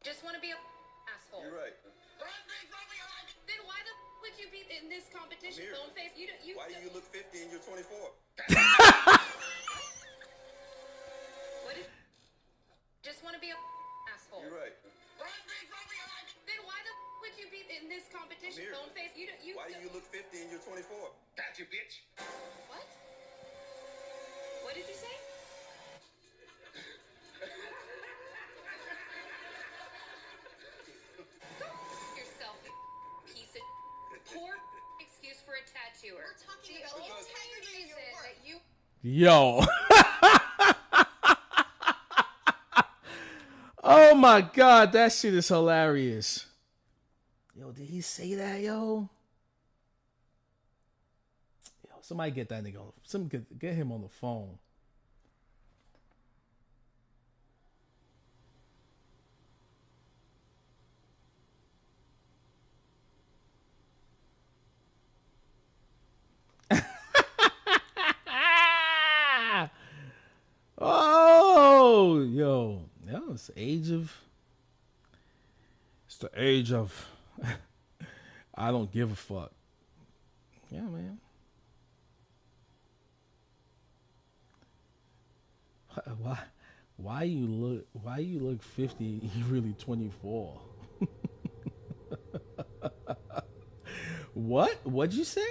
S6: just want to be a asshole.
S7: You're right.
S6: Then why the would you be in this competition, bone face?
S7: Why do you look 50 and you're 24?
S6: What if just want to be a asshole?
S7: You're right.
S6: Then why the would you be in this competition, bone face?
S7: Why do you look 50 and you're 24?
S8: Got you, bitch.
S6: What? What did you say? Go yourself, you piece of poor excuse for a tattooer.
S5: We're talking about the integrity of your work.
S6: That you
S1: Yo. Oh my God, that shit is hilarious. Yo, did he say that, yo? Yo, somebody get that nigga. Get him on the phone. Oh, yo, yeah, it's the age of. It's the age of. I don't give a fuck. Yeah, man. Why you look 50? You really 24. What'd you say?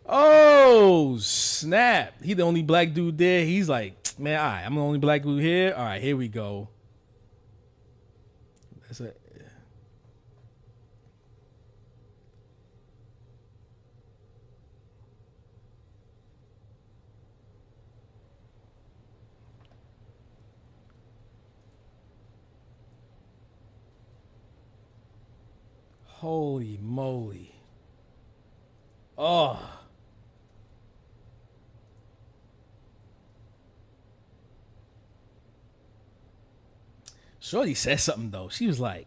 S1: Oh, snap. He the only black dude there. He's like, man, all right, I'm the only black dude here. All right, here we go. That's it. Holy moly. Oh. Shorty said something though. He's like,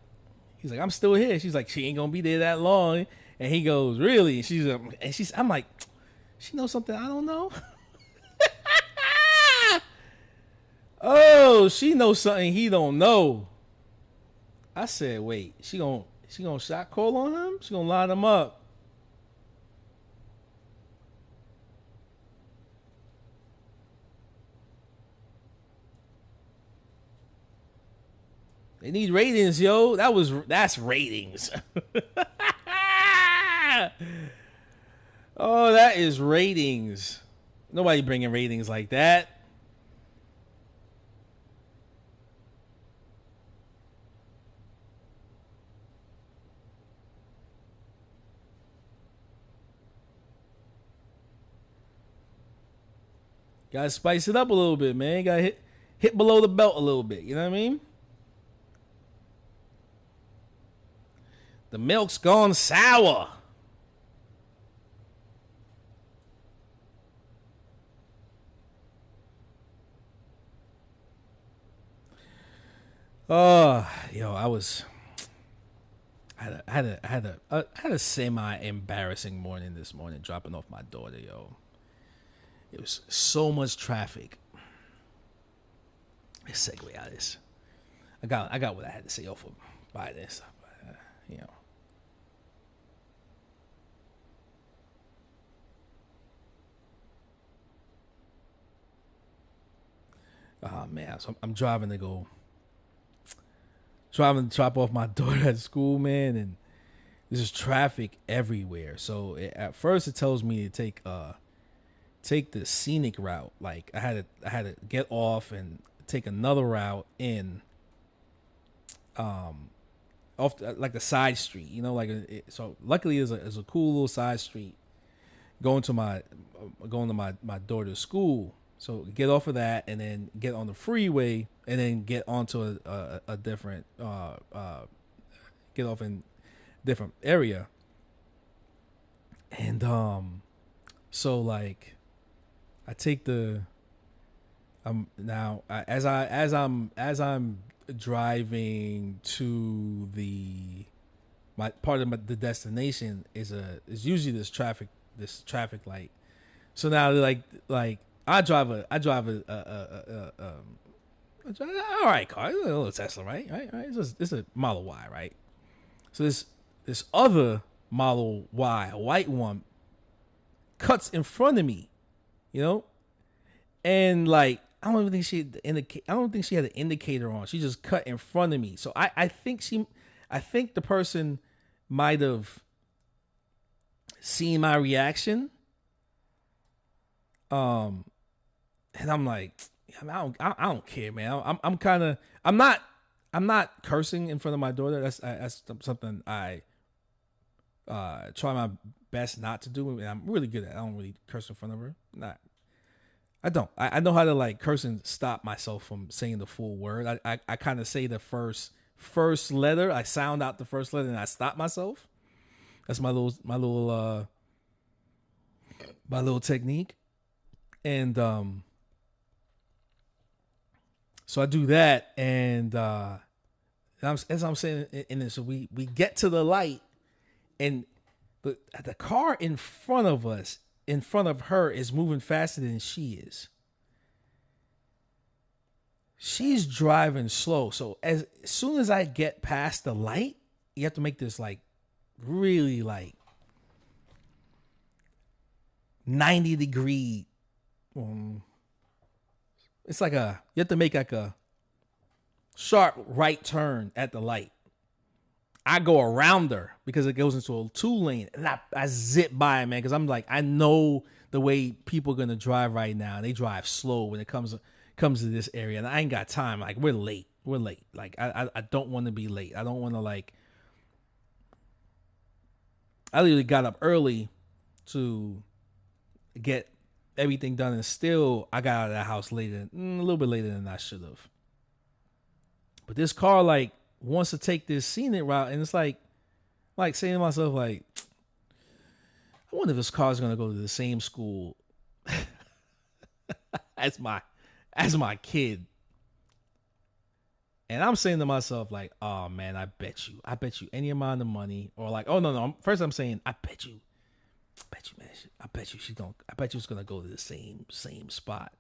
S1: I'm still here. She's like, she ain't gonna be there that long. And he goes, really? And I'm like, she knows something I don't know. Oh, she knows something he don't know. I said, wait, she gonna shot call on him? She gonna line him up? They need ratings, yo. That's ratings. Oh, that is ratings. Nobody bringing ratings like that. Gotta spice it up a little bit, man. Gotta hit below the belt a little bit. You know what I mean? The milk's gone sour. Yo, I had a semi embarrassing morning this morning, dropping off my daughter. Yo, it was so much traffic. Let's segue out of this. I got what I had to say off of by this. You know. Oh man, so I'm driving to drop off my daughter at school, man, and there's traffic everywhere. So at first it tells me to take the scenic route. Like I had to get off and take another route in, off like the side street, you know, like so. Luckily, there's a cool little side street going to my daughter's school. So get off of that and then get on the freeway and then get onto a different get off in different area. And so like I take the as I'm driving to my part of the destination is usually this traffic light. So now like I drive all right car, a little Tesla, right? It's a Model Y, right? So this other Model Y, a white one, cuts in front of me, you know, and like I don't think she had an indicator on. She just cut in front of me. So I think the person might have seen my reaction. And I'm like, I don't care, man. I'm not cursing in front of my daughter. That's something I try my best not to do, and I'm really good at it. I don't really curse in front of her. I don't. I know how to like curse and stop myself from saying the full word. I kind of say the first letter. I sound out the first letter and I stop myself. That's my little technique. And so I do that, and as I'm saying, and so we get to the light, and the car in front of us, in front of her, is moving faster than she is. She's driving slow, so as soon as I get past the light, you have to make this like really like 90-degree. It's like you have to make like a sharp right turn at the light. I go around her because it goes into a 2-lane, and I zip by, man, because I'm like, I know the way people are gonna drive right now, and they drive slow when it comes to this area, and I ain't got time. Like we're late. Like I don't want to be late. I don't want to like. I literally got up early to get everything done, and still I got out of the house later, a little bit later than I should have. But this car like wants to take this scenic route, and it's like saying to myself, like, I wonder if this car is gonna go to the same school as my kid. And I'm saying to myself, like, oh man, I bet you any amount of money, or like, oh no, first I'm saying, I bet you, man. I bet you it's gonna go to the same spot.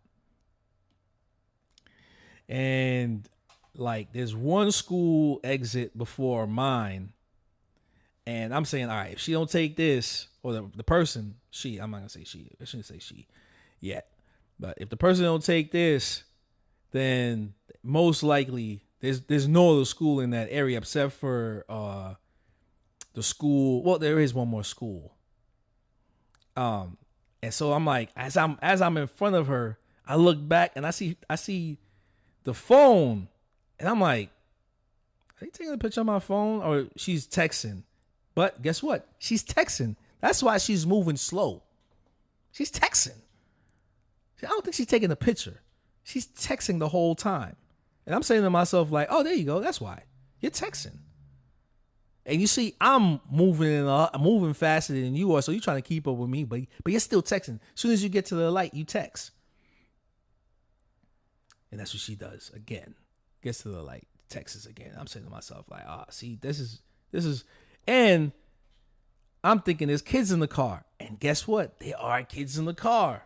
S1: And like, there's one school exit before mine, and I'm saying, all right, if she don't take this, or the person, I'm not gonna say she. I shouldn't say she yet. But if the person don't take this, then most likely there's no other school in that area except for the school. Well, there is one more school. And so I'm like, as I'm in front of her, I look back and I see the phone, and I'm like, are they taking a picture of my phone, or she's texting? But guess what? She's texting. That's why she's moving slow. She's texting. I don't think she's taking a picture. She's texting the whole time. And I'm saying to myself, like, oh, there you go. That's why. You're texting. And you see, I'm moving faster than you are, so you're trying to keep up with me, but you're still texting. As soon as you get to the light, you text. And that's what she does again. Gets to the light, texts again. I'm saying to myself, like, see, this is, and I'm thinking there's kids in the car. And guess what? There are kids in the car.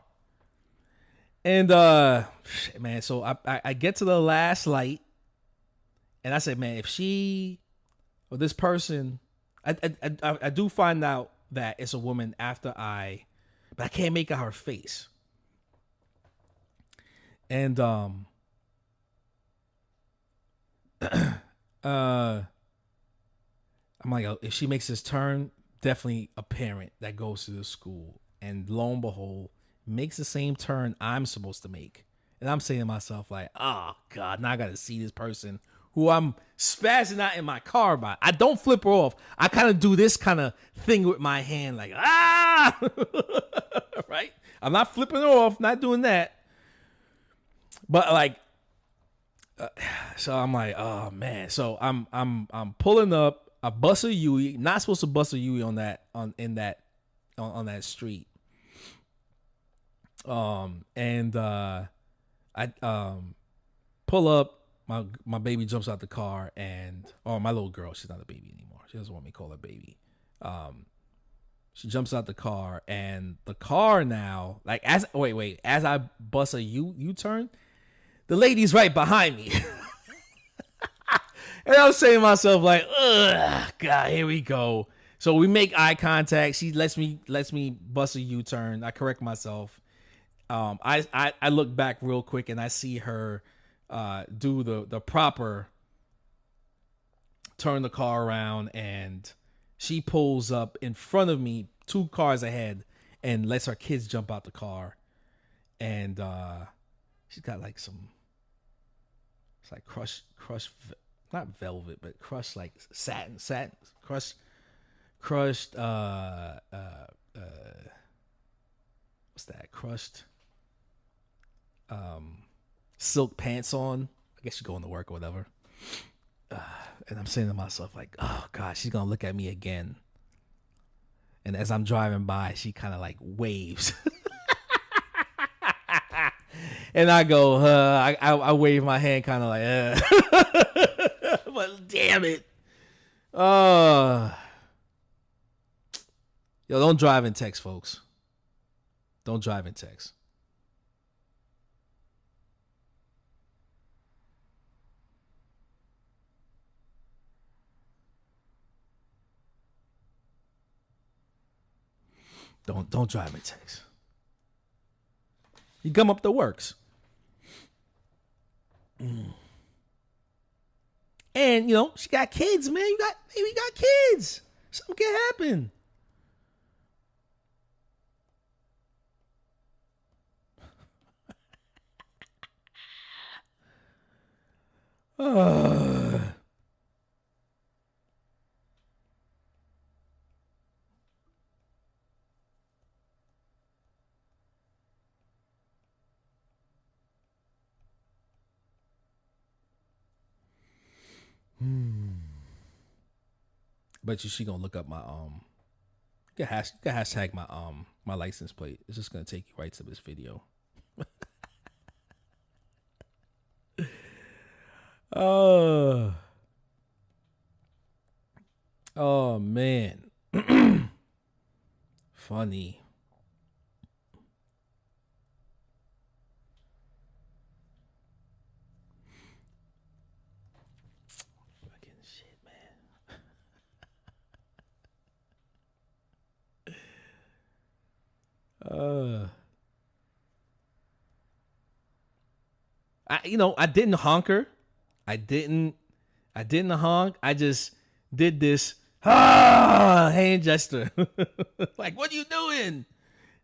S1: And man, so I get to the last light, and I said, man, if she or this person, I do find out that it's a woman after but I can't make out her face. And I'm like, if she makes this turn, definitely a parent that goes to the school, and lo and behold, makes the same turn I'm supposed to make. And I'm saying to myself, like, oh God, now I gotta see this person who I'm spazzing out in my car by. I don't flip her off. I kind of do this kind of thing with my hand, like, right? I'm not flipping her off, not doing that. But like, so I'm like, oh man. So I'm pulling up. I bust a Yui. Not supposed to bust a Yui on that street. I pull up. My baby jumps out the car, my little girl. She's not a baby anymore. She doesn't want me to call her baby. She jumps out the car, and the car now, like, as I bust a U-turn, the lady's right behind me. And I was saying to myself, like, ugh, God, here we go. So we make eye contact. She lets me bust a U-turn. I correct myself. I look back real quick, and I see her do the proper turn the car around, and she pulls up in front of me 2 cars ahead and lets her kids jump out the car. And she's got like it's like crushed, not velvet, but crushed like satin, crushed what's that? Crushed silk pants on. I guess she's going to work or whatever. And I'm saying to myself, like, oh God, she's gonna look at me again. And as I'm driving by, she kind of like waves. And I go, I wave my hand kind of like, but damn it. Yo, don't drive and text, folks. Don't drive and text. Don't drive and text. You gum up the works. And you know, she got kids, man. We got kids. Something can happen. Bet you she gonna look up my you can hashtag my license plate. It's just gonna take you right to this video. Oh man. Funny. Fucking shit, man. I didn't honker. I didn't honk. I just did this hand gesture. Like, what are you doing?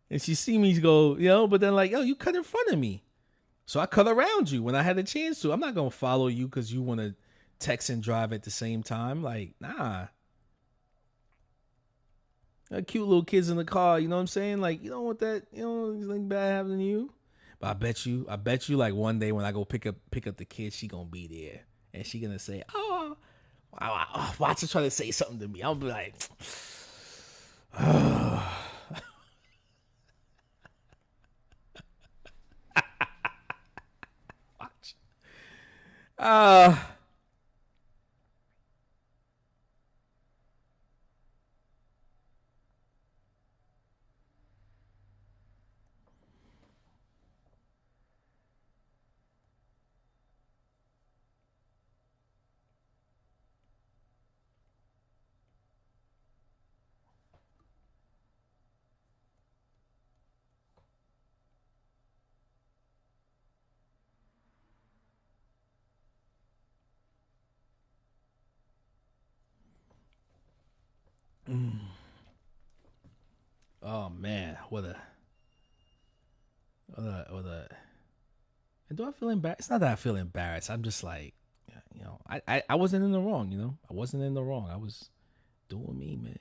S1: And she see me go, but then like, yo, you cut in front of me. So I cut around you when I had a chance to. I'm not going to follow you because you want to text and drive at the same time. Like, nah. Cute little kids in the car, you know what I'm saying? Like, you don't want that, anything bad happening to you. But I bet you, like one day when I go pick up the kid, she gonna be there and she gonna say, "Oh, watch her try to say something to me." I'll be like, "Watch." Oh man, what a. And do I feel embarrassed? It's not that I feel embarrassed. I'm just like, I wasn't in the wrong. I wasn't in the wrong. I was doing me, man.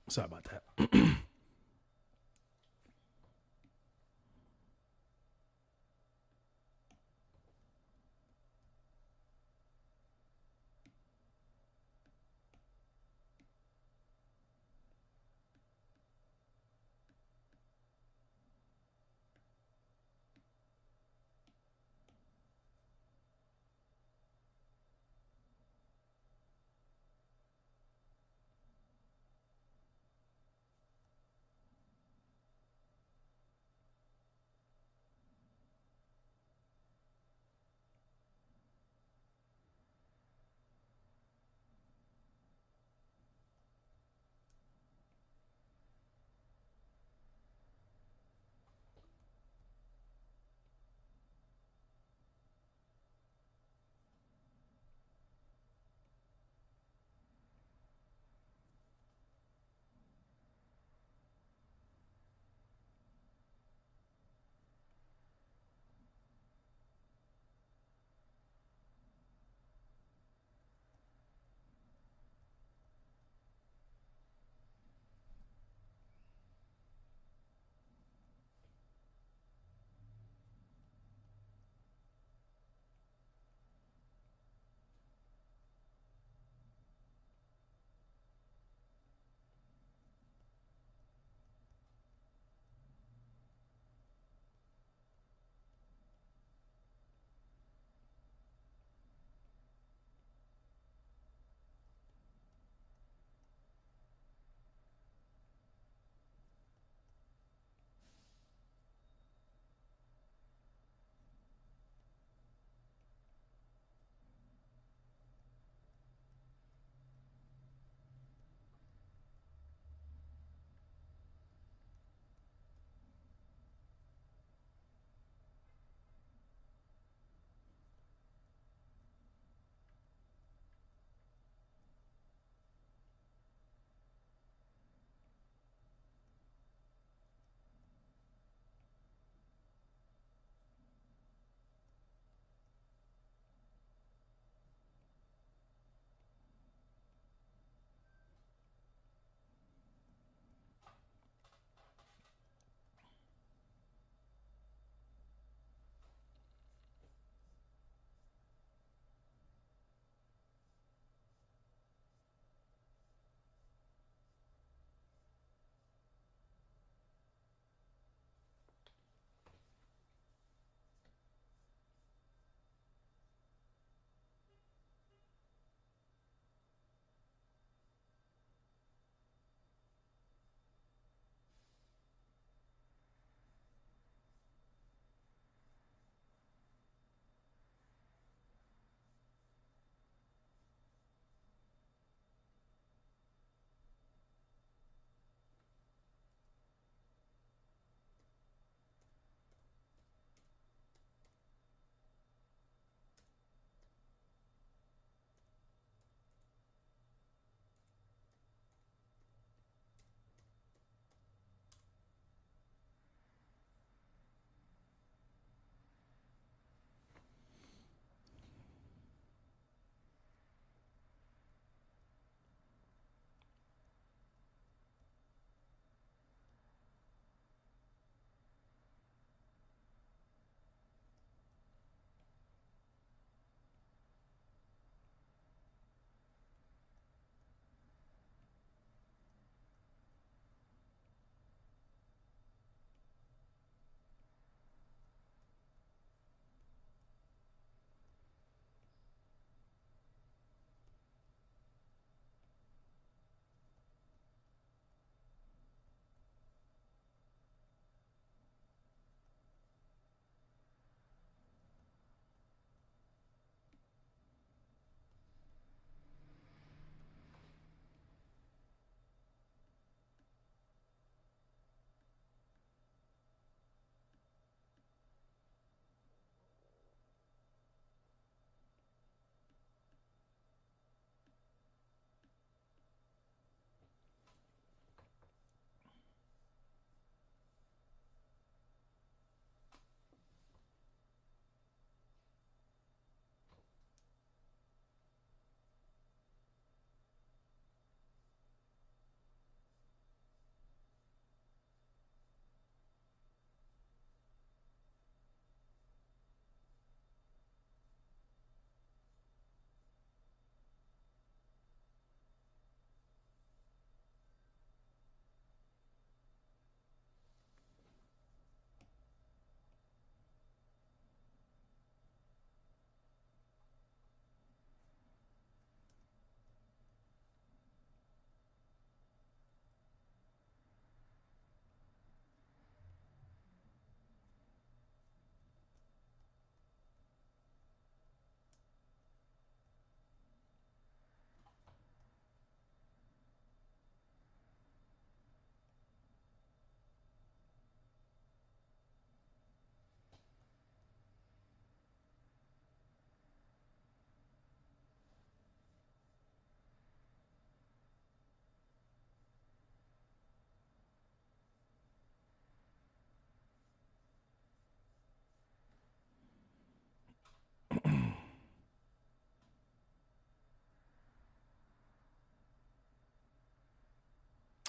S1: Sorry about that.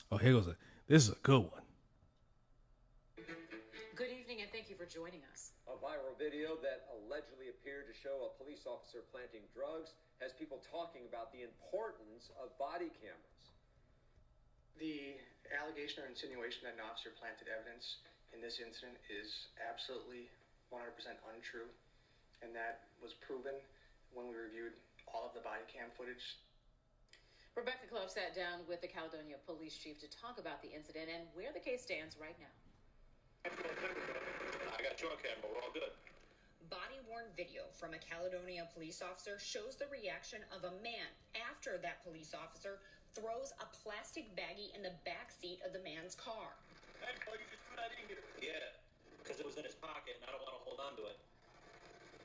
S1: Oh, here goes this is a good one.
S9: Good evening and thank you for joining us.
S2: A viral video that allegedly appeared to show a police officer planting drugs has people talking about the importance of body cameras.
S10: The allegation or insinuation that an officer planted evidence in this incident is absolutely 100% untrue, and that was proven when we reviewed all of the body cam footage.
S9: Rebecca Clough sat down with the Caledonia police chief to talk about the incident and where the case stands right now.
S7: I got your camera. We're all good.
S11: Body-worn video from a Caledonia police officer shows the reaction of a man after that police officer throws a plastic baggie in the back seat of the man's car.
S7: Hey, bro, you just threw that in here. Yeah, because it was in his pocket and I don't want to hold on to it.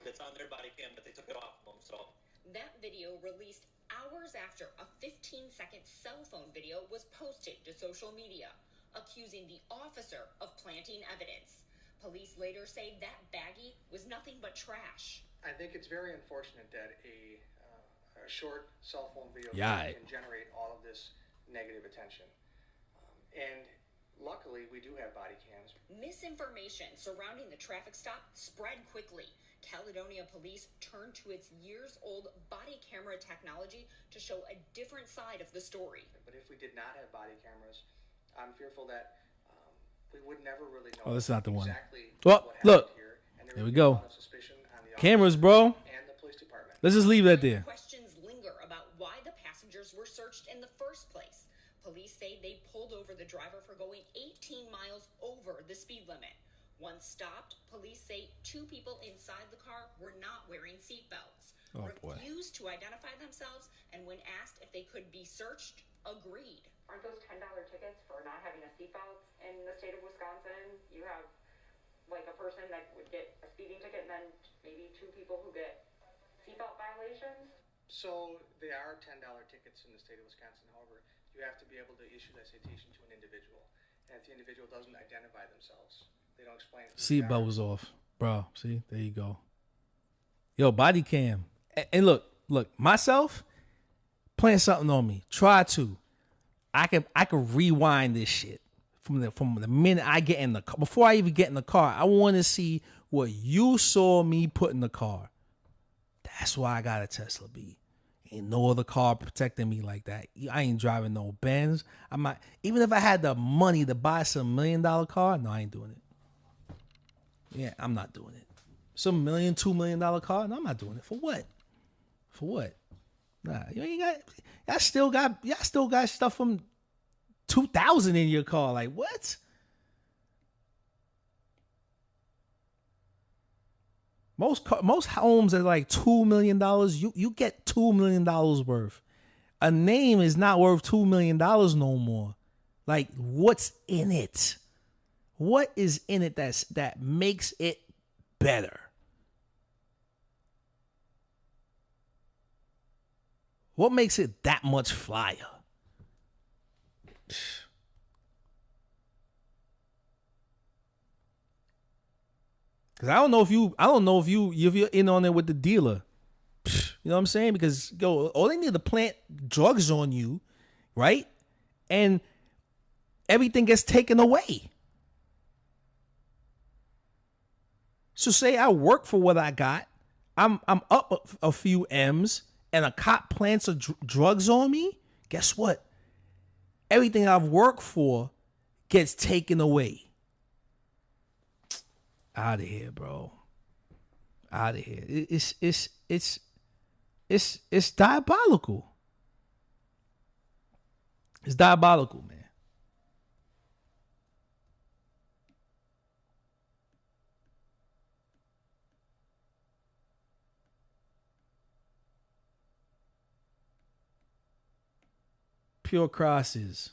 S7: It's on their body cam, but they took it off of him, so.
S11: That video, released hours after a 15-second cell phone video was posted to social media, accusing the officer of planting evidence. Police later say that baggie was nothing but trash.
S10: I think it's very unfortunate that a short cell phone video can generate all of this negative attention. And luckily, we do have body cams.
S11: Misinformation surrounding the traffic stop spread quickly. Caledonia police turned to its years-old body camera technology to show a different side of the story.
S10: But if we did not have body cameras, I'm fearful that we would never really know.
S1: Oh, that's not the one.
S10: Exactly.
S1: Well, look,
S10: here,
S1: there we go.
S10: The
S1: Cameras, bro.
S10: And the police department.
S1: Let's just leave that there.
S11: Questions linger about why the passengers were searched in the first place. Police say they pulled over the driver for going 18 miles over the speed limit. Once stopped, police say 2 people inside the car were not wearing seatbelts, refused to identify themselves, and when asked if they could be searched, agreed.
S12: Aren't those $10 tickets for not having a seatbelt in the state of Wisconsin? You have like a person that would get a speeding ticket and then maybe 2 people who get seatbelt violations?
S10: So they are $10 tickets in the state of Wisconsin. However, you have to be able to issue that citation to an individual. And if the individual doesn't identify themselves, they don't explain.
S1: Seatbelt was off, bro. See, there you go. Yo, body cam. And look, myself playing something on me. Try to. I could rewind this shit from the minute I get in the car. Before I even get in the car, I want to see what you saw me put in the car. That's why I got a Tesla B. Ain't no other car protecting me like that. I ain't driving no Benz. I'm not. Even if I had the money to buy some $1 million car, no, I ain't doing it. Yeah, I'm not doing it. Some $1 million, $2 million car, no, I'm not doing it. For what? For what? Nah, you ain't got. Y'all still got stuff from 2000 in your car. Like what? Most homes are like $2 million. You get $2 million worth. A name is not worth $2 million no more. Like, what's in it? What is in it that makes it better? What makes it that much flyer? Cause I don't know if you're in on it with the dealer. You know what I'm saying? Because all they need to plant drugs on you, right? And everything gets taken away. So say I work for what I got, I'm up a few M's, and a cop plants drugs on me. Guess what? Everything I've worked for gets taken away. Out of here, bro. Out of here. It's diabolical. It's diabolical, man. Pure crosses.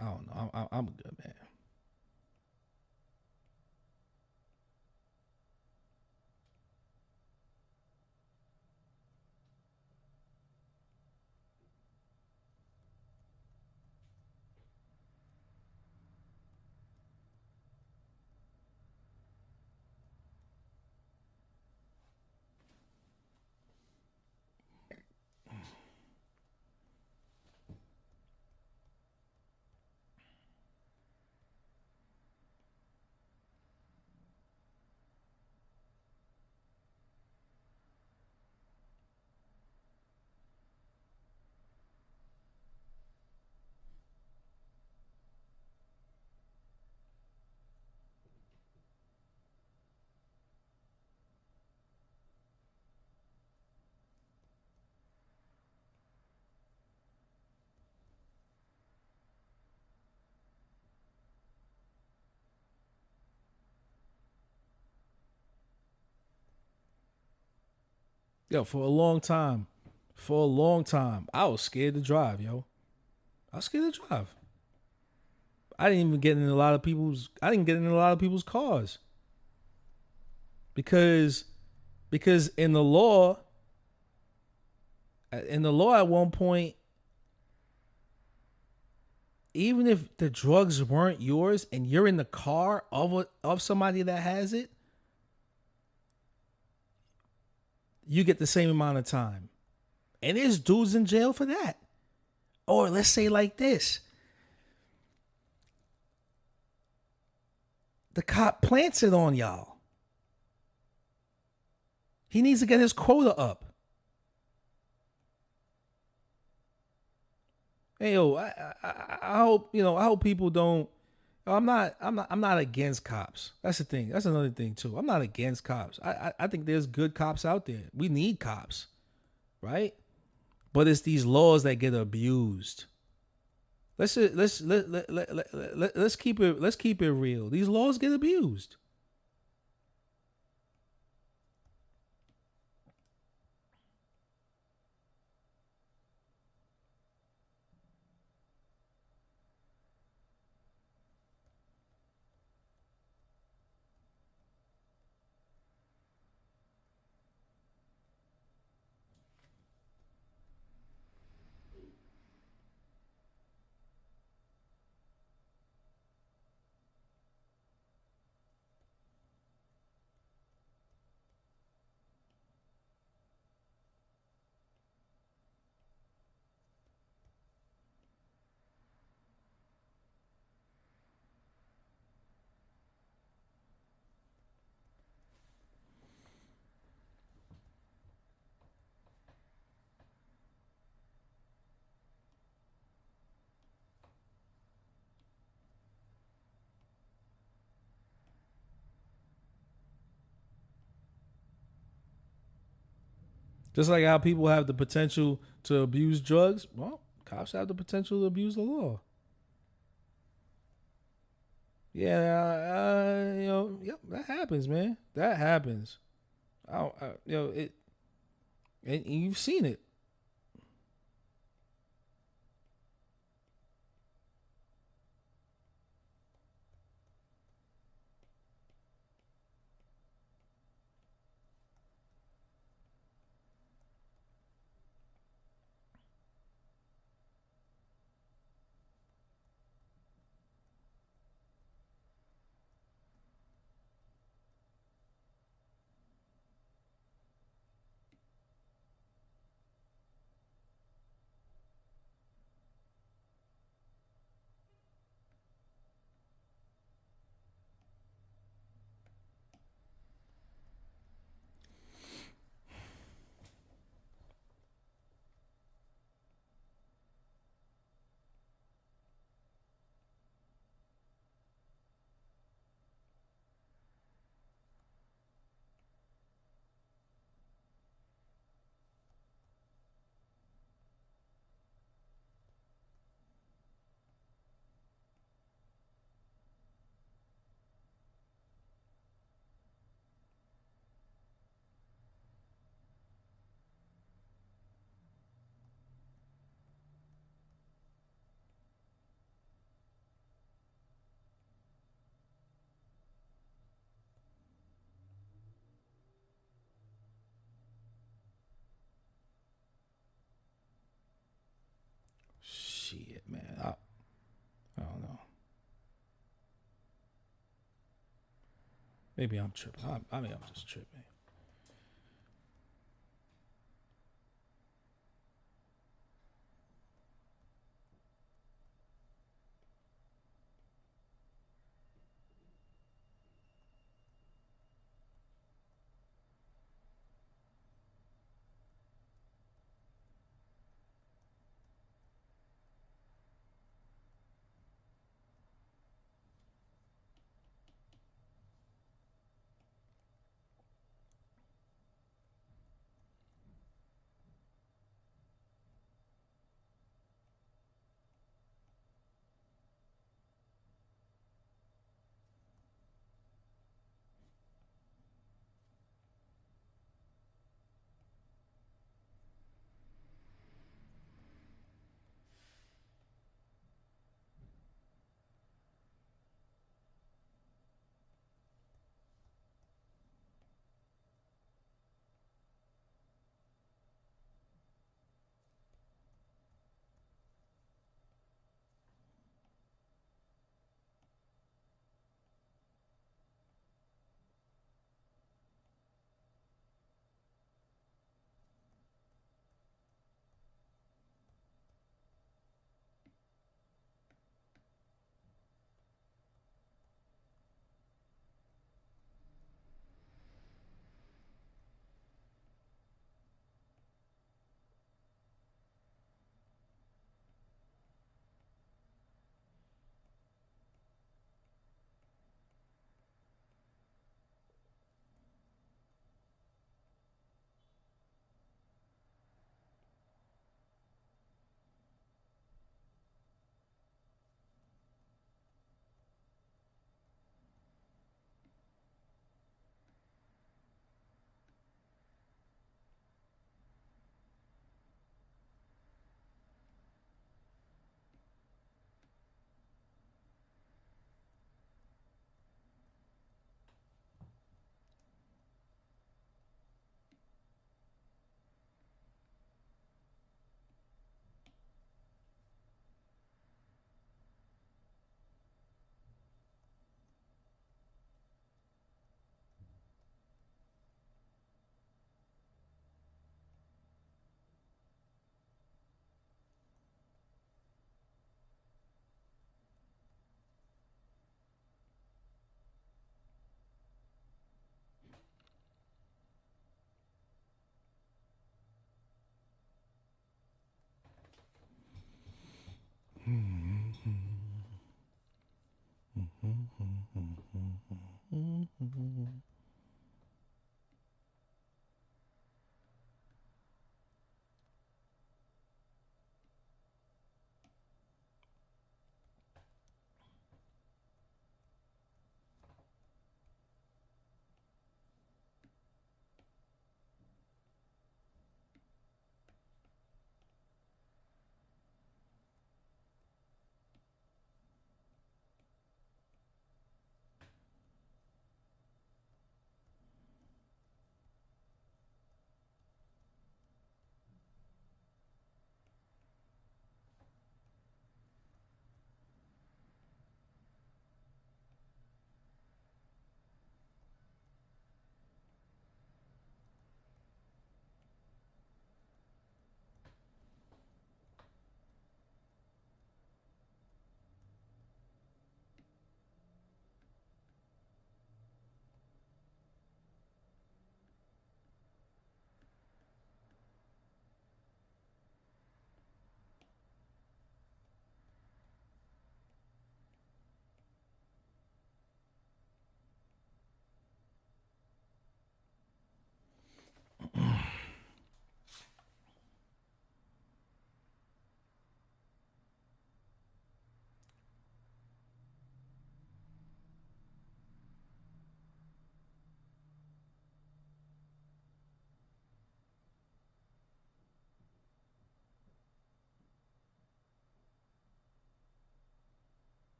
S1: I don't know. I'm good, man. Yo, for a long time, I was scared to drive, yo. I was scared to drive. I didn't even get in a lot of people's cars. Because in the law at one point, even if the drugs weren't yours and you're in the car of somebody that has it, you get the same amount of time. And there's dudes in jail for that. Or let's say like this. The cop plants it on y'all. He needs to get his quota up. Hey, yo, I hope, I hope people don't. I'm not against cops. That's the thing. That's another thing too. I'm not against cops. I think there's good cops out there. We need cops, right? But it's these laws that get abused. Let's keep it real. These laws get abused. Just like how people have the potential to abuse drugs, well, cops have the potential to abuse the law. Yeah, yep, that happens, man. That happens. And you've seen it. Shit, man. I don't know. Maybe I'm tripping. I mean, I'm just tripping.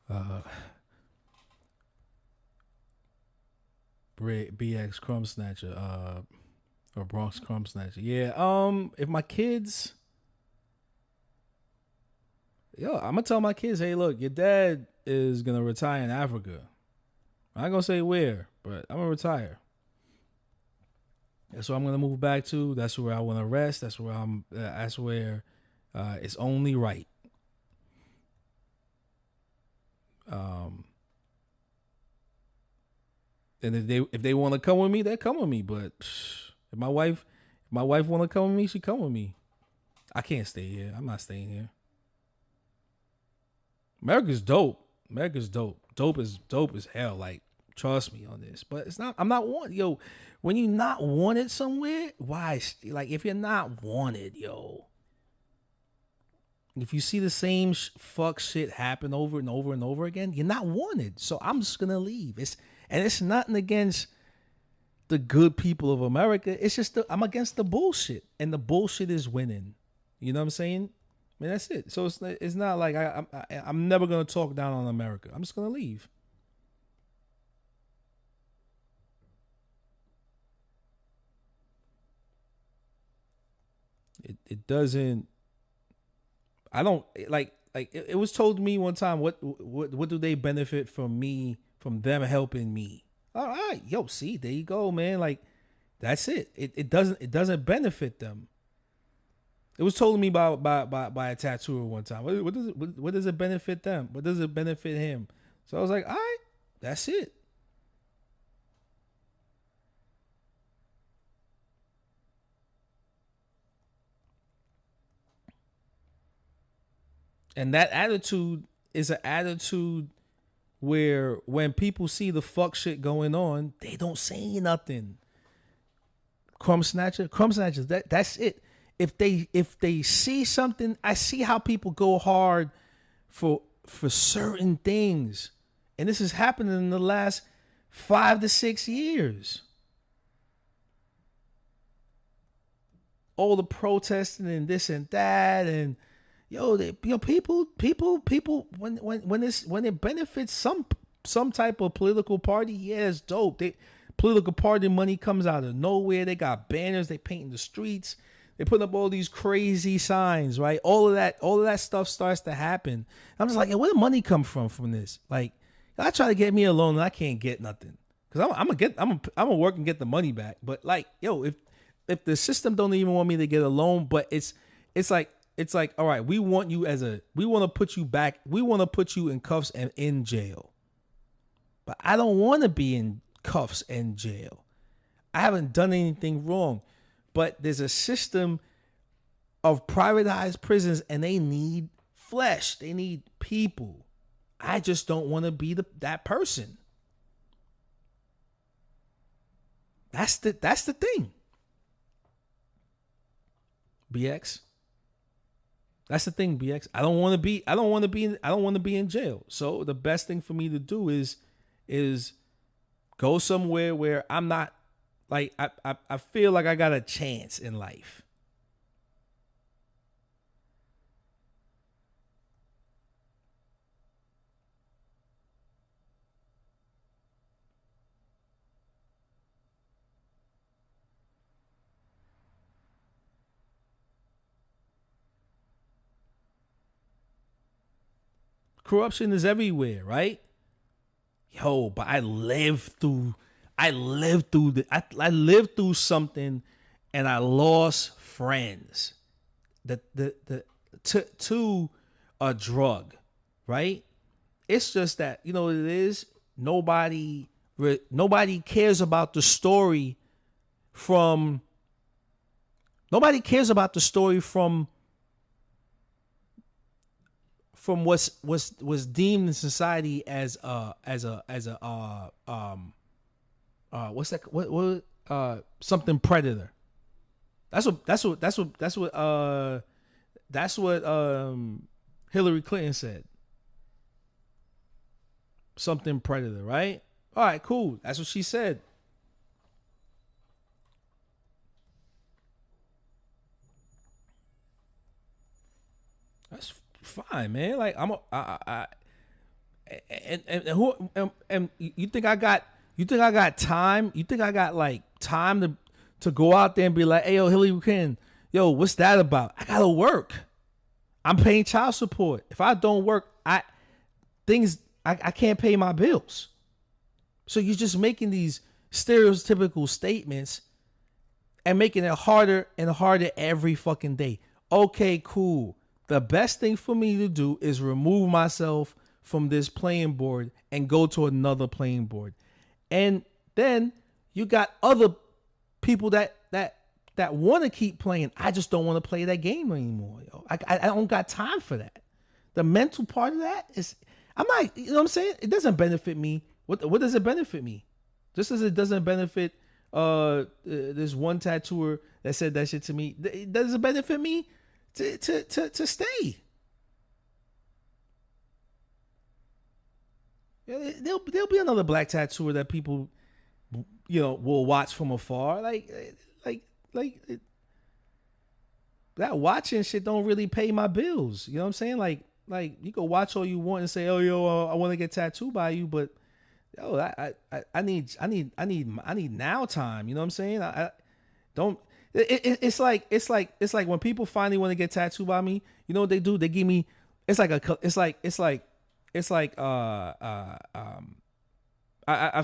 S1: Uh, BX Crumb Snatcher, or Bronx Crumb Snatcher. Yeah. If my kids, I'm gonna tell my kids, hey, look, your dad is gonna retire in Africa. I'm not gonna say where, but I'm gonna retire. That's where I'm gonna move back to. That's where I want to rest. That's where That's where it's only right. And if they want to come with me, they come with me. But if my wife want to come with me, she come with me. I can't stay here. I'm not staying here. America's dope. America's dope. Dope as hell. Like, trust me on this. But it's not. I'm not wanted. Yo, when you not wanted somewhere, why? Like, if you're not wanted, yo. If you see the same fuck shit happen over and over and over again, you're not wanted. So I'm just gonna leave. It's nothing against the good people of America. It's just I'm against the bullshit, and the bullshit is winning. You know what I'm saying? I mean, that's it. So it's not like I'm never gonna talk down on America. I'm just gonna leave. It doesn't. I don't like it was told to me one time, what do they benefit from them helping me? All right, yo, see, there you go, man. Like, that's it. It doesn't benefit them. It was told to me by a tattooer one time. What does it benefit them? What does it benefit him? So I was like, all right, that's it. And that attitude is an attitude where when people see the fuck shit going on, they don't say nothing. Crumb snatchers, that's it. If they see something, I see how people go hard for certain things. And this has happened in the last 5 to 6 years. All the protesting and this and that, and people when it benefits some type of political party, yeah, it's dope. Political party money comes out of nowhere. They got banners, they paint in the streets, they put up all these crazy signs, right? All of that stuff starts to happen. I'm just like, where the money come from this? Like, I try to get me a loan and I can't get nothing, because I'm gonna work and get the money back. But like, if the system don't even want me to get a loan, but it's like, all right, we want to put you back. We want to put you in cuffs and in jail. But I don't want to be in cuffs and jail. I haven't done anything wrong. But there's a system of privatized prisons, and they need flesh. They need people. I just don't want to be that person. That's the thing. BX. That's the thing, BX. I don't want to be in jail. So the best thing for me to do is go somewhere where I'm not, like, I feel like I got a chance in life. Corruption is everywhere, right? Yo, but I lived through something, and I lost friends to a drug, right? It's just that, you know what it is? Nobody cares about the story from what's deemed in society as something predator. That's what Hillary Clinton said. Something predator, right? All right, cool. That's what she said. That's fine, man. Like, and who and you think I got time? You think I got like time to go out there and be like, hey yo, Hillary Clinton, yo, what's that about? I gotta work. I'm paying child support. If I don't work, I can't pay my bills. So you're just making these stereotypical statements and making it harder and harder every fucking day. Okay, cool. The best thing for me to do is remove myself from this playing board and go to another playing board. And then you got other people that want to keep playing. I just don't want to play that game anymore. Yo. I don't got time for that. The mental part of that is, I'm not, you know what I'm saying? It doesn't benefit me. What does it benefit me? Just as it doesn't benefit this one tattooer that said that shit to me. It doesn't benefit me to stay. Yeah, there'll be another black tattooer that people, you know, will watch from afar. Like that watching shit don't really pay my bills. You know what I'm saying? Like you can watch all you want and say, oh yo, I want to get tattooed by you, but yo, I need now time. You know what I'm saying? I don't. It's like when people finally want to get tattooed by me. You know what they do? They give me. I've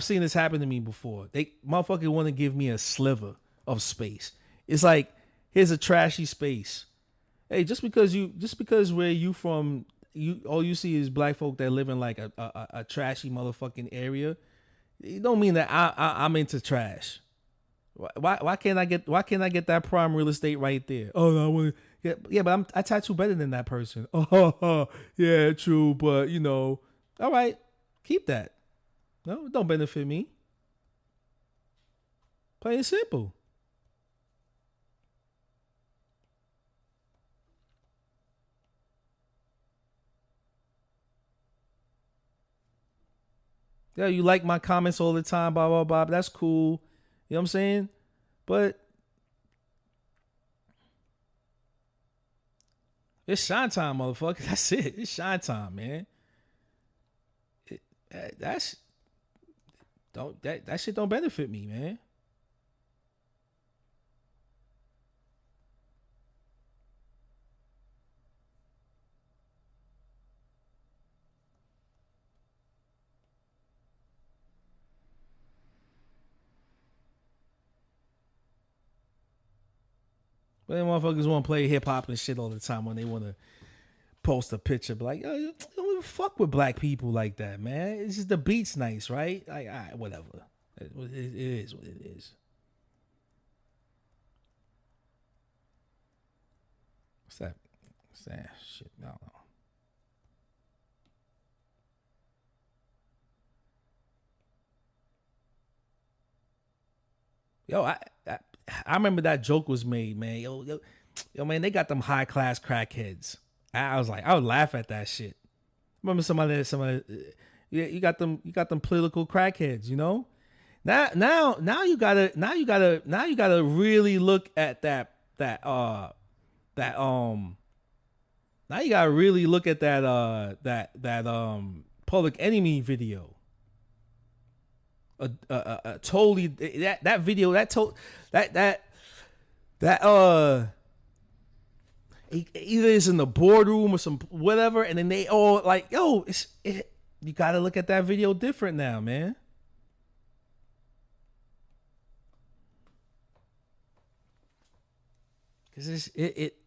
S1: seen this happen to me before. They motherfucker want to give me a sliver of space. It's like, here's a trashy space. Hey, just because where you from, all you see is black folk that live in like a trashy motherfucking area. It don't mean that I'm into trash. Why can't I get that prime real estate right there? Oh no, I want yeah, but I tattoo better than that person. Oh yeah, true, but you know, all right, keep that. No, it don't benefit me. Plain and simple. Yeah, you like my comments all the time, blah, blah, blah. That's cool. You know what I'm saying? But it's shine time, motherfucker. That's it. It's shine time, man. That shit don't benefit me, man. But then motherfuckers want to play hip hop and shit all the time when they want to post a picture. But like, yo, you don't even fuck with black people like that, man. It's just the beat's nice, right? Like, all right, whatever. It is what it is. What's that? Shit? I don't know. Yo, I remember that joke was made, man. Yo, man, they got them high class crackheads. I was laugh at that shit. Remember somebody, yeah, you got them political crackheads, you know. Now you gotta really look at that. Now you gotta really look at that Public Enemy video. Totally that video either is in the boardroom or some whatever, and then they all like, yo, you gotta look at that video different now, man. Because it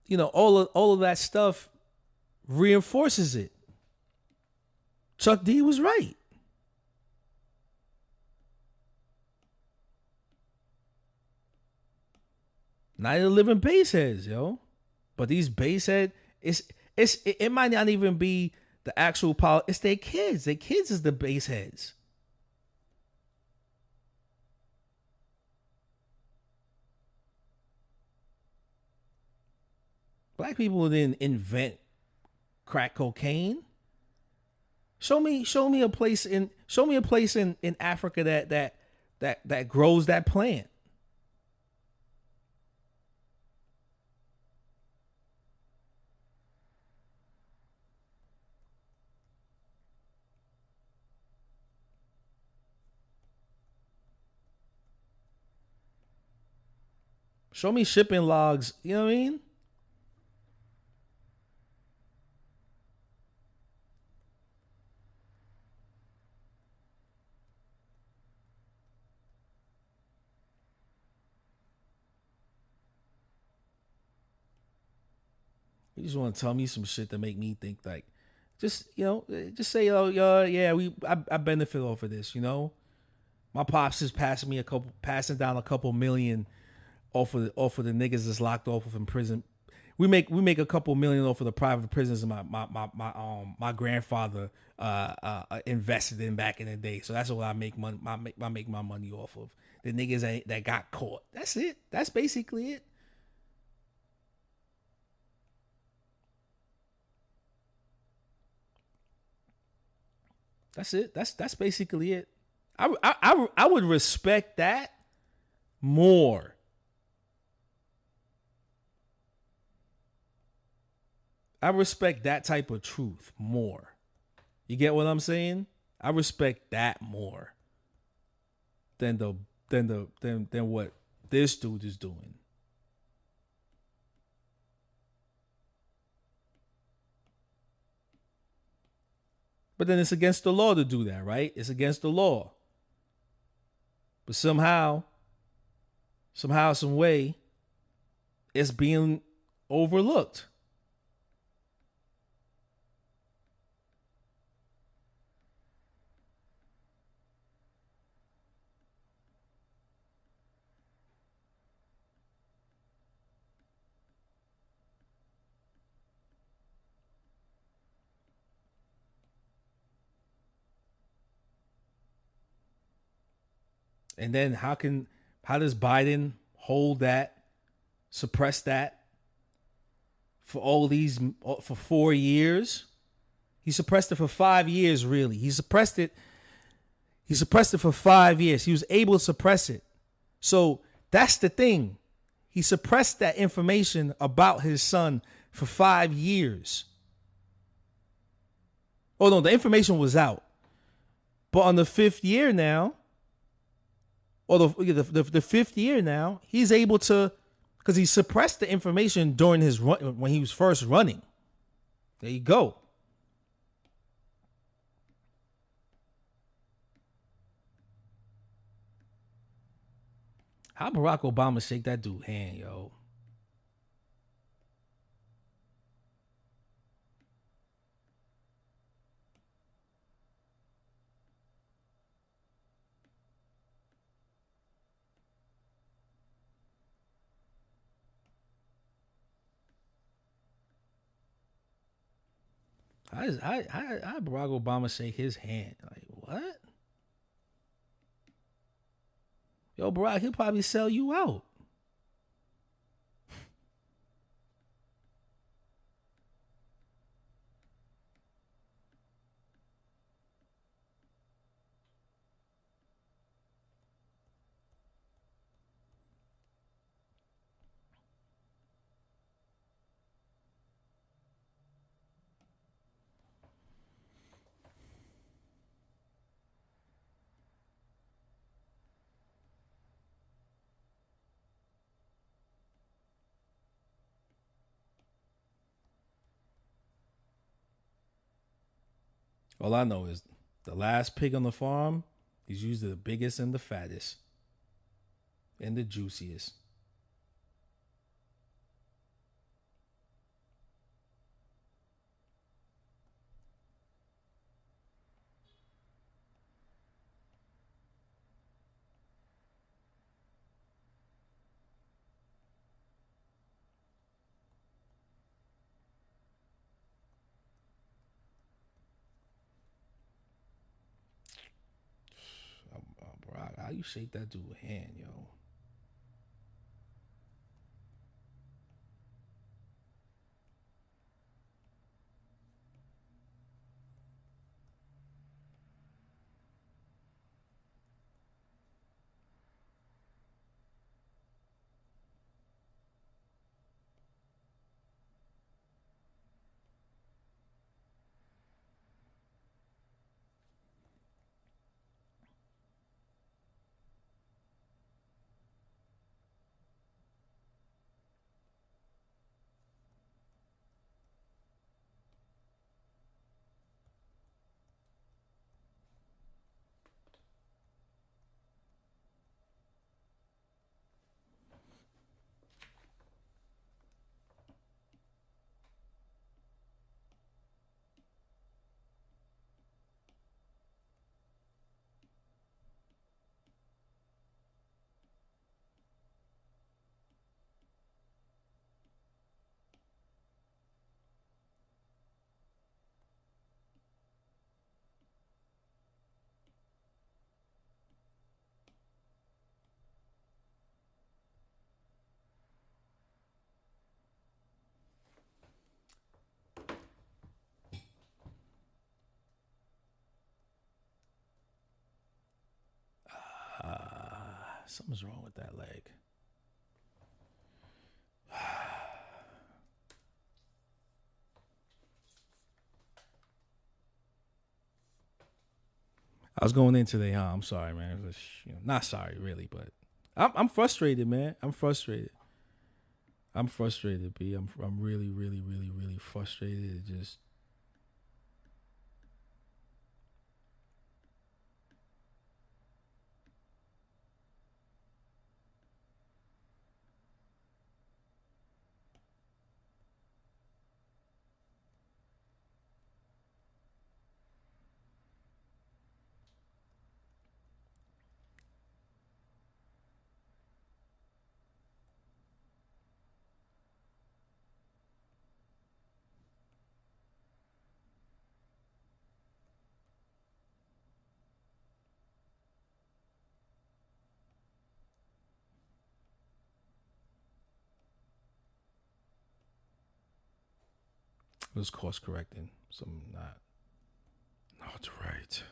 S1: you know, all of that stuff reinforces it. Chuck D was right. Not even living base heads, yo. But these base head, it might not even be the actual power. It's their kids. Their kids is the base heads. Black people didn't invent crack cocaine. Show me a place in Africa that grows that plant. Show me shipping logs. You know what I mean? You just want to tell me some shit to make me think like, just just say, oh yeah, I benefit off of this. My pops is passing down a couple million off of the niggas that's locked off in prison. We make a couple million off of the private prisons my grandfather invested in back in the day. So that's what I make money. I make my money off of the niggas that got caught. That's it. That's basically it. That's it. That's basically it. I would respect that more. I respect that type of truth more. You get what I'm saying? I respect that more than what this dude is doing. But then it's against the law to do that, right? It's against the law. But somehow, some way, it's being overlooked. And then how does Biden hold that, suppress that for 4 years? He suppressed it for 5 years, really. He suppressed it for 5 years. He was able to suppress it. So that's the thing. He suppressed that information about his son for 5 years. Oh no, the information was out. But on the 5th year now, or the 5th year now, he's able to, because he suppressed the information during his run when he was first running. There you go. How Barack Obama shake that dude hand, yo? How Barack Obama shake his hand? Like, what? Yo, Barack, he'll probably sell you out. All I know is the last pig on the farm is usually the biggest and the fattest and the juiciest. Bro, how you shake that dude's hand, yo? Something's wrong with that leg. I was going in today, huh? I'm sorry, man. It was, not sorry, really, but I'm frustrated, man. I'm frustrated. I'm frustrated, B. I'm really, really, really, really frustrated. It just it was course correcting. Some not right.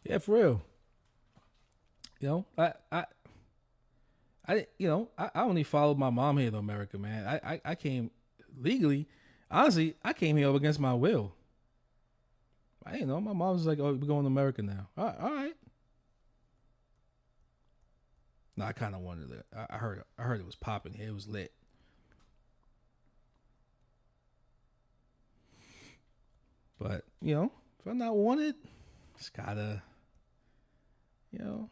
S1: Yeah, for real. You know, I only followed my mom here to America, man. I came legally. Honestly, I came here up against my will. I didn't know. My mom was like, "Oh, we're going to America now." All right. No, I kind of wanted it. I heard it was popping here. It was lit. But if I'm not wanted, just gotta, you know.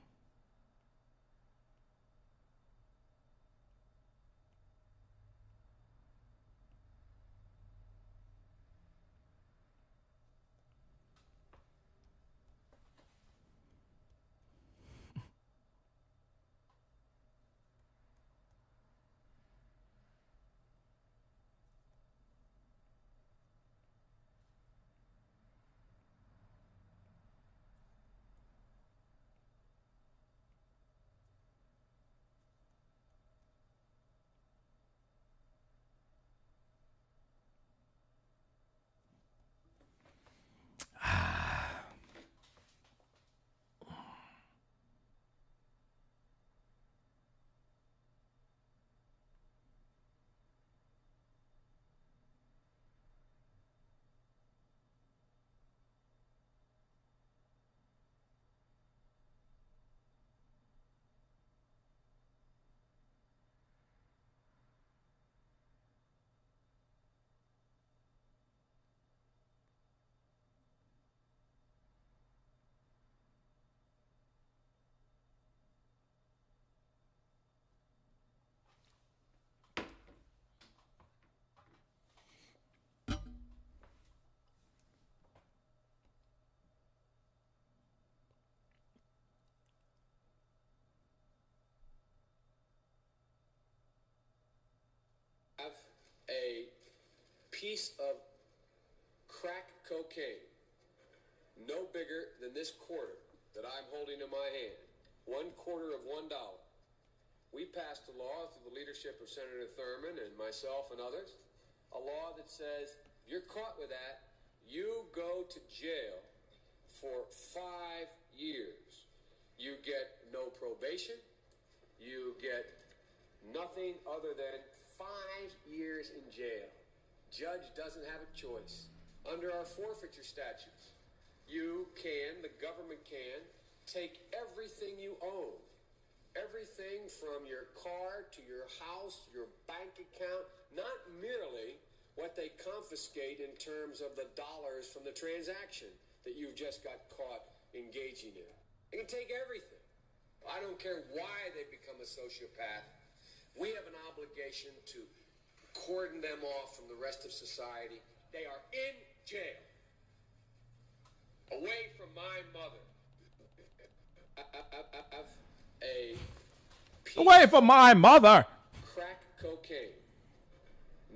S2: Have a piece of crack cocaine no bigger than this quarter that I'm holding in my hand, $1/4 of $1. We passed a law through the leadership of Senator Thurmond and myself and others, a law that says if you're caught with that, you go to jail for 5 years. You get no probation. You get nothing other than 5 years in jail. Judge doesn't have a choice. Under our forfeiture statutes, the government can take everything you own. Everything from your car to your house, your bank account, not merely what they confiscate in terms of the dollars from the transaction that you've just got caught engaging in. They can take everything. I don't care why they become a sociopath. We have an obligation to cordon them off from the rest of society. They are in jail. Away from my mother.
S1: Away from my mother.
S2: Crack cocaine,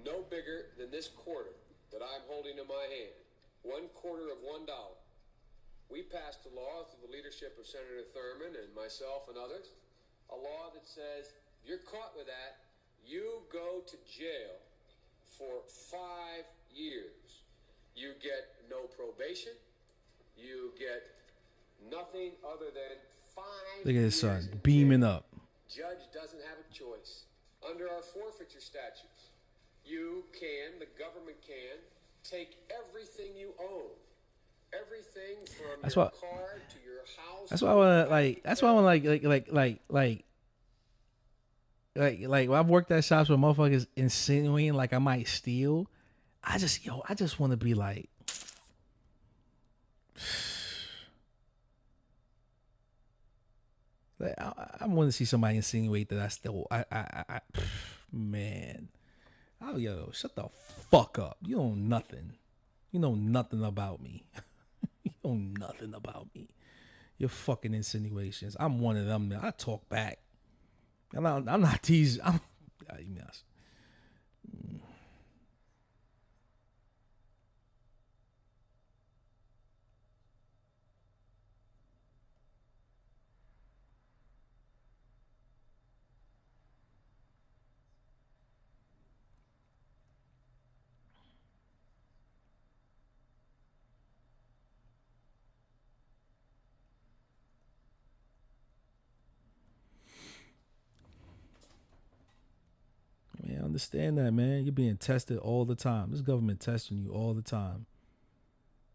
S2: no bigger than this quarter that I'm holding in my hand, $1/4 of $1. We passed a law through the leadership of Senator Thurmond and myself and others, a law that says if you're caught with that, you go to jail for 5 years. You get no probation. You get nothing other than 5 years.
S1: Look at his son beaming up.
S2: Judge doesn't have a choice. Under our forfeiture statutes, the government can take everything you own. Everything from your car to your house.
S1: That's why I want to like when I've worked at shops where motherfuckers insinuating like I might steal. I just want to be like, I want to see somebody insinuate that I stole. Man, shut the fuck up. You know nothing. You know nothing about me. You know nothing about me. Your fucking insinuations. I'm one of them. I talk back. I'm not teasing. Understand that, man. You're being tested all the time. This government testing you all the time.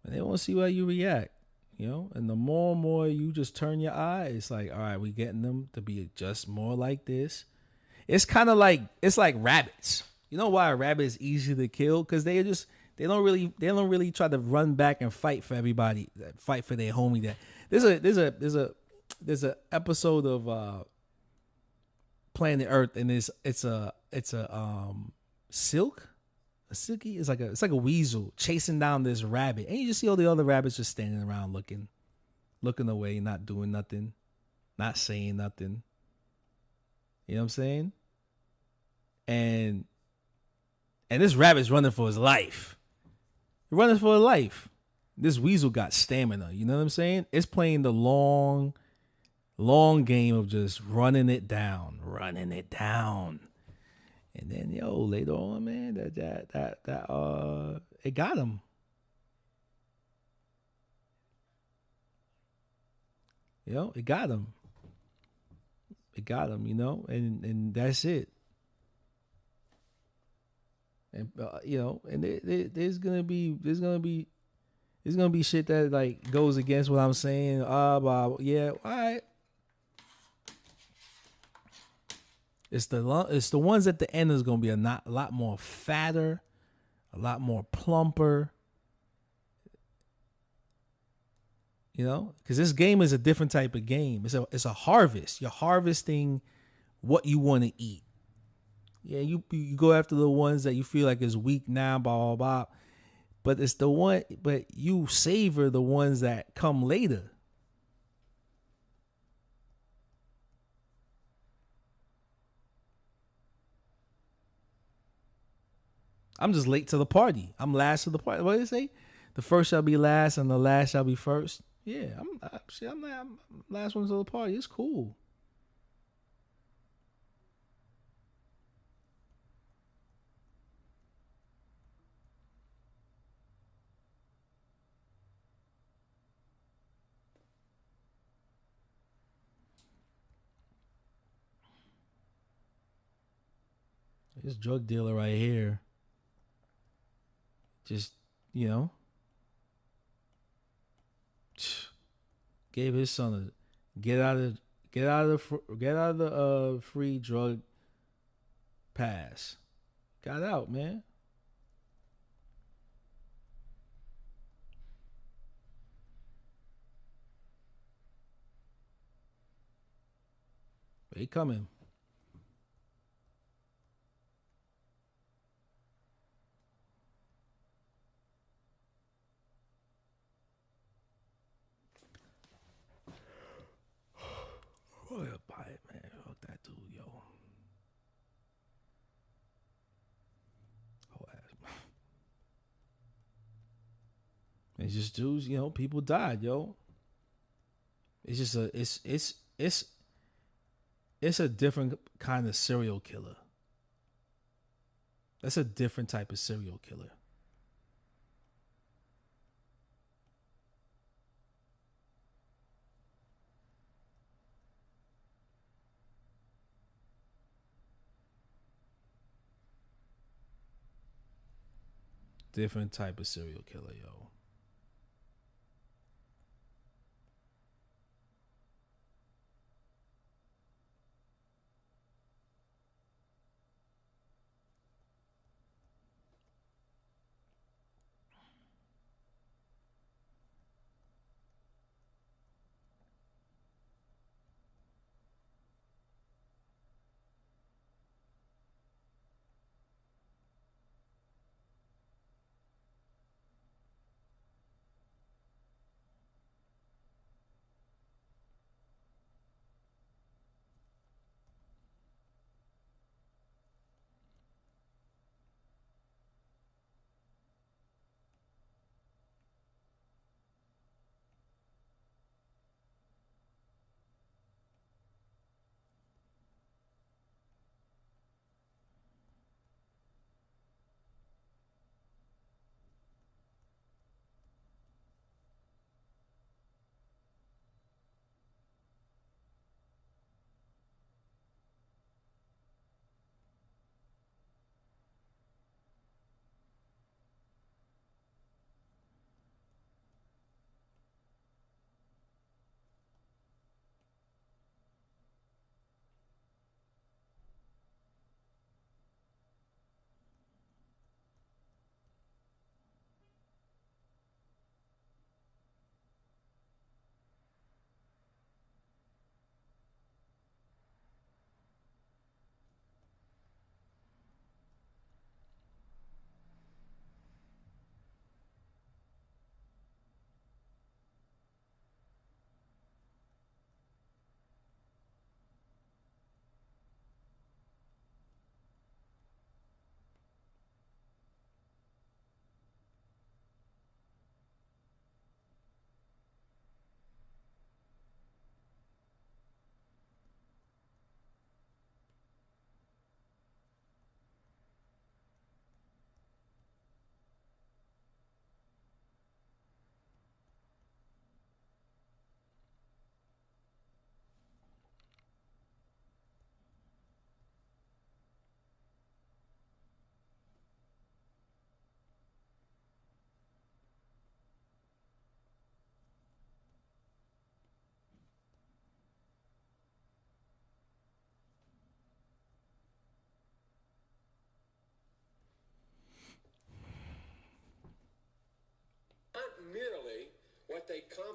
S1: And they want to see how you react, you know? And the more and more you just turn your eye, it's like, all right, we getting them to be just more like this. It's kind of like, it's like rabbits. You know why a rabbit is easy to kill? Because they don't really try to run back and fight for everybody, fight for their homie. That there's a episode of Planet Earth, and it's a silky. It's like a weasel chasing down this rabbit, and you just see all the other rabbits just standing around looking away, not doing nothing, not saying nothing. You know what I'm saying? And this rabbit's running for his life. Running for his life. This weasel got stamina. You know what I'm saying? It's playing the long game of just running it down. And then later on, man, that it got him. It got him. It got him, and that's it. And and there's gonna be shit that like goes against what I'm saying. Yeah, all right. It's the ones at the end is gonna be a lot more fatter, a lot more plumper. Because this game is a different type of game. It's a harvest. You're harvesting what you want to eat. Yeah, you go after the ones that you feel like is weak now, blah, blah, blah. But you savor the ones that come later. I'm just late to the party. I'm last to the party. What do they say? The first shall be last and the last shall be first. Yeah, I'm last one to the party. It's cool. This drug dealer right here just, gave his son a get out of the free drug pass. Got out, man. They coming. Oh, yeah, buy it, man. Fuck that dude, yo. Whole ass. It's just dudes, people died, yo. It's just it's a different kind of serial killer. That's a different type of serial killer. Different type of serial killer, yo.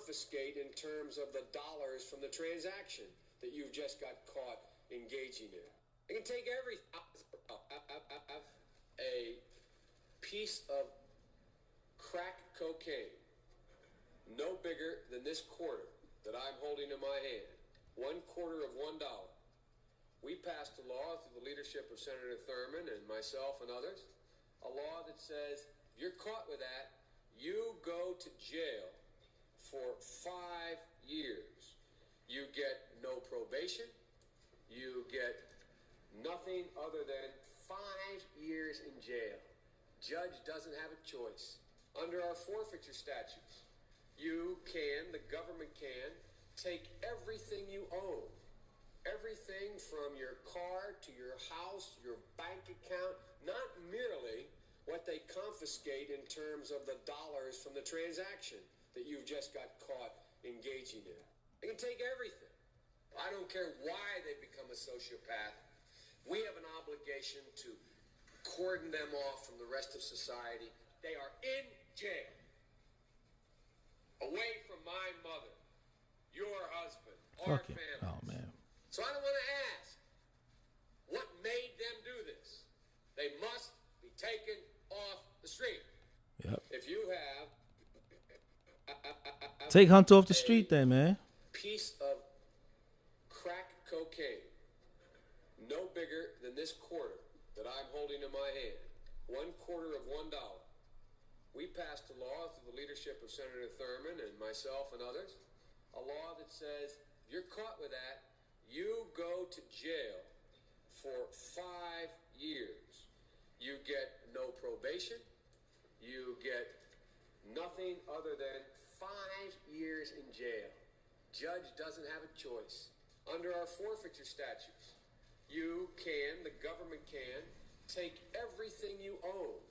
S2: confiscate in terms of the dollars from the transaction that you've just got caught engaging in. They can take every a piece of crack cocaine, no bigger than this quarter that I'm holding in my hand, $1/4 of $1. We passed a law through the leadership of Senator Thurmond and myself and others, a law that says if you're caught with that, you go to jail for 5 years. You get no probation. You get nothing other than 5 years in jail. Judge doesn't have a choice. Under our forfeiture statutes, you can, the government can, take everything you own. Everything from your car to your house, your bank account, not merely what they confiscate in terms of the dollars from the transaction that you've just got caught engaging in. They can take everything. I don't care why they become a sociopath. We have an obligation to cordon them off from the rest of society. They are in jail, away from my mother, your husband, our family.
S1: Oh, man.
S2: So I don't want to ask, what made them do this? They must be taken off the street.
S1: Yep.
S2: If you have
S1: take Hunter off the street then, man.
S2: Piece of crack cocaine, no bigger than this quarter that I'm holding in my hand, $1/4 of $1. We passed a law through the leadership of Senator Thurmond and myself and others, a law that says if you're caught with that, you go to jail for 5 years. You get no probation. You get nothing other than 5 years in jail. Judge doesn't have a choice. Under our forfeiture statutes, you can, the government can, take everything you own.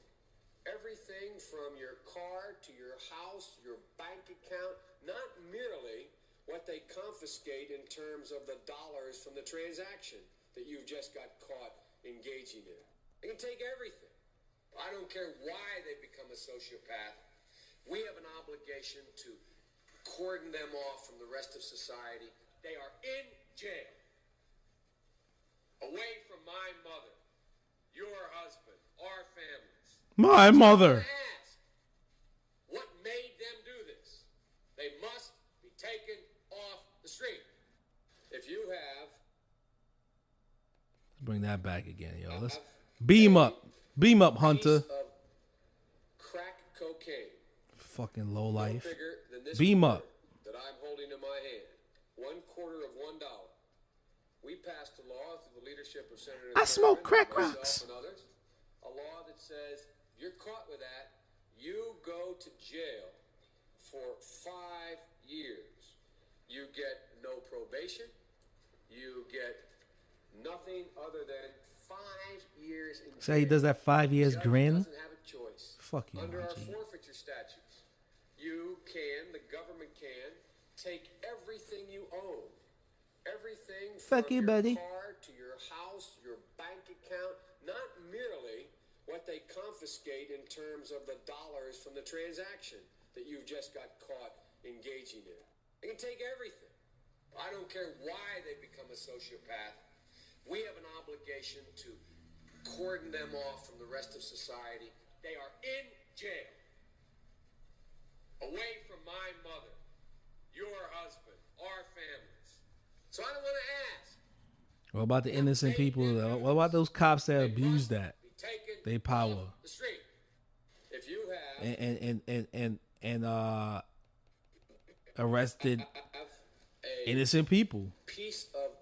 S2: Everything from your car to your house, your bank account, not merely what they confiscate in terms of the dollars from the transaction that you've just got caught engaging in. They can take everything. I don't care why they become a sociopath. We have an obligation to cordon them off from the rest of society. They are in jail, away from my mother, your husband, our families.
S1: My mother.
S2: So I ask, what made them do this? They must be taken off the street. If you have,
S1: let's bring that back again, yo. Let's beam up, Hunter.
S2: Piece of crack cocaine,
S1: fucking low life.
S2: no bigger than this
S1: Beam
S2: quarter
S1: up.
S2: that I'm holding in my hand, $1/4 of $1. We passed a law through the leadership of Senator
S1: I smoke
S2: Thurmond,
S1: crack
S2: myself
S1: rocks.
S2: and others, a law that says if you're caught with that, you go to jail for 5 years. You get no probation. You get nothing other than 5 years in jail.
S1: Say he does that 5 years
S2: Judge
S1: grin.
S2: doesn't have a choice.
S1: Fuck you,
S2: Under our
S1: YG.
S2: forfeiture statutes, you can, the government can, take everything you own. Everything
S1: Fuck
S2: from
S1: you,
S2: your
S1: buddy.
S2: car to your house, your bank account, not merely what they confiscate in terms of the dollars from the transaction that you've just got caught engaging in. They can take everything. I don't care why they become a sociopath. We have an obligation to cordon them off from the rest of society. They are in jail, away from my mother, your husband, our families. So I don't want to ask,
S1: What about the innocent people? What about those cops that abuse that? They power.
S2: the street. If you have
S1: And arrested
S2: a
S1: innocent people.
S2: piece of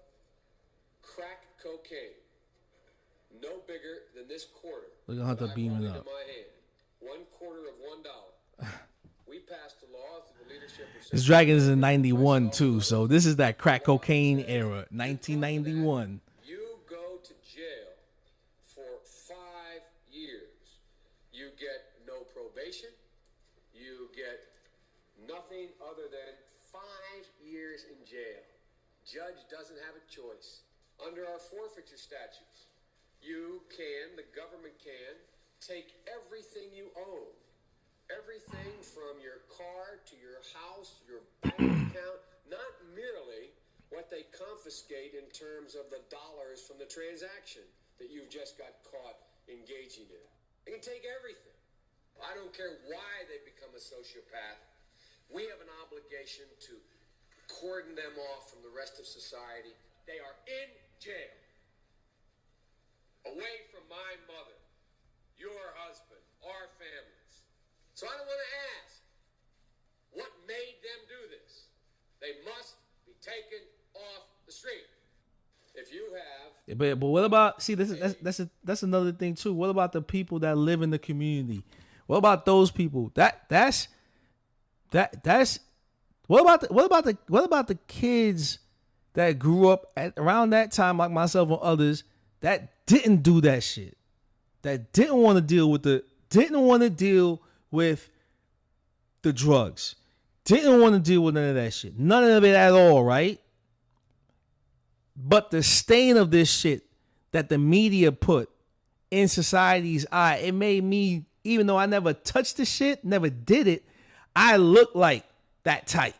S2: crack cocaine, no bigger than this quarter.
S1: Look at Hunter
S2: that I'm
S1: beaming
S2: holding
S1: up.
S2: in my hand, $1/4 of $1. We passed a law through the leadership of
S1: This Dragon is in 91 too, so this is that crack cocaine era, 1991.
S2: You go to jail for 5 years. You get no probation. You get nothing other than 5 years in jail. Judge doesn't have a choice. Under our forfeiture statutes, you can, the government can, take everything you own. Everything from your car to your house, your bank account, not merely what they confiscate in terms of the dollars from the transaction that you've just got caught engaging in. They can take everything. I don't care why they become a sociopath. We have an obligation to cordon them off from the rest of society. They are in jail, away from my mother, your husband, our families. So I don't want to ask, what made them do this? They must be taken off the street. If you have,
S1: but what about, see, that's another thing too. What about the people that live in the community? What about those people? That's what about the kids that grew up around that time, like myself and others, that didn't do that shit, that didn't want to deal with the drugs, didn't want to deal with none of that shit, none of it at all, right? But the stain of this shit that the media put in society's eye, it made me, even though I never touched the shit, never did it, I look like that type.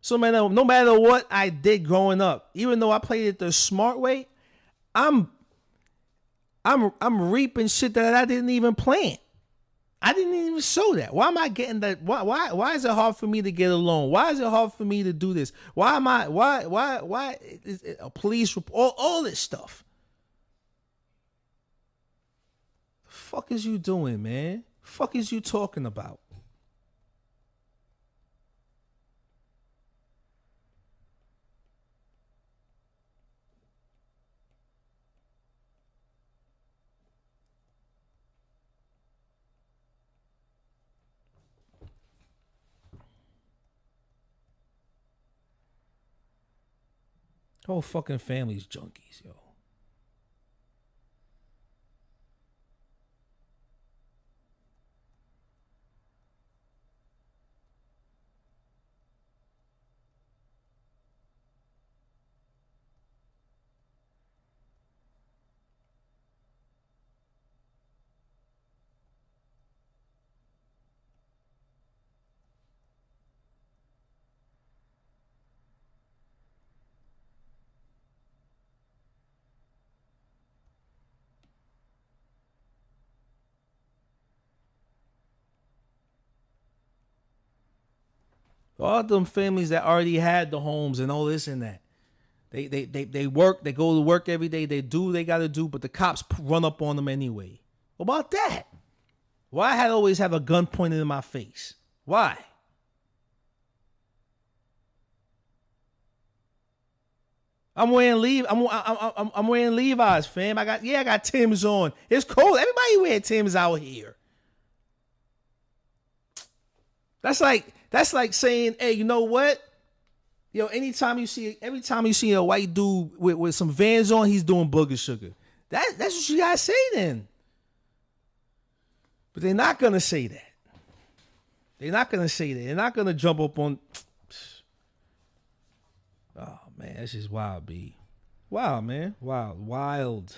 S1: So no matter what I did growing up, even though I played it the smart way, I'm reaping shit that I didn't even plant. I didn't even sow that. Why am I getting that? Why is it hard for me to get a loan? Why is it hard for me to do this? Why is it a police report? All this stuff. The fuck is you doing, man? The fuck is you talking about? Whole fucking family's junkies, yo. All them families that already had the homes and all this and that. They work, they go to work every day, they do what they gotta do, but the cops run up on them anyway. What about that? Why I had always have a gun pointed in my face? Why? I'm wearing Levi's, fam. I got Tim's on. It's cold. Everybody wear Tim's out here. That's like saying, hey, you know what? Yo, every time you see a white dude with some Vans on, he's doing booger sugar. That's what you gotta say then. But they're not gonna say that. They're not gonna say that. They're not gonna jump up on. Oh man, that's just wild, B. Wild, man. Wild.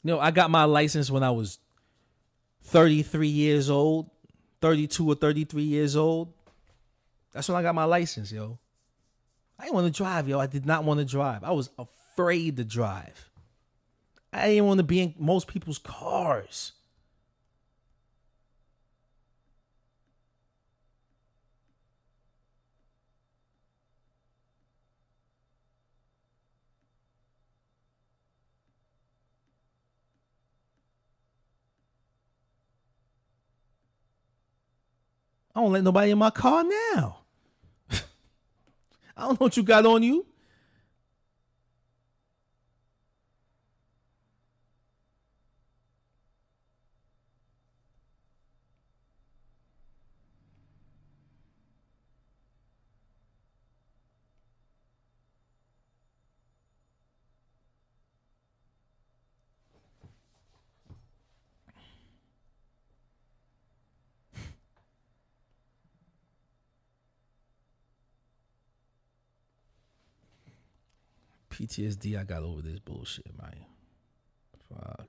S1: You know, I got my license when I was 33 years old, 32 or 33 years old. That's when I got my license, yo. I didn't want to drive, yo. I did not want to drive. I was afraid to drive. I didn't want to be in most people's cars. I don't let nobody in my car now. I don't know what you got on you. PTSD. I got over this bullshit, man. Fuck.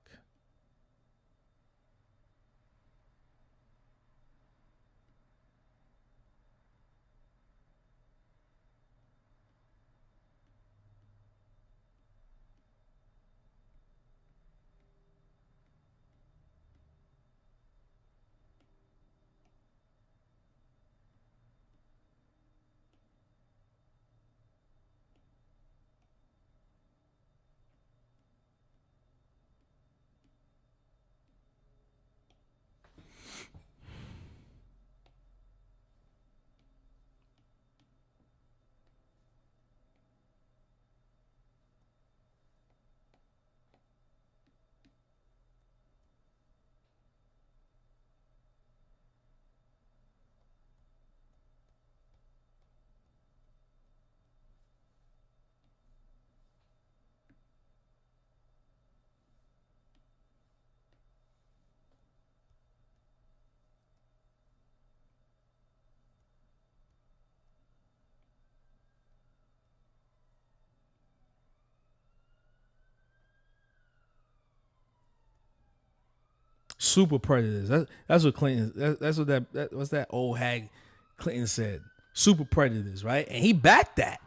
S1: Super predators. That's what Clinton. That's what what's that old hag Clinton said. Super predators, right? And he backed that.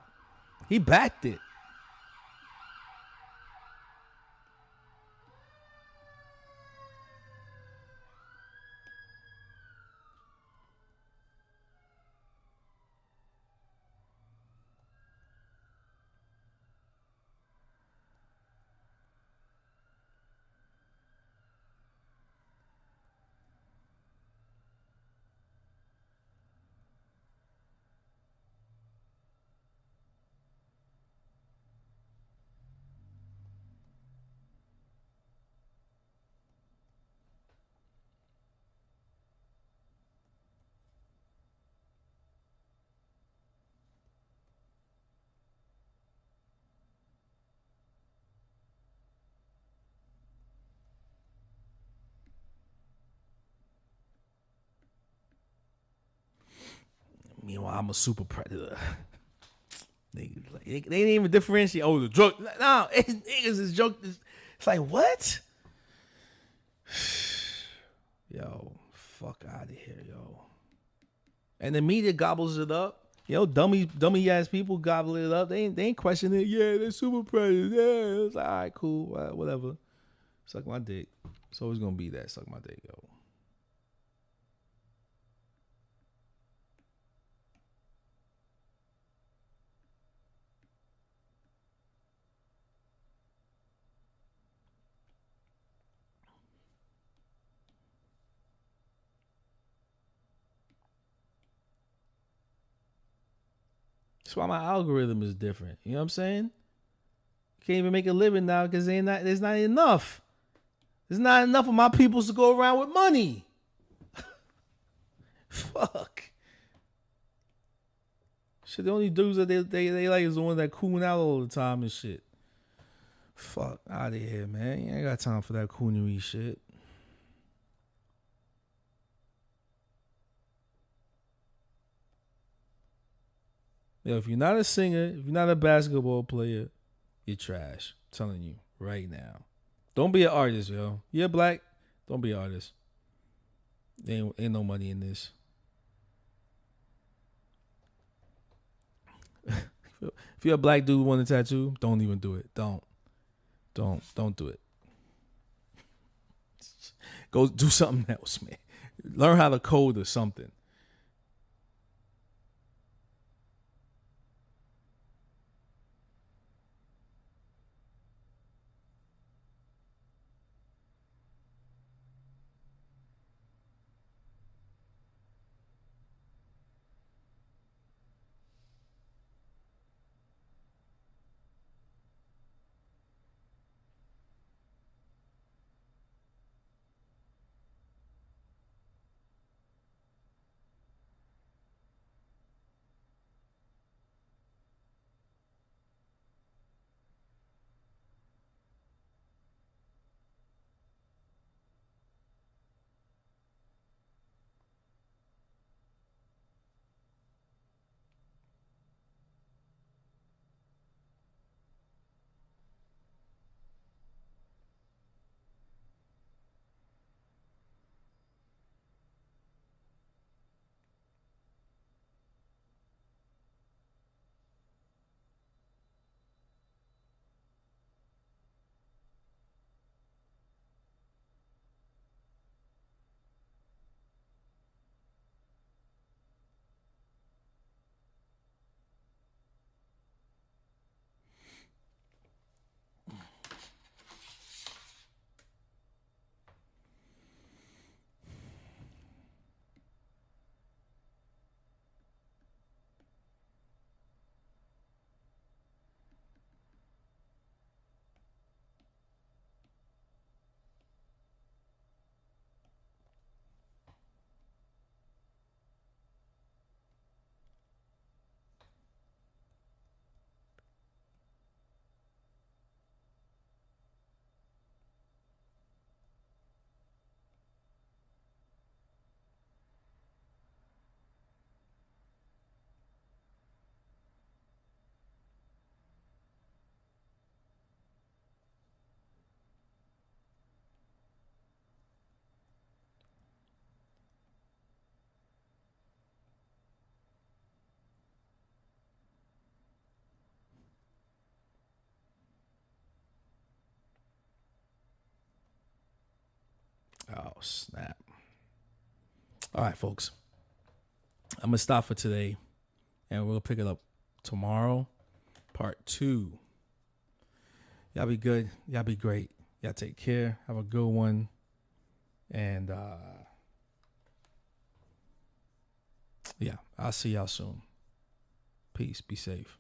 S1: He backed it. Meanwhile, I'm a super predator. They didn't even differentiate. Oh, the drug. No, niggas is joke. It's like, what? Yo, fuck out of here, yo. And the media gobbles it up. Yo, dummy ass people gobble it up. They ain't questioning it. Yeah, they're super predators. Yeah, it's like, all right, cool, whatever. Suck my dick. It's always gonna be that. Suck my dick, yo. That's why my algorithm is different. You know what I'm saying? Can't even make a living now because there's not enough. There's not enough of my peoples to go around with money. Fuck. Shit, the only dudes that they like is the one that cooling out all the time and shit. Fuck out of here, man. You ain't got time for that coonery shit. Yo, if you're not a singer, if you're not a basketball player, you're trash. I'm telling you right now. Don't be an artist, yo. You're black. Don't be an artist. Ain't no money in this. If you're a black dude who want a tattoo, don't even do it. Don't do it. Go do something else, man. Learn how to code or something. Oh, snap. All right, folks. I'm going to stop for today, and we'll pick it up tomorrow, part 2. Y'all be good. Y'all be great. Y'all take care. Have a good one. And, yeah, I'll see y'all soon. Peace. Be safe.